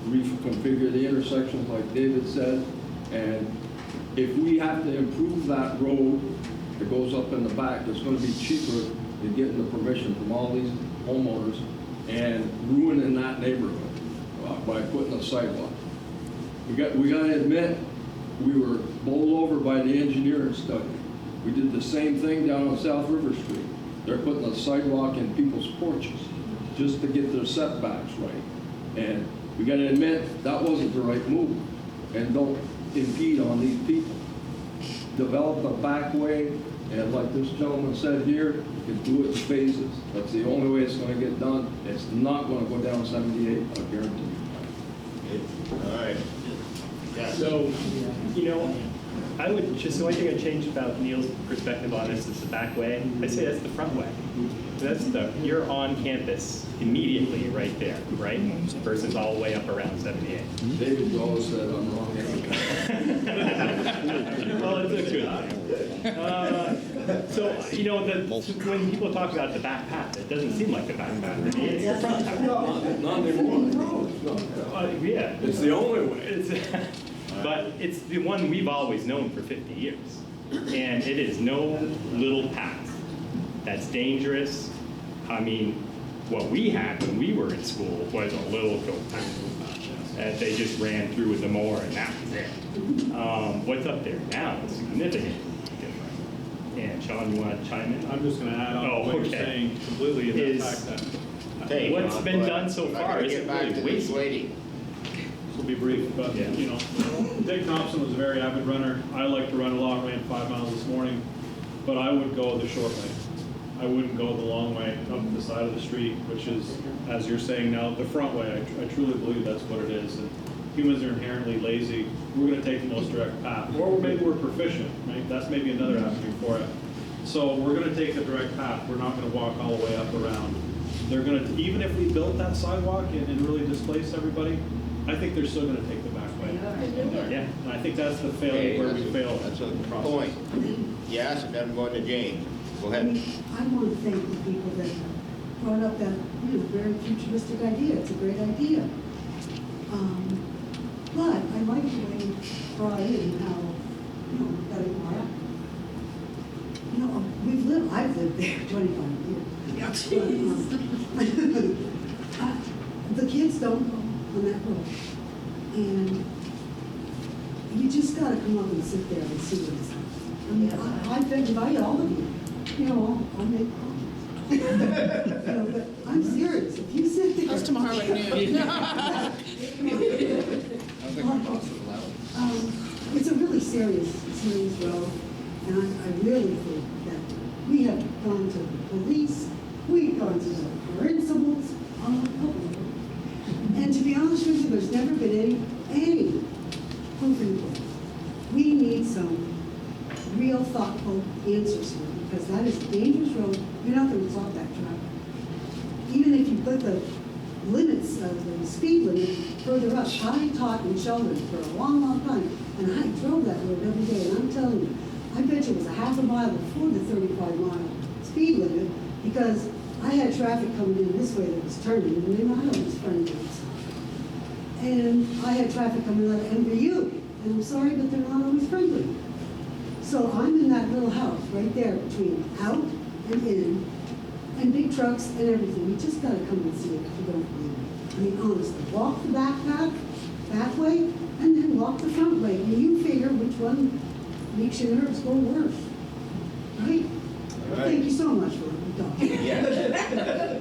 Reconfigure the intersections like David said. And if we have to improve that road that goes up in the back, it's going to be cheaper than getting the permission from all these homeowners and ruining that neighborhood by putting a sidewalk. We got to admit, we were bowled over by the engineering study. We did the same thing down on South River Street. They're putting a sidewalk in people's porches just to get their setbacks right. And we gotta admit, that wasn't the right move. And don't impede on these people. Develop a back way, and like this gentleman said here, you can do it in phases. That's the only way it's gonna get done. It's not gonna go down 78, I guarantee you.
All right. Yeah.
So, you know, I would just, the only thing I'd change about Neil's perspective on this is the back way. I say that's the front way. You're on campus immediately right there, right? Versus all the way up around 78.
David always said I'm wrong.
Well, it's a good thing. So, you know, when people talk about the back path, it doesn't seem like the back path. I mean, it's the front path.
Not anymore.
Yeah.
It's the only way.
But it's the one we've always known for 50 years. And it is no little path. That's dangerous. I mean, what we had when we were in school was a little goat path that they just ran through with the mower and that was it. What's up there now is significantly different. And Sean, you want to chime in?
I'm just going to add on to what you're saying completely in that fact that
what's been done so far is really wasted.
This will be brief, but you know, Dick Thompson was a very avid runner. I like to run a lot, ran 5 miles this morning, but I would go the short way. I wouldn't go the long way up the side of the street, which is, as you're saying now, the front way. I truly believe that's what it is. And humans are inherently lazy. We're going to take the most direct path, or maybe we're proficient. Right? That's maybe another avenue for it. So we're going to take the direct path. We're not going to walk all the way up around. They're going to, even if we built that sidewalk and really displaced everybody, I think they're still going to take the back way.
Yeah.
And I think that's the failure where we fail.
That's a point. Yes, and then I'm going to Jane. Go ahead.
I want to thank the people that brought up that very futuristic idea. It's a great idea. But I like the way you brought in how, that it worked. I've lived there 25 years. The kids don't go on that road. And you just got to come up and sit there and see what it's like. I mean, I beg to invite all of you. I'll make comments. But I'm serious. If you sit there. That's tomorrow at noon. It's a really serious road. And I really think that we have gone to the police, we've gone to the principals, and to be honest with you, there's never been any proof in court. We need some real thoughtful answers here, because that is a dangerous road. You're not going to stop that traffic. Even if you put the limits of the speed limit further up. I taught in Sheldon for a long, long time, and I drove that road every day, and I'm telling you, I bet you it was a half a mile before the 35-mile speed limit, because I had traffic coming in this way that was turning, and they're not always friendly. And I had traffic coming out of NBU, and I'm sorry, but they're not always friendly. So I'm in that little house right there between out and in, and big trucks and everything. You just gotta come and see it if you don't believe me. I mean, honestly, walk the back way, and then walk the front way, and you figure which one makes your nerves go worse, right? Thank you so much for letting me talk.
Yeah.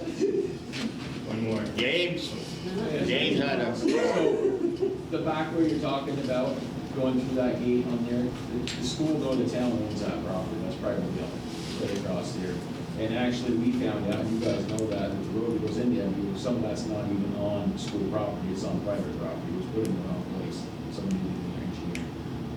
One more. James? James had a...
So, the back where you're talking about, going through that gate on there, the school, though, the town owns that property, that's privately owned, right across there. And actually, we found out, you guys know that, the road that goes in there, some of that's not even on school property, it's on private property, it was put in the wrong place, somebody didn't engineer.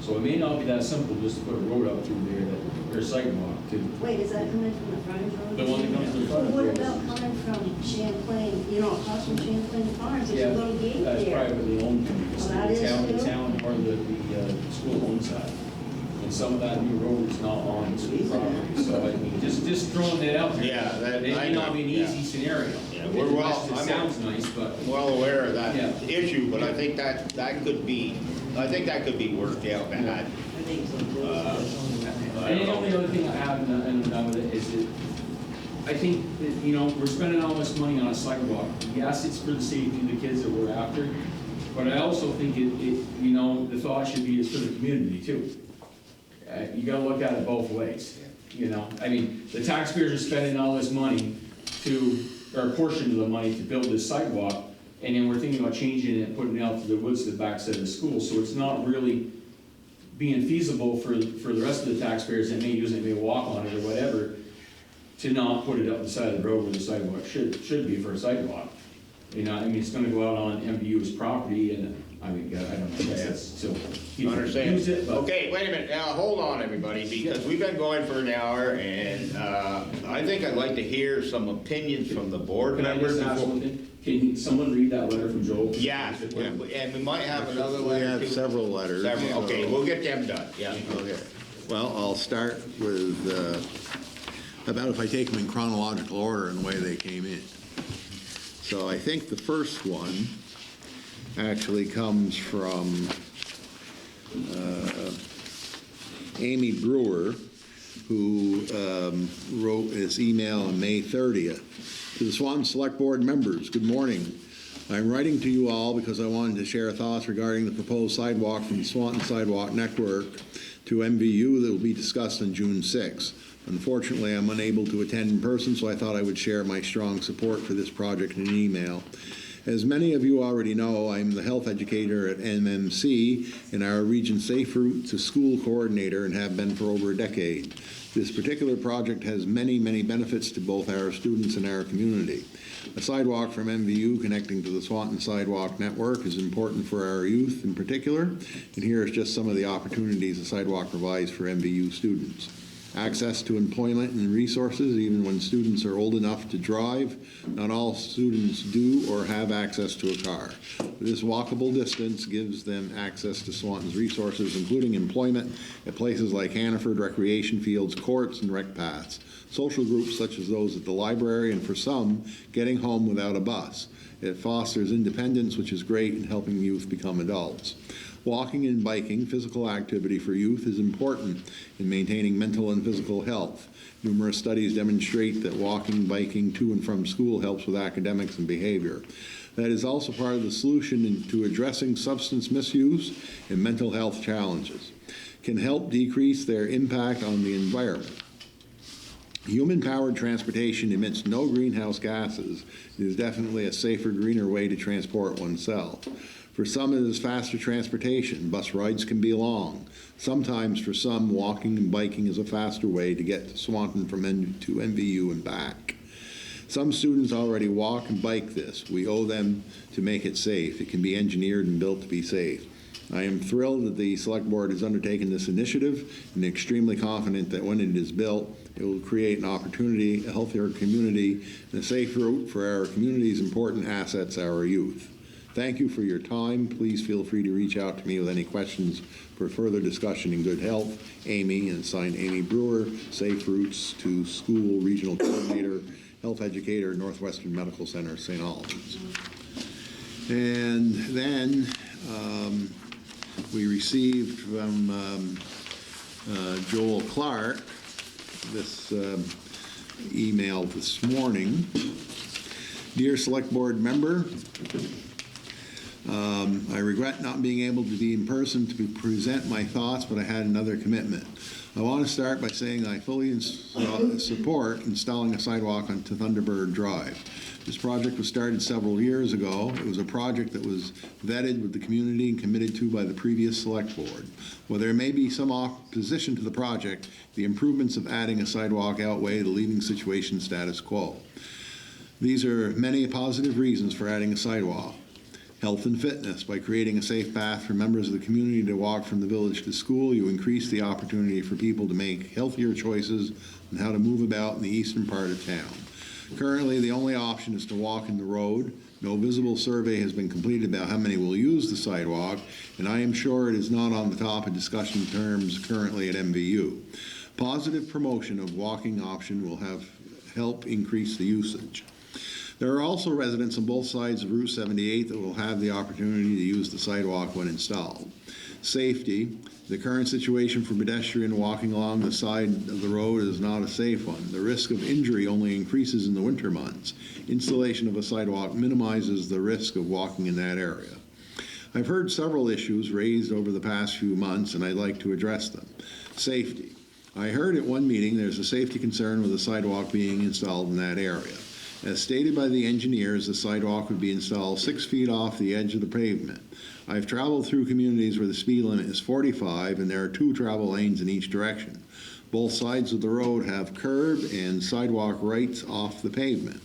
So it may not be that simple just to put a road up through there, or a sidewalk to.
Wait, is that coming from the frontage road?
The one that comes from the frontage
What
road.
about coming from Champlain, across from Champlain Farms, there's
Yeah,
a little gate there?
that's privately owned, because
Oh, that
the
is
town,
too?
or the school owns that. And some of that new road is not on the school property, so I mean, just throwing that out there.
Yeah, that-
It may not be an
yeah.
easy scenario.
Yeah, we're well,
It sounds nice, but.
well aware of that
Yeah.
issue, but I think that could be worked out, Matt.
I think so too.
And the only other thing I have in with it is that I think that, we're spending all this money on a sidewalk. Yes, it's for the safety of the kids that we're after, but I also think the thought should be it's for the community too. You gotta look at it both ways, you know? I mean, the taxpayers are spending all this money or a portion of the money to build this sidewalk, and then we're thinking about changing it and putting it out to the woods to the backside of the school, so it's not really being feasible for the rest of the taxpayers that may use it, may walk on it or whatever, to not put it up the side of the road where the sidewalk should be for a sidewalk. You know, I mean, it's gonna go out on MVU's property, and I mean, I don't know, I guess that's still.
You understand?
Use it, but-
Okay, wait a minute, now, hold on, everybody, because we've been going for an hour, and I think I'd like to hear some opinions from the board
Can I
members.
just ask
before-
one thing? Can someone read that letter from Joel?
Yeah, and we might have another
We
letter
have
too.
several letters.
Several, okay, we'll get them done, yeah.
Okay. Well, I'll start with, about if I take them in chronological order and the way they came in. So I think the first one actually comes from Amy Brewer, who wrote this email on May 30th. To the Swanton Selectboard members, good morning. I'm writing to you all because I wanted to share thoughts regarding the proposed sidewalk from the Swanton Sidewalk Network to MVU that will be discussed on June 6th. Unfortunately, I'm unable to attend in person, so I thought I would share my strong support for this project in an email. As many of you already know, I'm the health educator at MMC and our Region Safe Route to School coordinator and have been for over a decade. This particular project has many, many benefits to both our students and our community. A sidewalk from MVU connecting to the Swanton Sidewalk Network is important for our youth in particular, and here is just some of the opportunities the sidewalk provides for MVU students. Access to employment and resources, even when students are old enough to drive. Not all students do or have access to a car. This walkable distance gives them access to Swanton's resources, including employment at places like Hannaford, recreation fields, courts, and rec paths. Social groups such as those at the library, and for some, getting home without a bus. It fosters independence, which is great in helping youth become adults. Walking and biking, physical activity for youth, is important in maintaining mental and physical health. Numerous studies demonstrate that walking, biking to and from school helps with academics and behavior. That is also part of the solution to addressing substance misuse and mental health challenges. Can help decrease their impact on the environment. Human-powered transportation emits no greenhouse gases. It is definitely a safer, greener way to transport oneself. For some, it is faster transportation. Bus rides can be long. Sometimes, for some, walking and biking is a faster way to get to Swanton to MVU and back. Some students already walk and bike this. We owe them to make it safe. It can be engineered and built to be safe. I am thrilled that the Select Board has undertaken this initiative and extremely confident that when it is built, it will create an opportunity, a healthier community, and a safe route for our community's important assets, our youth. Thank you for your time. Please feel free to reach out to me with any questions for further discussion in good health. Amy, and signed Amy Brewer, Safe Routes to School Regional Coordinator, Health Educator, Northwestern Medical Center, St. Albans. And then we received from Joel Clark this email this morning. Dear Select Board member, I regret not being able to be in person to present my thoughts, but I had another commitment. I want to start by saying I fully support installing a sidewalk onto Thunderbird Drive. This project was started several years ago. It was a project that was vetted with the community and committed to by the previous Select Board. While there may be some opposition to the project, the improvements of adding a sidewalk outweigh the leaving situation status quo. These are many positive reasons for adding a sidewalk. Health and fitness. By creating a safe path for members of the community to walk from the village to school, you increase the opportunity for people to make healthier choices on how to move about in the eastern part of town. Currently, the only option is to walk in the road. No visible survey has been completed about how many will use the sidewalk, and I am sure it is not on the top of discussion terms currently at MVU. Positive promotion of walking option will help increase the usage. There are also residents on both sides of Route 78 that will have the opportunity to use the sidewalk when installed. Safety. The current situation for pedestrian walking along the side of the road is not a safe one. The risk of injury only increases in the winter months. Installation of a sidewalk minimizes the risk of walking in that area. I've heard several issues raised over the past few months, and I'd like to address them. Safety. I heard at one meeting there's a safety concern with a sidewalk being installed in that area. As stated by the engineers, the sidewalk would be installed 6 feet off the edge of the pavement. I've traveled through communities where the speed limit is 45 and there are 2 travel lanes in each direction. Both sides of the road have curb and sidewalk rights off the pavement.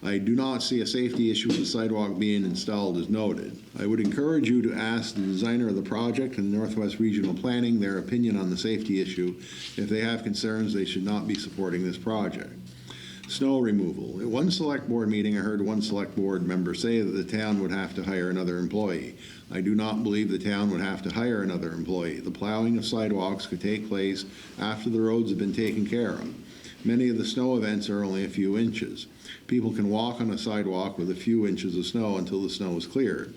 I do not see a safety issue with the sidewalk being installed as noted. I would encourage you to ask the designer of the project and Northwest Regional Planning their opinion on the safety issue. If they have concerns, they should not be supporting this project. Snow removal. At one select board meeting, I heard one select board member say that the town would have to hire another employee. I do not believe the town would have to hire another employee. The plowing of sidewalks could take place after the roads have been taken care of. Many of the snow events are only a few inches. People can walk on a sidewalk with a few inches of snow until the snow is cleared.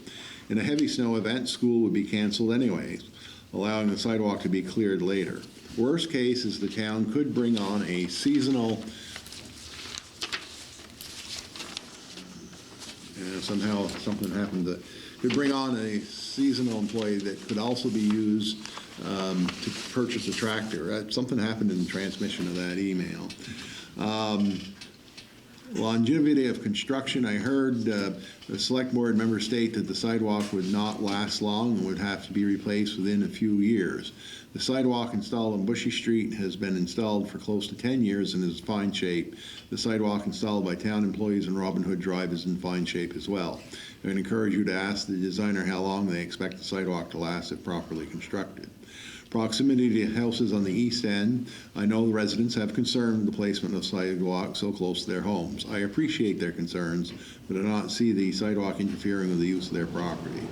In a heavy snow event, school would be canceled anyways, allowing the sidewalk to be cleared later. Worst case is the town could bring on a seasonal somehow something happened that could bring on a seasonal employee that could also be used to purchase a tractor. Something happened in the transmission of that email. Longevity of construction, I heard the select board member state that the sidewalk would not last long and would have to be replaced within a few years. The sidewalk installed on Bushy Street has been installed for close to 10 years and is in fine shape. The sidewalk installed by town employees on Robin Hood Drive is in fine shape as well. I would encourage you to ask the designer how long they expect the sidewalk to last if properly constructed. Proximity to houses on the east end. I know the residents have concern with the placement of sidewalks so close to their homes. I appreciate their concerns, but I do not see the sidewalk interfering with the use of their property.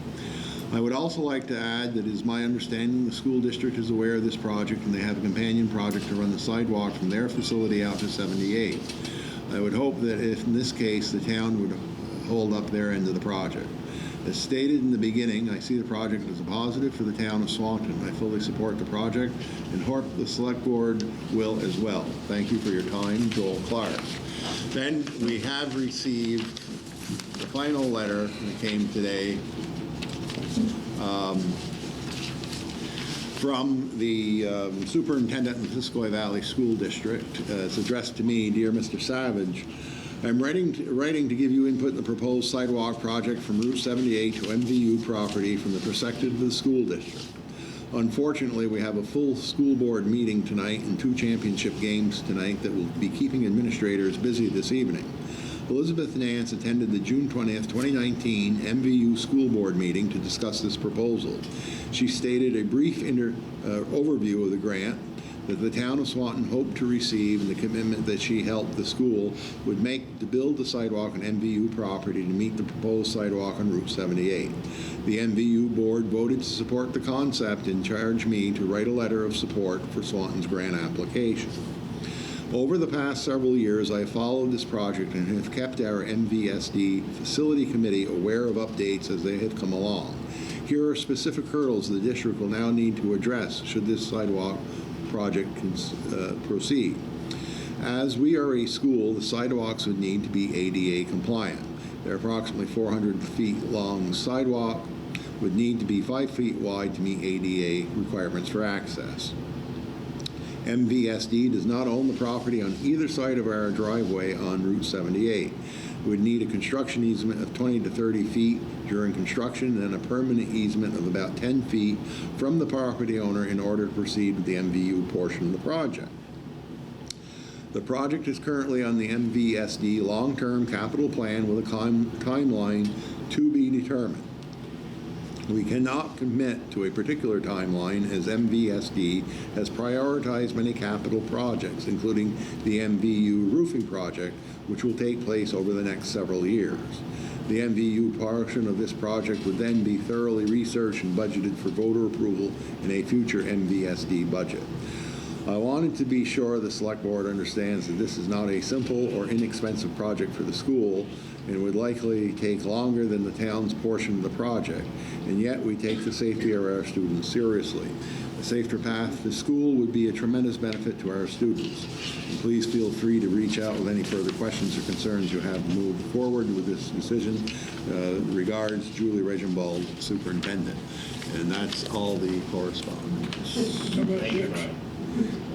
I would also like to add that it is my understanding the school district is aware of this project and they have a companion project to run the sidewalk from their facility out to 78. I would hope that if in this case the town would hold up their end of the project. As stated in the beginning, I see the project as a positive for the town of Swanton. I fully support the project and hope the select board will as well. Thank you for your time, Joel Clark. Then we have received the final letter that came today from the superintendent in the Missisquoi Valley School District. It's addressed to me, Dear Mr. Savage. I'm writing to give you input in the proposed sidewalk project from Route 78 to MVU property from the perspective of the school district. Unfortunately, we have a full school board meeting tonight and 2 championship games tonight that will be keeping administrators busy this evening. Elizabeth Nance attended the June 20th, 2019 MVU school board meeting to discuss this proposal. She stated a brief overview of the grant that the town of Swanton hoped to receive and the commitment that she helped the school would make to build the sidewalk on MVU property to meet the proposed sidewalk on Route 78. The MVU board voted to support the concept and charged me to write a letter of support for Swanton's grant application. Over the past several years, I have followed this project and have kept our MVSD facility committee aware of updates as they have come along. Here are specific hurdles the district will now need to address should this sidewalk project proceed. As we are a school, the sidewalks would need to be ADA compliant. They're approximately 400 feet long sidewalk would need to be 5 feet wide to meet ADA requirements for access. MVSD does not own the property on either side of our driveway on Route 78. We would need a construction easement of 20 to 30 feet during construction and a permanent easement of about 10 feet from the property owner in order to proceed with the MVU portion of the project. The project is currently on the MVSD long-term capital plan with a timeline to be determined. We cannot commit to a particular timeline as MVSD has prioritized many capital projects, including the MVU roofing project, which will take place over the next several years. The MVU portion of this project would then be thoroughly researched and budgeted for voter approval in a future MVSD budget. I wanted to be sure the select board understands that this is not a simple or inexpensive project for the school and would likely take longer than the town's portion of the project, and yet we take the safety of our students seriously. A safer path to school would be a tremendous benefit to our students. And please feel free to reach out with any further questions or concerns you have to move forward with this decision. Regards, Julie Regenbald, Superintendent. And that's all the correspondence.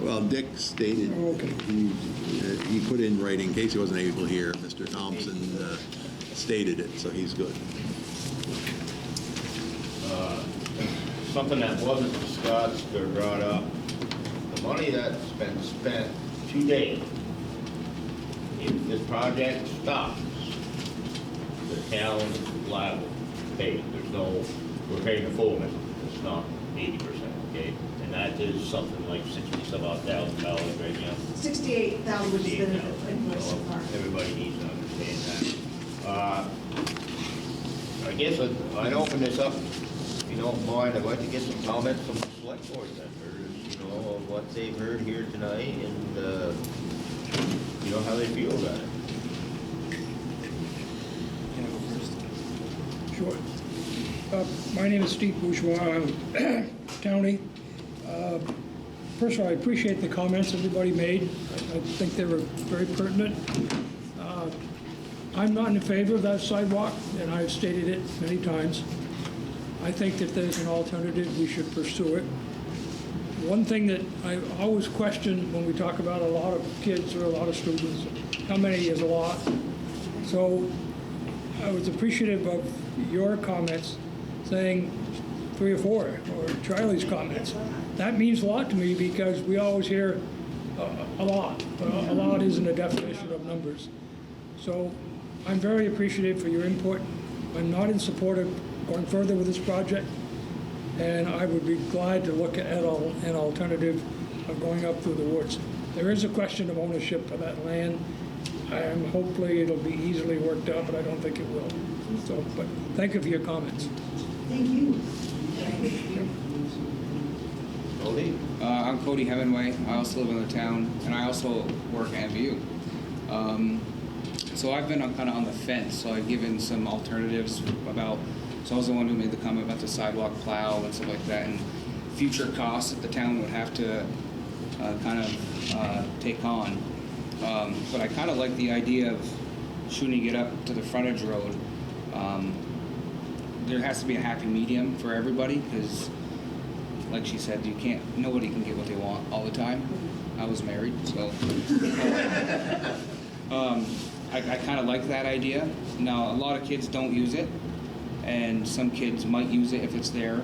Well, Dick stated, he put in writing, in case he wasn't able to hear, Mr. Thompson stated it, so he's good.
Something that wasn't discussed or brought up, the money that's been spent to date, if this project stops, the town is liable to pay. There's no, we're paying the full amount, it's not 80%, okay? And that is something like $60,000 right now.
68,000, which has been invoiced so far.
Everybody needs to understand that. I guess I'd open this up, if you don't mind. I'd like to get some comments from the select board members, you know, of what they've heard here tonight and, you know, how they feel about it.
Can I go first? Sure. My name is Steve Bourgeois. I'm County. First of all, I appreciate the comments everybody made. I think they were very pertinent. I'm not in favor of that sidewalk, and I've stated it many times. I think that there's an alternative, we should pursue it. One thing that I always question when we talk about a lot of kids or a lot of students, how many is a lot? So I was appreciative of your comments saying 3 or 4, or Charlie's comments. That means a lot to me because we always hear a lot, but a lot isn't a definition of numbers. So I'm very appreciative for your input. I'm not in support of going further with this project, and I would be glad to look at an alternative of going up through the woods. There is a question of ownership of that land. Hopefully it'll be easily worked out, but I don't think it will. So, but thank you for your comments.
Thank you.
Cody?
I'm Cody Hemingway. I also live in the town, and I also work at VU. So I've been kind of on the fence, so I've given some alternatives about, so I was the one who made the comment about the sidewalk plow and stuff like that, and future costs that the town would have to kind of take on. But I kind of like the idea of shooting it up to the frontage road. There has to be a happy medium for everybody, because like she said, nobody can get what they want all the time. I was married, so. I kind of like that idea. Now, a lot of kids don't use it, and some kids might use it if it's there.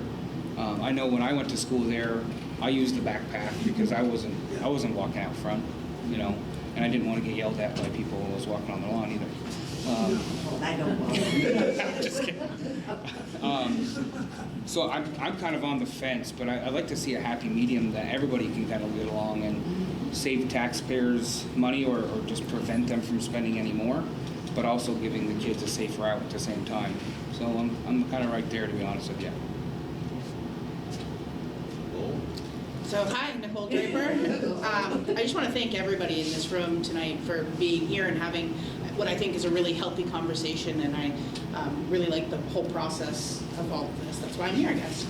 I know when I went to school there, I used the back path because I wasn't walking out front, you know, and I didn't want to get yelled at by people who was walking on the lawn either.
I don't want
Just kidding. So I'm kind of on the fence, but I like to see a happy medium that everybody can kind of get along and save taxpayers money or just prevent them from spending any more, but also giving the kids a safe route at the same time. So I'm kind of right there, to be honest with you.
So hi, Nicole Draper. I just want to thank everybody in this room tonight for being here and having what I think is a really healthy conversation, and I really like the whole process of all of this. That's why I'm here, I guess.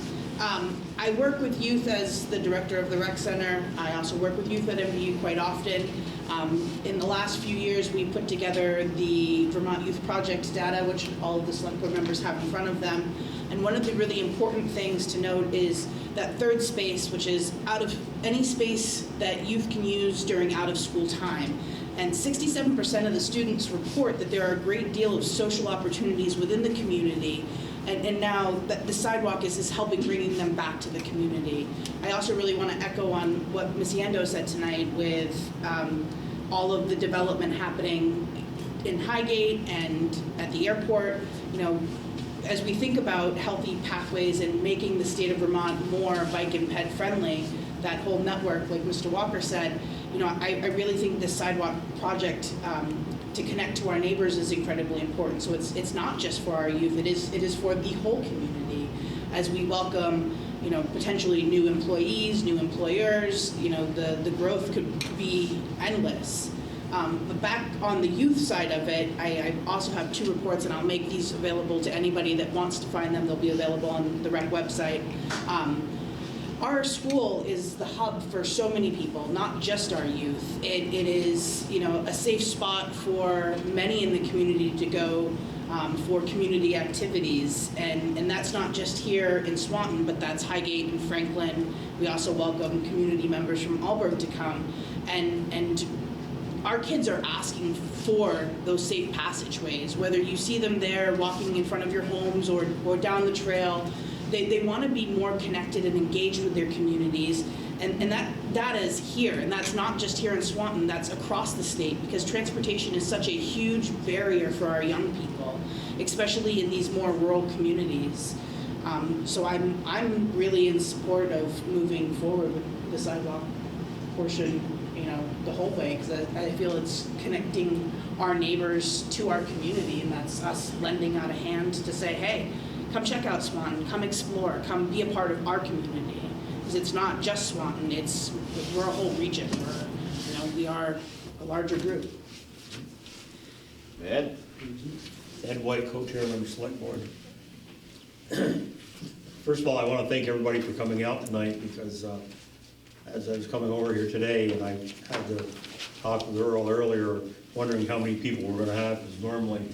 I work with youth as the director of the rec center. I also work with youth at MVU quite often. In the last few years, we put together the Vermont Youth Project data, which all of the select board members have in front of them. And one of the really important things to note is that third space, which is out of any space that youth can use during out of school time. And 67% of the students report that there are a great deal of social opportunities within the community. And now that the sidewalk is helping bringing them back to the community. I also really want to echo on what Ms. Yando said tonight with all of the development happening in Highgate and at the airport. You know, as we think about healthy pathways and making the state of Vermont more bike and ped friendly, that whole network, like Mr. Walker said, you know, I really think this sidewalk project to connect to our neighbors is incredibly important. So it's not just for our youth, it is for the whole community as we welcome potentially new employees, new employers, the growth could be endless. But back on the youth side of it, I also have 2 reports, and I'll make these available to anybody that wants to find them. They'll be available on the rec website. Our school is the hub for so many people, not just our youth. It is, a safe spot for many in the community to go for community activities. And that's not just here in Swanton, but that's Highgate and Franklin. We also welcome community members from Alburgh to come. And our kids are asking for those safe passageways, whether you see them there walking in front of your homes or down the trail. They want to be more connected and engaged with their communities, and that is here, and that's not just here in Swanton, that's across the state, because transportation is such a huge barrier for our young people, especially in these more rural communities. So I'm really in support of moving forward with the sidewalk portion, the whole way, because I feel it's connecting our neighbors to our community, and that's us lending out a hand to say, hey, come check out Swanton, come explore, come be a part of our community. Because it's not just Swanton, we're a whole region. We are a larger group.
Ed?
Ed White, co-chairman of the select board. First of all, I want to thank everybody for coming out tonight, because as I was coming over here today, and I had to talk with Earl earlier, wondering how many people we're going to have, because normally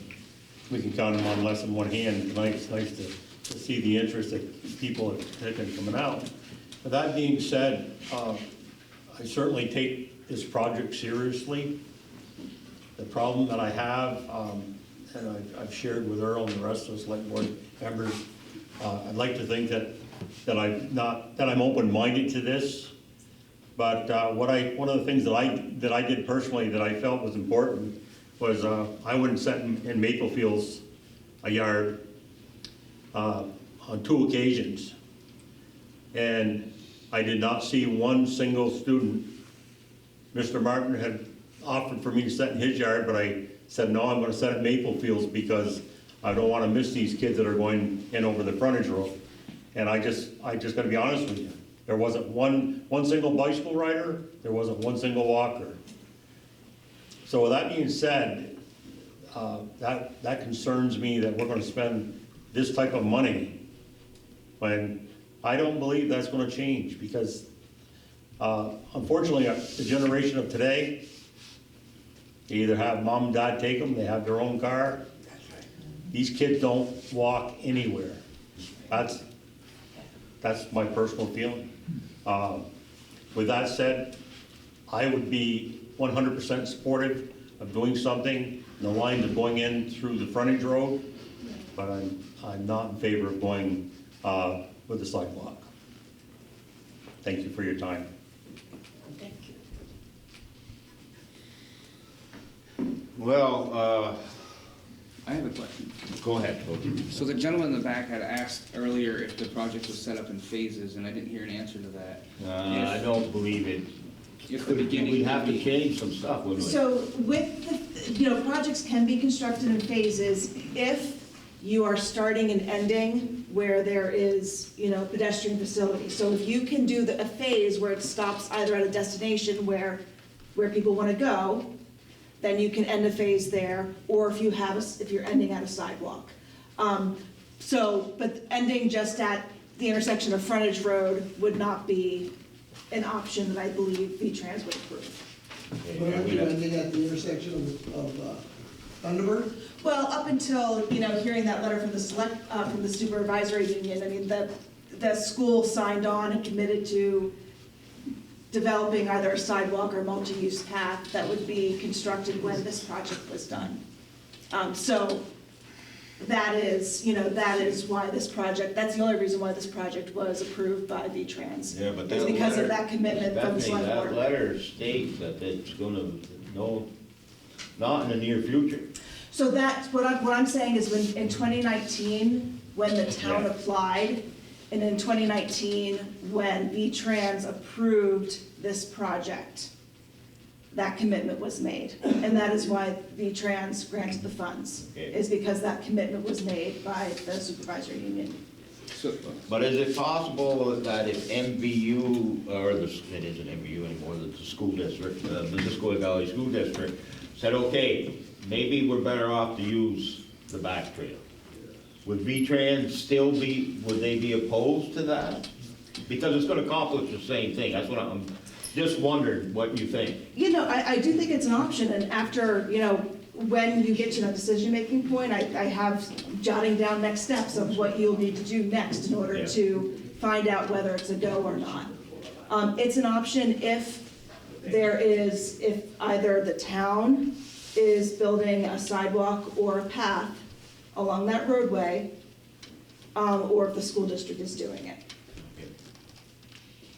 we can count them on less than one hand. Tonight it's nice to see the interest that people have been coming out. But that being said, I certainly take this project seriously. The problem that I have, and I've shared with Earl and the rest of the select board members, I'd like to think that I'm open-minded to this. But one of the things that I did personally that I felt was important was I went and sat in Maplefield's yard on 2 occasions, and I did not see one single student. Mr. Martin had offered for me to sit in his yard, but I said, no, I'm going to sit at Maplefield's because I don't want to miss these kids that are going in over the frontage road. And I just got to be honest with you. There wasn't one single bicycle rider. There wasn't one single walker. So with that being said, that concerns me that we're going to spend this type of money when I don't believe that's going to change, because unfortunately the generation of today, they either have mom and dad take them, they have their own car. These kids don't walk anywhere. That's my personal feeling. With that said, I would be 100% supportive of doing something in the lines of going in through the frontage road, but I'm not in favor of going with the sidewalk. Thank you for your time.
Thank you.
Well,
I have a question.
Go ahead.
So the gentleman in the back had asked earlier if the project was set up in phases, and I didn't hear an answer to that.
I don't believe it.
If the beginning
We'd have
would
to
be-
change some stuff, wouldn't we?
So with, projects can be constructed in phases if you are starting and ending where there is, pedestrian facility. So if you can do a phase where it stops either at a destination where people want to go, then you can end a phase there, or if you're ending at a sidewalk. But ending just at the intersection of frontage road would not be an option that I believe V-Trans would approve.
But aren't you ending at the intersection of Thunderbird?
Well, up until, hearing that letter from the supervisory union, I mean, the school signed on and committed to developing either a sidewalk or multi-use path that would be constructed when this project was done. So that is why that's the only reason why this project was approved by V-Trans.
Yeah, but
is
that
because
letter,
of that commitment from the
Bethany,
select board.
that letter states that it's gonna, not in the near future.
So that's, what I'm saying is when, in 2019, when the town applied, and in 2019, when V-Trans approved this project, that commitment was made. And that is why V-Trans granted the funds, is because that commitment was made by the supervisory union.
But is it possible that if MVU, or it isn't MVU anymore, it's the school district, the Missisquoi Valley School District, said, okay, maybe we're better off to use the back trail? Would V-Trans still would they be opposed to that? Because it's gonna accomplish the same thing, that's what I'm just wondering what you think.
You know, I do think it's an option, and after, you know, when you get to that decision-making point, I have jotting down next steps of what you'll need to do next in order to find out whether it's a go or not. It's an option if either the town is building a sidewalk or a path along that roadway, or if the school district is doing it.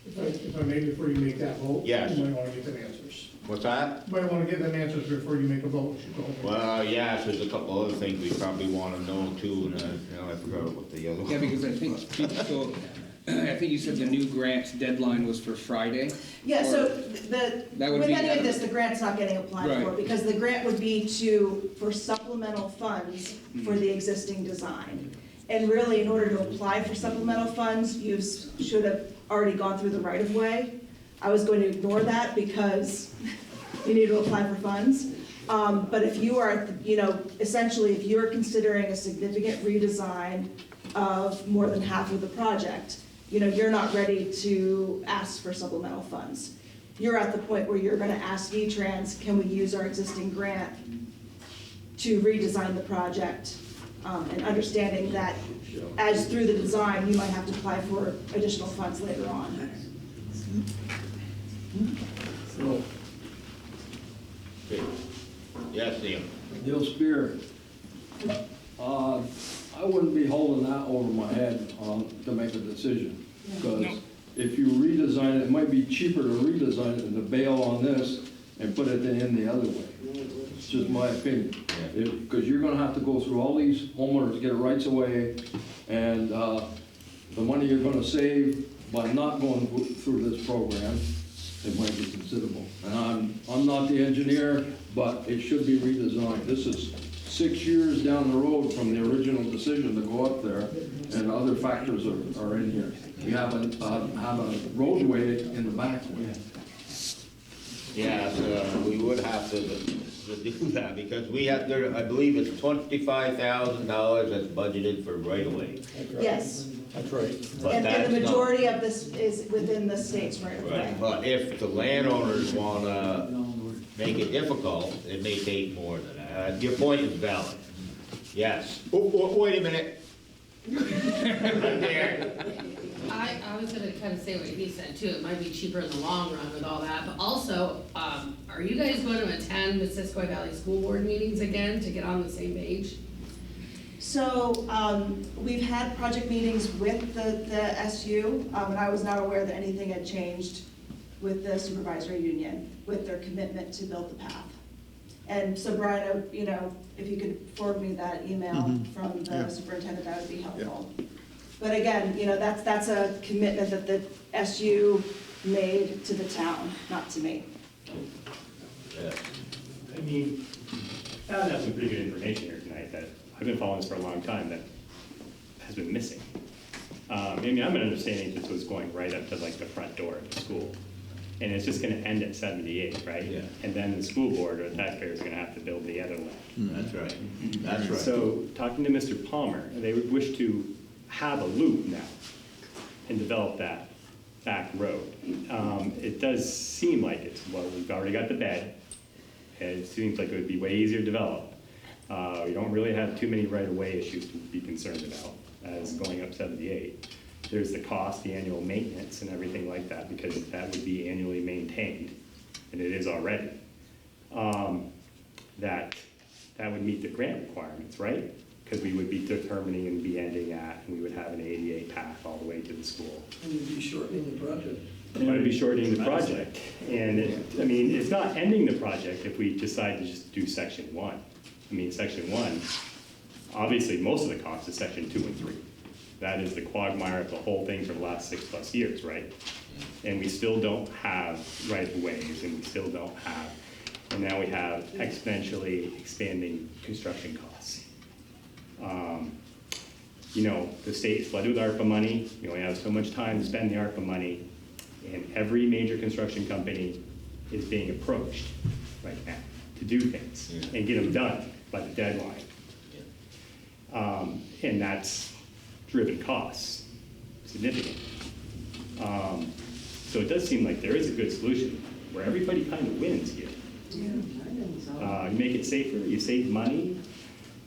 If I may, before you make that vote.
Yes.
You might want to get them answers.
What's that?
You might want to get them answers before you make a vote.
Well, yes, there's a couple other things we probably wanna know too, and I forgot what the other one.
Yeah, because I think, so, I think you said the new grant deadline was for Friday?
Yeah, so
That would
with
be-
any of this, the grant's not getting applied for,
Right.
because the grant would be for supplemental funds for the existing design. And really, in order to apply for supplemental funds, you should have already gone through the right-of-way. I was going to ignore that because you need to apply for funds. But if you are, you know, essentially, if you're considering a significant redesign of more than half of the project, you know, you're not ready to ask for supplemental funds. You're at the point where you're gonna ask V-Trans, can we use our existing grant to redesign the project? And understanding that as through the design, you might have to apply for additional funds later on.
So,
Yes, Neil.
Neil Spear, I wouldn't be holding that over my head to make a decision. Because if you redesign it, it might be cheaper to redesign it than to bail on this and put it in the other way. It's just my opinion. Because you're gonna have to go through all these homeowners, get rights away, and the money you're gonna save by not going through this program, it might be considerable. And I'm not the engineer, but it should be redesigned. This is 6 years down the road from the original decision to go up there, and other factors are in here. We have a roadway in the back way.
Yes, we would have to do that, because we have, I believe it's $25,000 that's budgeted for right-of-way.
Yes.
That's right.
And the majority of this is within the state's right-of-way.
Right, but if the landowners wanna make it difficult, it may take more than that. Your point is valid. Yes. Oh, wait a minute. Right there.
I was gonna kind of say what he said too, it might be cheaper in the long run with all that, but also, are you guys going to attend the Missisquoi Valley School Board meetings again to get on the same page?
So, we've had project meetings with the SU, and I was not aware that anything had changed with the supervisory union, with their commitment to build the path. And so Brian, you know, if you could forward me that email from the superintendent, that would be helpful. But again, you know, that's a commitment that the SU made to the town, not to me.
I mean, I have some pretty good information here tonight that I've been following this for a long time that has been missing. I mean, I'm understanding this was going right up to like the front door of the school. And it's just gonna end at 78, right? Yeah. And then the school board or the taxpayers are gonna have to build the other way.
That's right. That's right.
So, talking to Mr. Palmer, they would wish to have a loop now and develop that back road. It does seem like it's, well, we've already got the bed, and it seems like it would be way easier to develop. We don't really have too many right-of-way issues to be concerned about as going up 78. There's the cost, the annual maintenance and everything like that, because that would be annually maintained, and it is already. That would meet the grant requirements, right? Because we would be determining and be ending at, and we would have an ADA path all the way to the school.
And you'd be shortening the project.
It would be shortening the project, and I mean, it's not ending the project if we decide to just do section 1. I mean, section 1, obviously, most of the cost is section 2 and 3. That is the quagmire of the whole thing for the last 6+ years, right? And we still don't have right-of-ways, and we still don't have, and now we have exponentially expanding construction costs. you know, the state is flooded with ARPA money, you only have so much time to spend the ARPA money, and every major construction company is being approached right now to do things and get them done by the deadline. And that's driven costs significantly. So it does seem like there is a good solution where everybody kind of wins here. You make it safer, you save money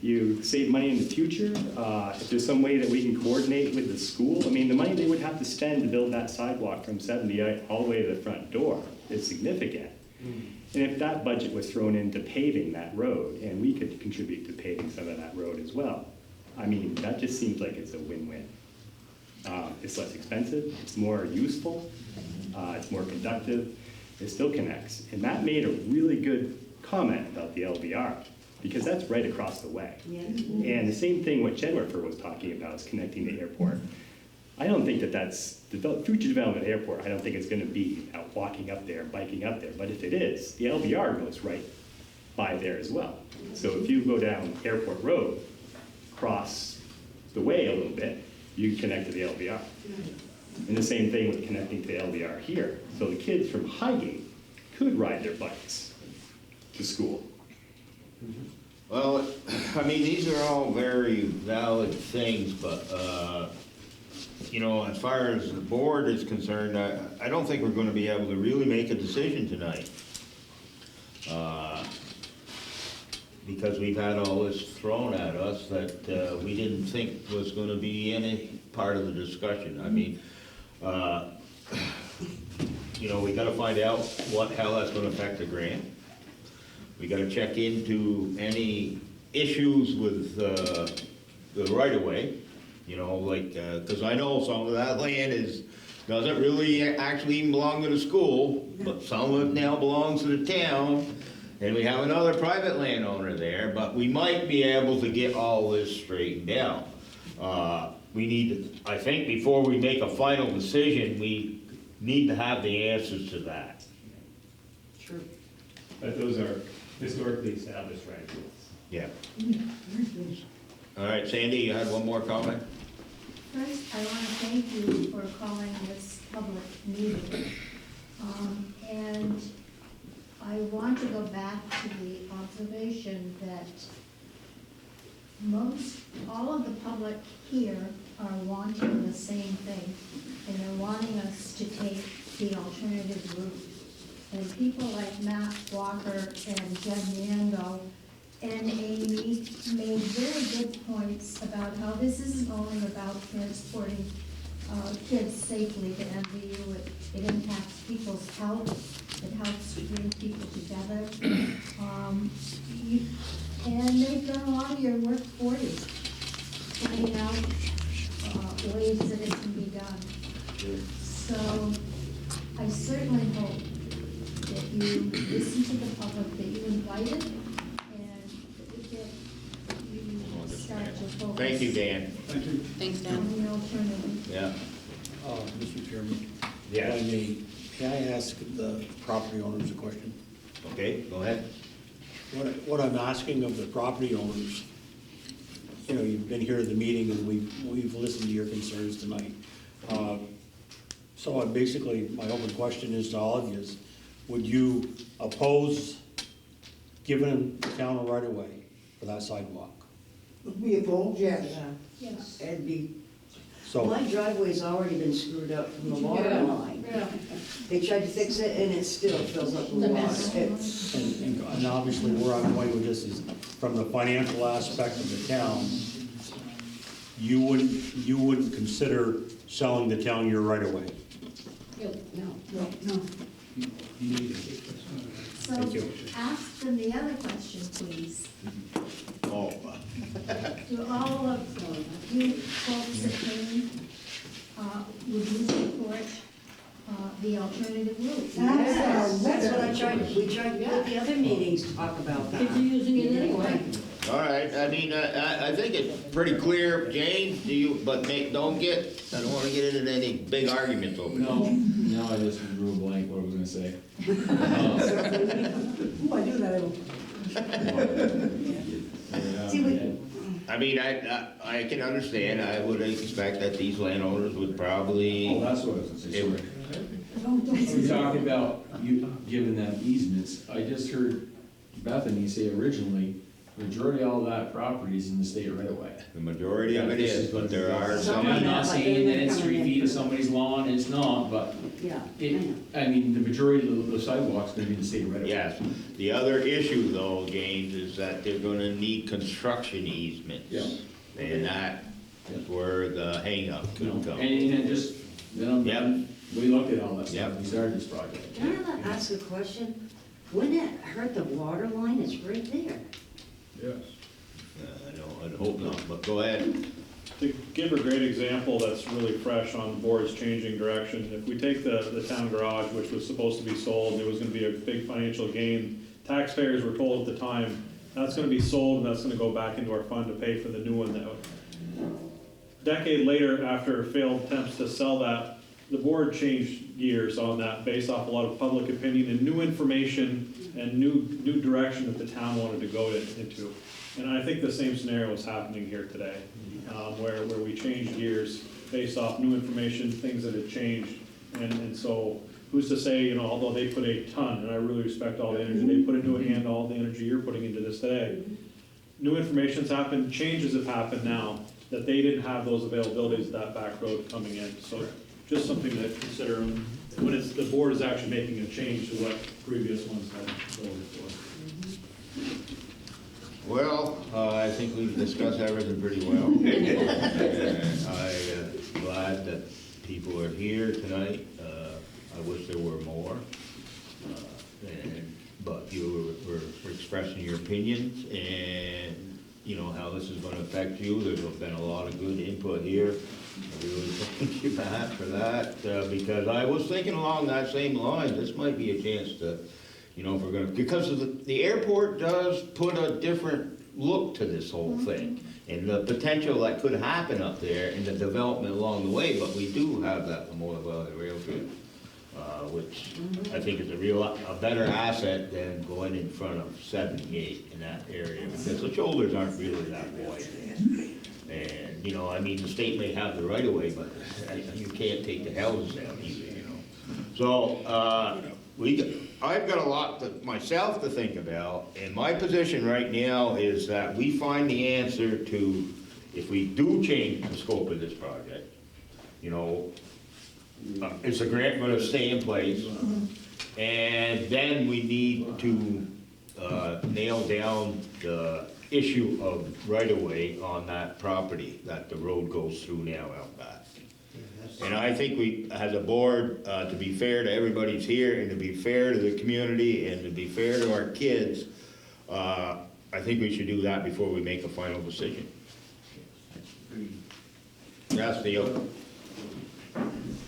in the future. If there's some way that we can coordinate with the school, I mean, the money they would have to spend to build that sidewalk from 70 all the way to the front door is significant. And if that budget was thrown into paving that road, and we could contribute to paving some of that road as well, I mean, that just seems like it's a win-win. It's less expensive, it's more useful, it's more conductive, it still connects. And Matt made a really good comment about the LBR, because that's right across the way. And the same thing what Jennifer was talking about is connecting the airport. I don't think that's, the future development of the airport, I don't think it's gonna be out walking up there, biking up there, but if it is, the LBR goes right by there as well. So if you go down Airport Road, cross the way a little bit, you connect to the LBR. And the same thing with connecting to the LBR here. So the kids from Highgate could ride their bikes to school.
Well, I mean, these are all very valid things, but, you know, as far as the board is concerned, I don't think we're gonna be able to really make a decision tonight. Because we've had all this thrown at us that we didn't think was gonna be any part of the discussion. I mean, you know, we gotta find out how that's gonna affect the grant. We gotta check into any issues with the right-of-way, you know, like, cause I know some of that land doesn't really actually even belong to the school, but some of it now belongs to the town, and we have another private landowner there, but we might be able to get all this straightened out. We need to, I think before we make a final decision, we need to have the answers to that.
Sure.
But those are historically established rights.
Yeah. All right, Sandy, you had one more comment?
First, I want to thank you for calling this public meeting. And I want to go back to the observation that all of the public here are wanting the same thing, and they're wanting us to take the alternative route. And people like Matt Walker and Jed Mando and Amy made very good points about how this isn't only about transporting kids safely to MVU. It impacts people's health. It helps to bring people together. And they've done a lot of your work for you, finding out ways that it can be done. So I certainly hope that you listen to the public that you invited, and that you start to focus.
Thank you, Dan.
Thank you.
Thanks, Dan.
On the alternative.
Yeah.
Mr. Chairman.
Yeah.
May I ask the property owners a question?
Okay, go ahead.
What I'm asking of the property owners, you know, you've been here at the meeting and we've listened to your concerns tonight. So basically, my open question is to all of you is, would you oppose giving the town a right of way for that sidewalk?
We opposed, yes.
Yes.
It'd be,
So,
my driveway's already been screwed up from the water line. They tried to fix it and it still fills up with water. It's,
and obviously where I'm going with this is, from the financial aspect of the town, you wouldn't consider selling the town your right of way?
no.
So
Thank you.
ask them the other question, please.
Oh.
To all of you folks that came, would you support the alternative route?
Yes, that's what we tried to at the other meetings to talk about that. If you're using it anyway.
All right, I mean, I think it's pretty clear, Jane, but I don't want to get into any big arguments over this.
No, I just drew a blank, what I was gonna say.
Ooh, I do that.
See,
I mean, I can understand, I would expect that these landowners would probably.
Oh, that's what I was gonna say, sorry. We're talking about you giving them easements. I just heard Bethany say originally, majority of all that property is in the state right away.
The majority of it is, but there are some.
I'm not saying that it's 3 feet of somebody's lawn, it's not, but
Yeah.
I mean, the majority of the sidewalk's gonna be in the state right away.
Yes, the other issue though, James, is that they're gonna need construction easements.
Yeah.
And that is where the hang-up could come.
And just,
Yep.
we looked at all that stuff,
Yep.
we started this project.
Can I ask a question? Wouldn't it hurt the water line? It's right there.
Yes.
I'd hope not, but go ahead.
To give a great example that's really fresh on the board's changing direction, if we take the town garage, which was supposed to be sold, and it was gonna be a big financial gain, taxpayers were told at the time, that's gonna be sold, and that's gonna go back into our fund to pay for the new one. Decade later, after failed attempts to sell that, the board changed gears on that based off a lot of public opinion and new information and new direction that the town wanted to go into. And I think the same scenario is happening here today, where we changed gears based off new information, things that had changed. And so who's to say, you know, although they put a ton, and I really respect all the energy they put into it and all the energy you're putting into this today. New information's happened, changes have happened now, that they didn't have those availabilities, that back road coming in. So just something to consider when the board is actually making a change to what previous ones had voted for.
Well, I think we've discussed everything pretty well. And I'm glad that people are here tonight. I wish there were more. But you were expressing your opinions and, you know, how this is gonna affect you. There's been a lot of good input here. I really thank you, Matt, for that, because I was thinking along that same line, this might be a chance to, you know, if we're gonna, because of the airport does put a different look to this whole thing, and the potential that could happen up there and the development along the way, but we do have that Memorial Valley Railroad, which I think is a better asset than going in front of 78 in that area, because the shoulders aren't really that wide. And, you know, I mean, the state may have the right of way, but you can't take the houses down either, you know. So, I've got a lot myself to think about, and my position right now is that we find the answer to, if we do change the scope of this project, you know, is the grant gonna stay in place? And then we need to nail down the issue of right-of-way on that property that the road goes through now out back. And I think we, as a board, to be fair to everybody's here, and to be fair to the community, and to be fair to our kids, I think we should do that before we make a final decision. Yes, Theo?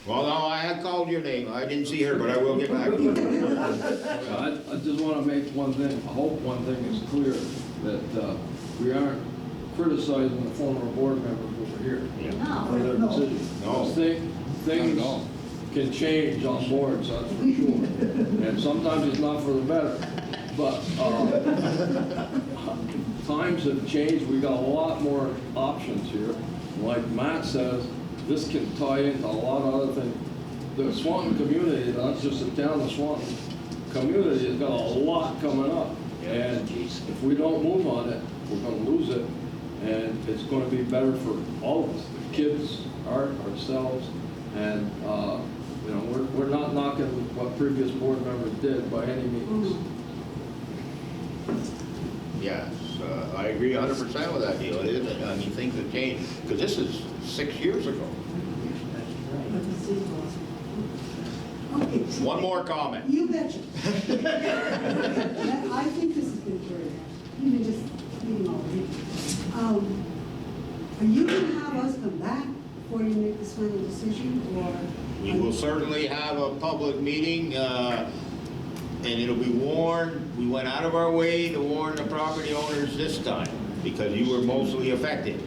Well, no, I had called your name. I didn't see her, but I will get back to you.
I just want to make one thing, I hope one thing is clear, that we aren't criticizing the former board members over here. For their decisions.
No.
Things can change on boards, that's for sure. And sometimes it's not for the better. But times have changed, we got a lot more options here. Like Matt says, this can tie into a lot of other things. The Swanton community, not just the town of Swanton, community has got a lot coming up. And if we don't move on it, we're gonna lose it. And it's gonna be better for all of us, the kids, ourselves. And, you know, we're not knocking what previous board members did by any means.
Yes, I agree 100% with that deal. It is, I mean, things have changed, because this is 6 years ago.
Okay.
One more comment.
You betcha. I think this has been very, even just reading all of it. Are you gonna have us come back before you make this final decision, or?
We will certainly have a public meeting, and it'll be warned. We went out of our way to warn the property owners this time, because you were mostly affected.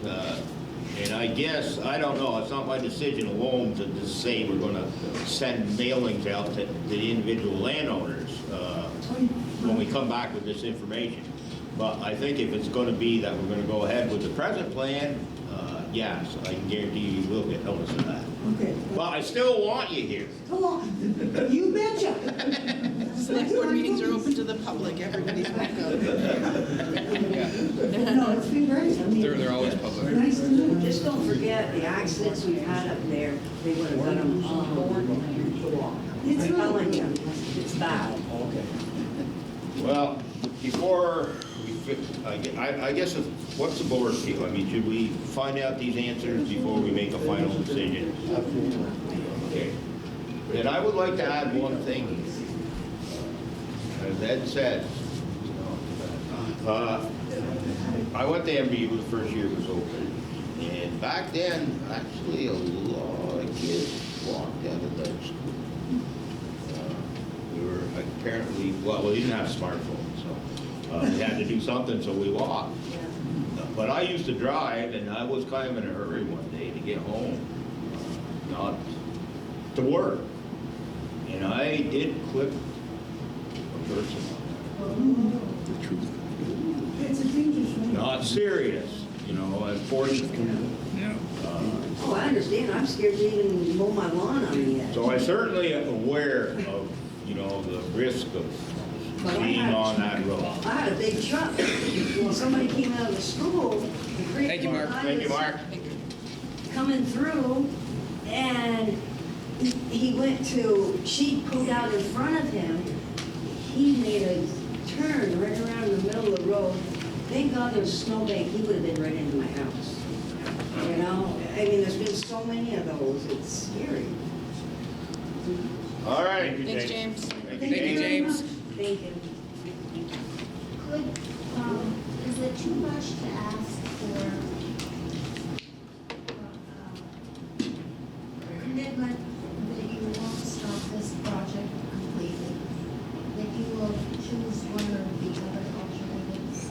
And I guess, I don't know, it's not my decision alone to just say we're gonna send mailings out to the individual landowners when we come back with this information. But I think if it's gonna be that we're gonna go ahead with the present plan, yes, I can guarantee you will get notice of that.
Okay.
But I still want you here.
Come on, you betcha.
Select board meetings are open to the public, everybody's welcome.
No, it's been great. I mean,
They're always public.
nice to know.
Just don't forget, the accidents we've had up there, they would have got them on board.
It's
I'm telling
really-
you, it's bad.
Well, before we, I guess, what's the board feel? I mean, should we find out these answers before we make a final decision? Okay. Then I would like to add one thing. As Ed said, I went to MBU the first year it was open. And back then, actually, a lot of kids walked out of that school. We were apparently, well, we didn't have smartphones, so we had to do something, so we walked. But I used to drive, and I was kind of in a hurry one day to get home, not to work. And I did clip a person.
It's a dangerous one.
Not serious, you know, unfortunately.
Oh, I understand, I'm scared to even mow my lawn on the edge.
So I certainly am aware of, you know, the risk of being on that road.
I had a big truck. Well, somebody came out of the school.
Thank you, Mark.
Thank you, Mark.
Coming through, and he went to, she pulled out in front of him. He made a turn right around the middle of the road. Thank God there's a snowbank, he would have been right into my house. You know, I mean, there's been so many of those, it's scary.
All right.
Thanks, James.
Thank you, James. Thank you.
Could, is it too much to ask for commitment that you won't stop this project completely? That you will choose one or the other alternatives?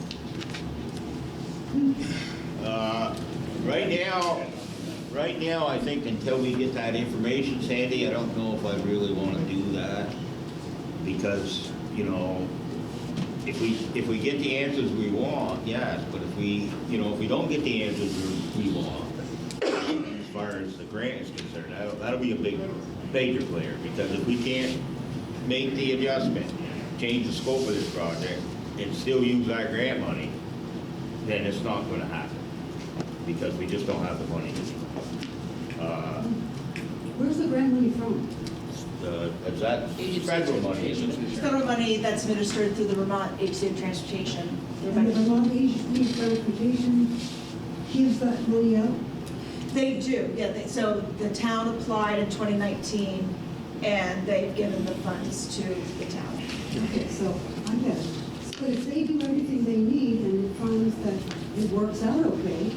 Right now, I think until we get that information, Sandy, I don't know if I really want to do that. Because, you know, if we get the answers we want, yes, but if we don't get the answers we want, as far as the grant is concerned, that'll be a major player. Because if we can't make the adjustment, change the scope of this project, and still use that grant money, then it's not going to happen. Because we just don't have the money.
Where's the grant money from?
Is that federal money, isn't it?
It's federal money that's administered through the Vermont Agency of Transportation.
And the Vermont Agency of Transportation gives that money out?
They do, yeah. So the town applied in 2019, and they've given the funds to the town.
Okay, so I get it. But if they do everything they need and it finds that it works out okay,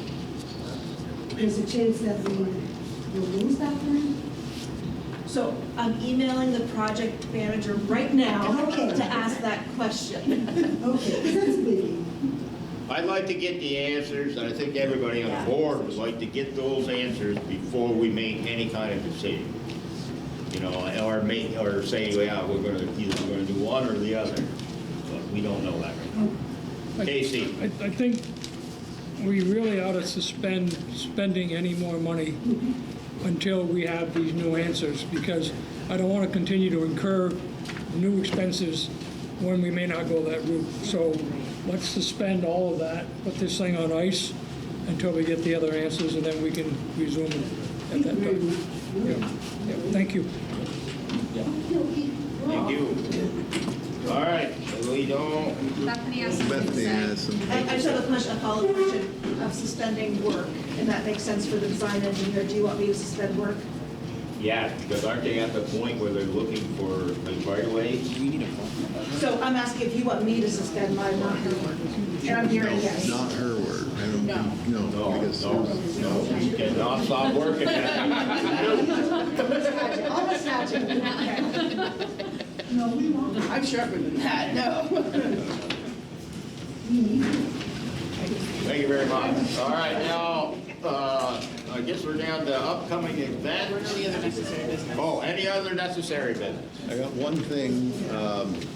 there's a chance that we will lose that grant?
So I'm emailing the project manager right now
Okay.
to ask that question.
Okay, 'cause that's a biggie.
I'd like to get the answers, and I think everybody on the board would like to get those answers before we make any kind of decision. You know, or say, yeah, we're gonna do one or the other, but we don't know that right now. Casey?
I think we really ought to suspend spending any more money until we have these new answers, because I don't want to continue to incur new expenses when we may not go that route. So let's suspend all of that, put this thing on ice until we get the other answers, and then we can resume at that time. Yeah. Thank you.
Thank you. All right, we don't.
Bethany has some.
I just have a follow-up question of suspending work, and that makes sense for the design engineer. Do you want me to suspend work?
Yeah, because aren't they at the point where they're looking for like right away?
So I'm asking if you want me to suspend my work, and I'm hearing yes.
Not her word. I don't think, no, because
No, you cannot stop working.
I'll snatch it.
No, we won't.
I'm sharper than that, no.
Thank you very much. All right, now, I guess guess we're down to upcoming events.
Any other necessary business?
Oh, any other necessary business?
I got one thing,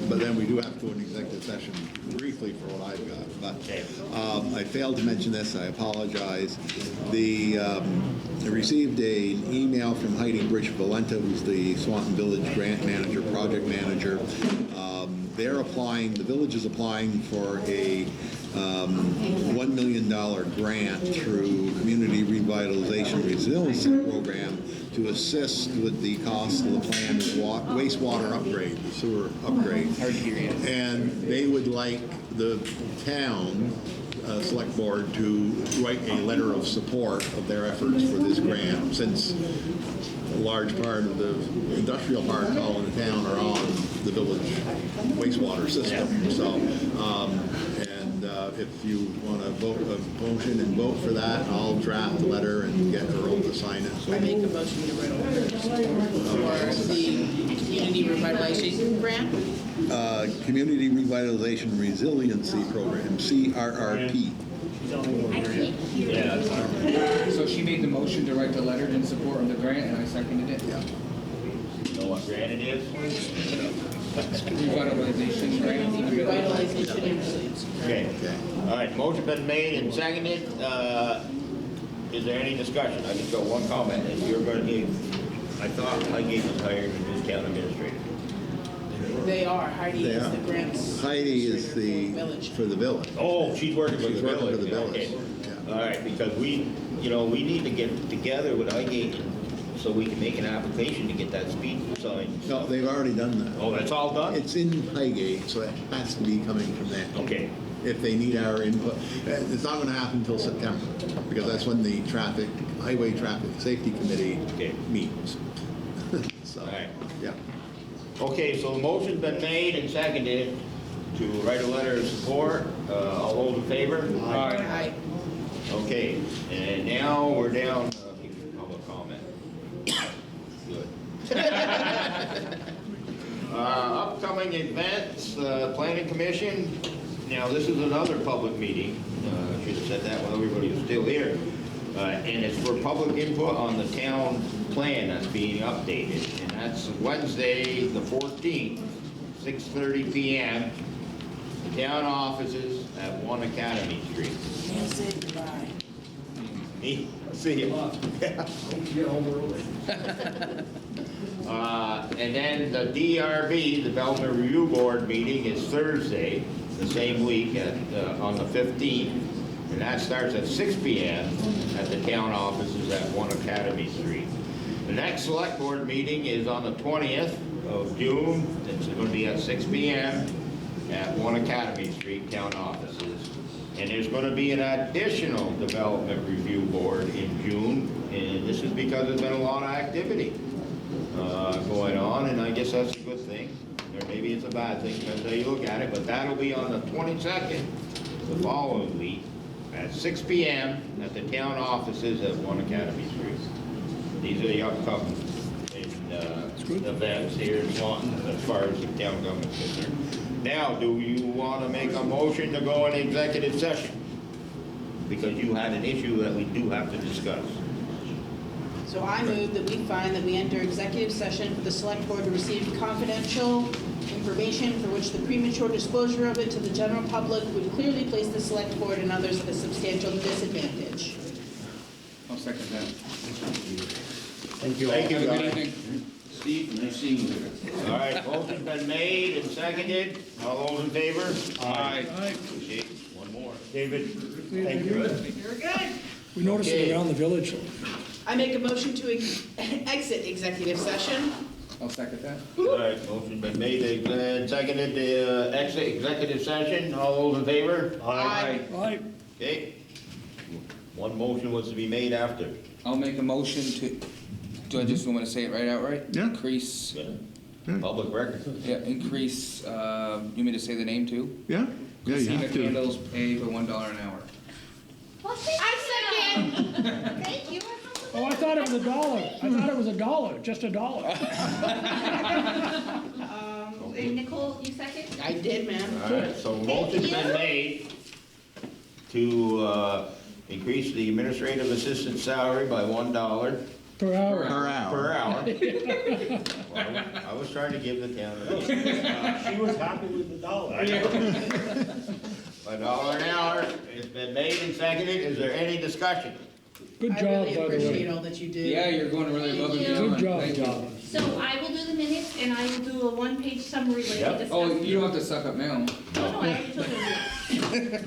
but then we do have to go into executive session briefly for what I've got. But I failed to mention this, I apologize. I received an email from Heidi Brich-Valenta, who's the Swanton Village Grant Manager, Project Manager. They're applying, the village is applying for a $1 million grant through Community Revitalization Resiliency Program to assist with the cost of the planned wastewater upgrade, the sewer upgrade.
Hard to hear you.
And they would like the town select board to write a letter of support of their efforts for this grant, since a large part of the industrial parks all in the town are on the village wastewater system. So, if you want to vote a motion and vote for that, I'll draft the letter and get Earl to sign it.
I make a motion to write a letter of support for the Community Revitalization Grant.
Community Revitalization Resiliency Program, CRRP.
So she made the motion to write the letter in support of the grant, and I seconded it?
Yeah.
You know what grant it is?
Revitalization grant.
Revitalization and resilience.
Okay. All right, motion been made and seconded. Is there any discussion? I just got one comment. If you're going to give, I thought Highgate was hired as this town administrator.
They are. Heidi
They
is
are.
the grants.
Heidi is the, for the village.
Oh, she's working for the
She's working
village.
for the village.
Okay.
Yeah.
All right, because we need to get together with Highgate so we can make an application to get that speed sign.
No, they've already done that.
Oh, that's all done?
It's in Highgate, so it has to be coming from there.
Okay.
If they need our input. It's not gonna happen until September, because that's when the Highway Traffic Safety Committee meets. So,
All right.
yeah.
Okay, so the motion's been made and seconded to write a letter of support. All those in favor?
Aye.
Okay, and now we're down, public comment. Good. Upcoming events, Planning Commission. Now, this is another public meeting. I should have said that when everybody was still here. And it's for public input on the town plan that's being updated. And that's Wednesday, the 14th, 6:30 p.m. The town offices at 1 Academy Street.
And say goodbye.
Me? See you.
Get home early.
And then the DRB, the Development Review Board meeting is Thursday, the same week on the 15th. And that starts at 6 p.m. at the town offices at 1 Academy Street. The next select board meeting is on the 20th of June. It's going to be at 6 p.m. at 1 Academy Street, town offices. And there's going to be an additional development review board in June. And this is because there's been a lot of activity going on, and I guess that's a good thing. Or maybe it's a bad thing, depends how you look at it. But that'll be on the 22nd, the following week, at 6 p.m. at the town offices at 1 Academy Street. These are the upcoming events here in Swanton as far as the town government is concerned. Now, do you want to make a motion to go in executive session? Because you had an issue that we do have to discuss.
So I move that we find that we enter executive session for the select board to receive confidential information for which the premature disclosure of it to the general public would clearly place the select board and others at a substantial disadvantage.
I'll second that.
Thank you. Thank you,
Good
guys.
evening. Steve, nice seeing you.
All right, motion's been made and seconded. All those in favor?
Aye.
Okay, one more. David, thank you.
You're good.
We noticed it around the village.
I make a motion to exit executive session.
I'll second that.
All right, motion been made and seconded to exit executive session. All those in favor?
Aye.
Aye.
Okay. One motion was to be made after.
I'll make a motion to, do I just want to say it right outright?
Yeah.
Increase,
Public record.
yeah, increase, you want me to say the name too?
Yeah? Yeah, you
Christina
have to.
Candles pay for $1 an hour.
I second.
Thank you.
Oh, I thought it was $1. I thought it was $1, just $1.
And Nicole, you second?
I did, ma'am.
All right, so motion's been made to increase the administrative assistant salary by $1
Per hour.
per hour. Well, I was trying to give the town a raise.
She was happy with the dollar.
$1 an hour. It's been made and seconded. Is there any discussion?
Good
I
job,
really
by the
appreciate
way.
all that you do.
Yeah, you're going really above and beyond.
Good job,
Thank you.
John.
So I will do the minutes and I will do a one-page summary like
Yep.
we discussed.
Oh, you don't have to suck up mail.
No, I already told you.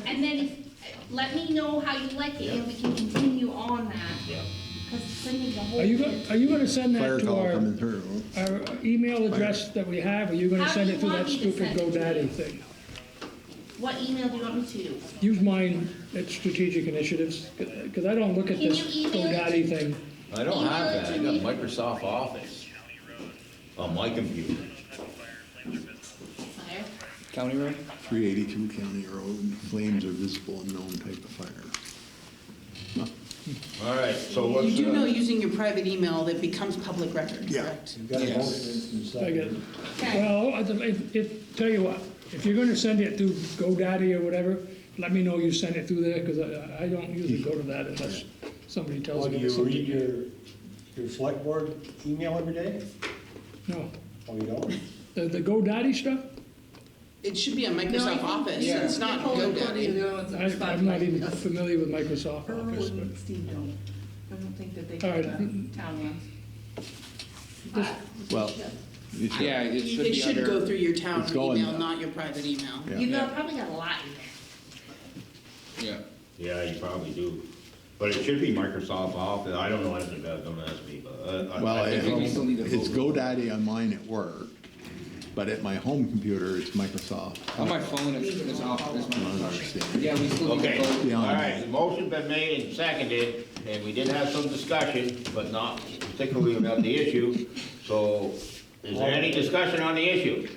And then let me know how you like it and we can continue on that.
Yeah.
Because sending the whole.
Are you gonna send
Fire
that to
call coming through.
our email address that we have? Or are you gonna
How
send
do
it
you
to
want
that
me to
stupid
send it to
GoDaddy
you?
thing?
What email do you want me to use?
Use mine at Strategic Initiatives, because I don't look at
Can
this
you email it
GoDaddy thing.
I don't have
Email it
that. I
to
got
me.
Microsoft Office on my computer.
Fire.
County road?
382 County Road, flames are visible in known type of fire.
All right, so what's?
You do know using your private email that becomes public record,
Yeah.
correct?
You got a motion and
I get it.
Okay.
Well, tell you what, if you're gonna send it through GoDaddy or whatever, let me know you send it through there, because I don't usually go to that unless somebody tells
Well,
me.
do
it's
you read
something.
your select board email every day?
No,
Oh, you don't?
the GoDaddy stuff,
It should be on
No, I
Microsoft
think-
Office,
Yeah.
it's not
Nicole and Courtney are
GoDaddy.
the ones that respond
I'm
to
not
my
even
emails.
familiar with Microsoft
Earl
Office,
and Steve don't. I don't think that they
All
do
right.
the town ones.
Well, you should.
Yeah, it should
It
be
should
under.
go through your town
It's going
email,
there.
not your private email.
Yeah.
You probably got a lot in there.
Yeah.
Yeah, you probably do. But it should be Microsoft Office. I don't know anything about it, don't ask me, but.
Well,
I think
we still need to
it's
vote.
GoDaddy on mine at work, but at my home computer, it's Microsoft.
On my phone, it's off.
I don't understand.
Yeah, we still need to
Okay,
vote.
Yeah.
all right, the motion been made and seconded, and we did have some discussion, but not particularly about the issue. So, is there any discussion on the issue?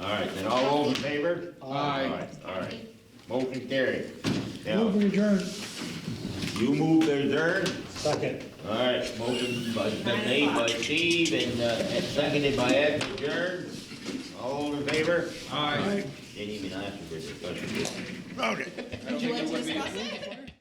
All right, then all those in favor?
Aye.
All right, motion carried. Now,
Move we adjourn.
you move to adjourn?
Second.
All right, motion been made by Steve and seconded by Ed to adjourn. All those in favor?
Aye.
Didn't even ask you for discussion.
Okay.
Would you like to discuss it?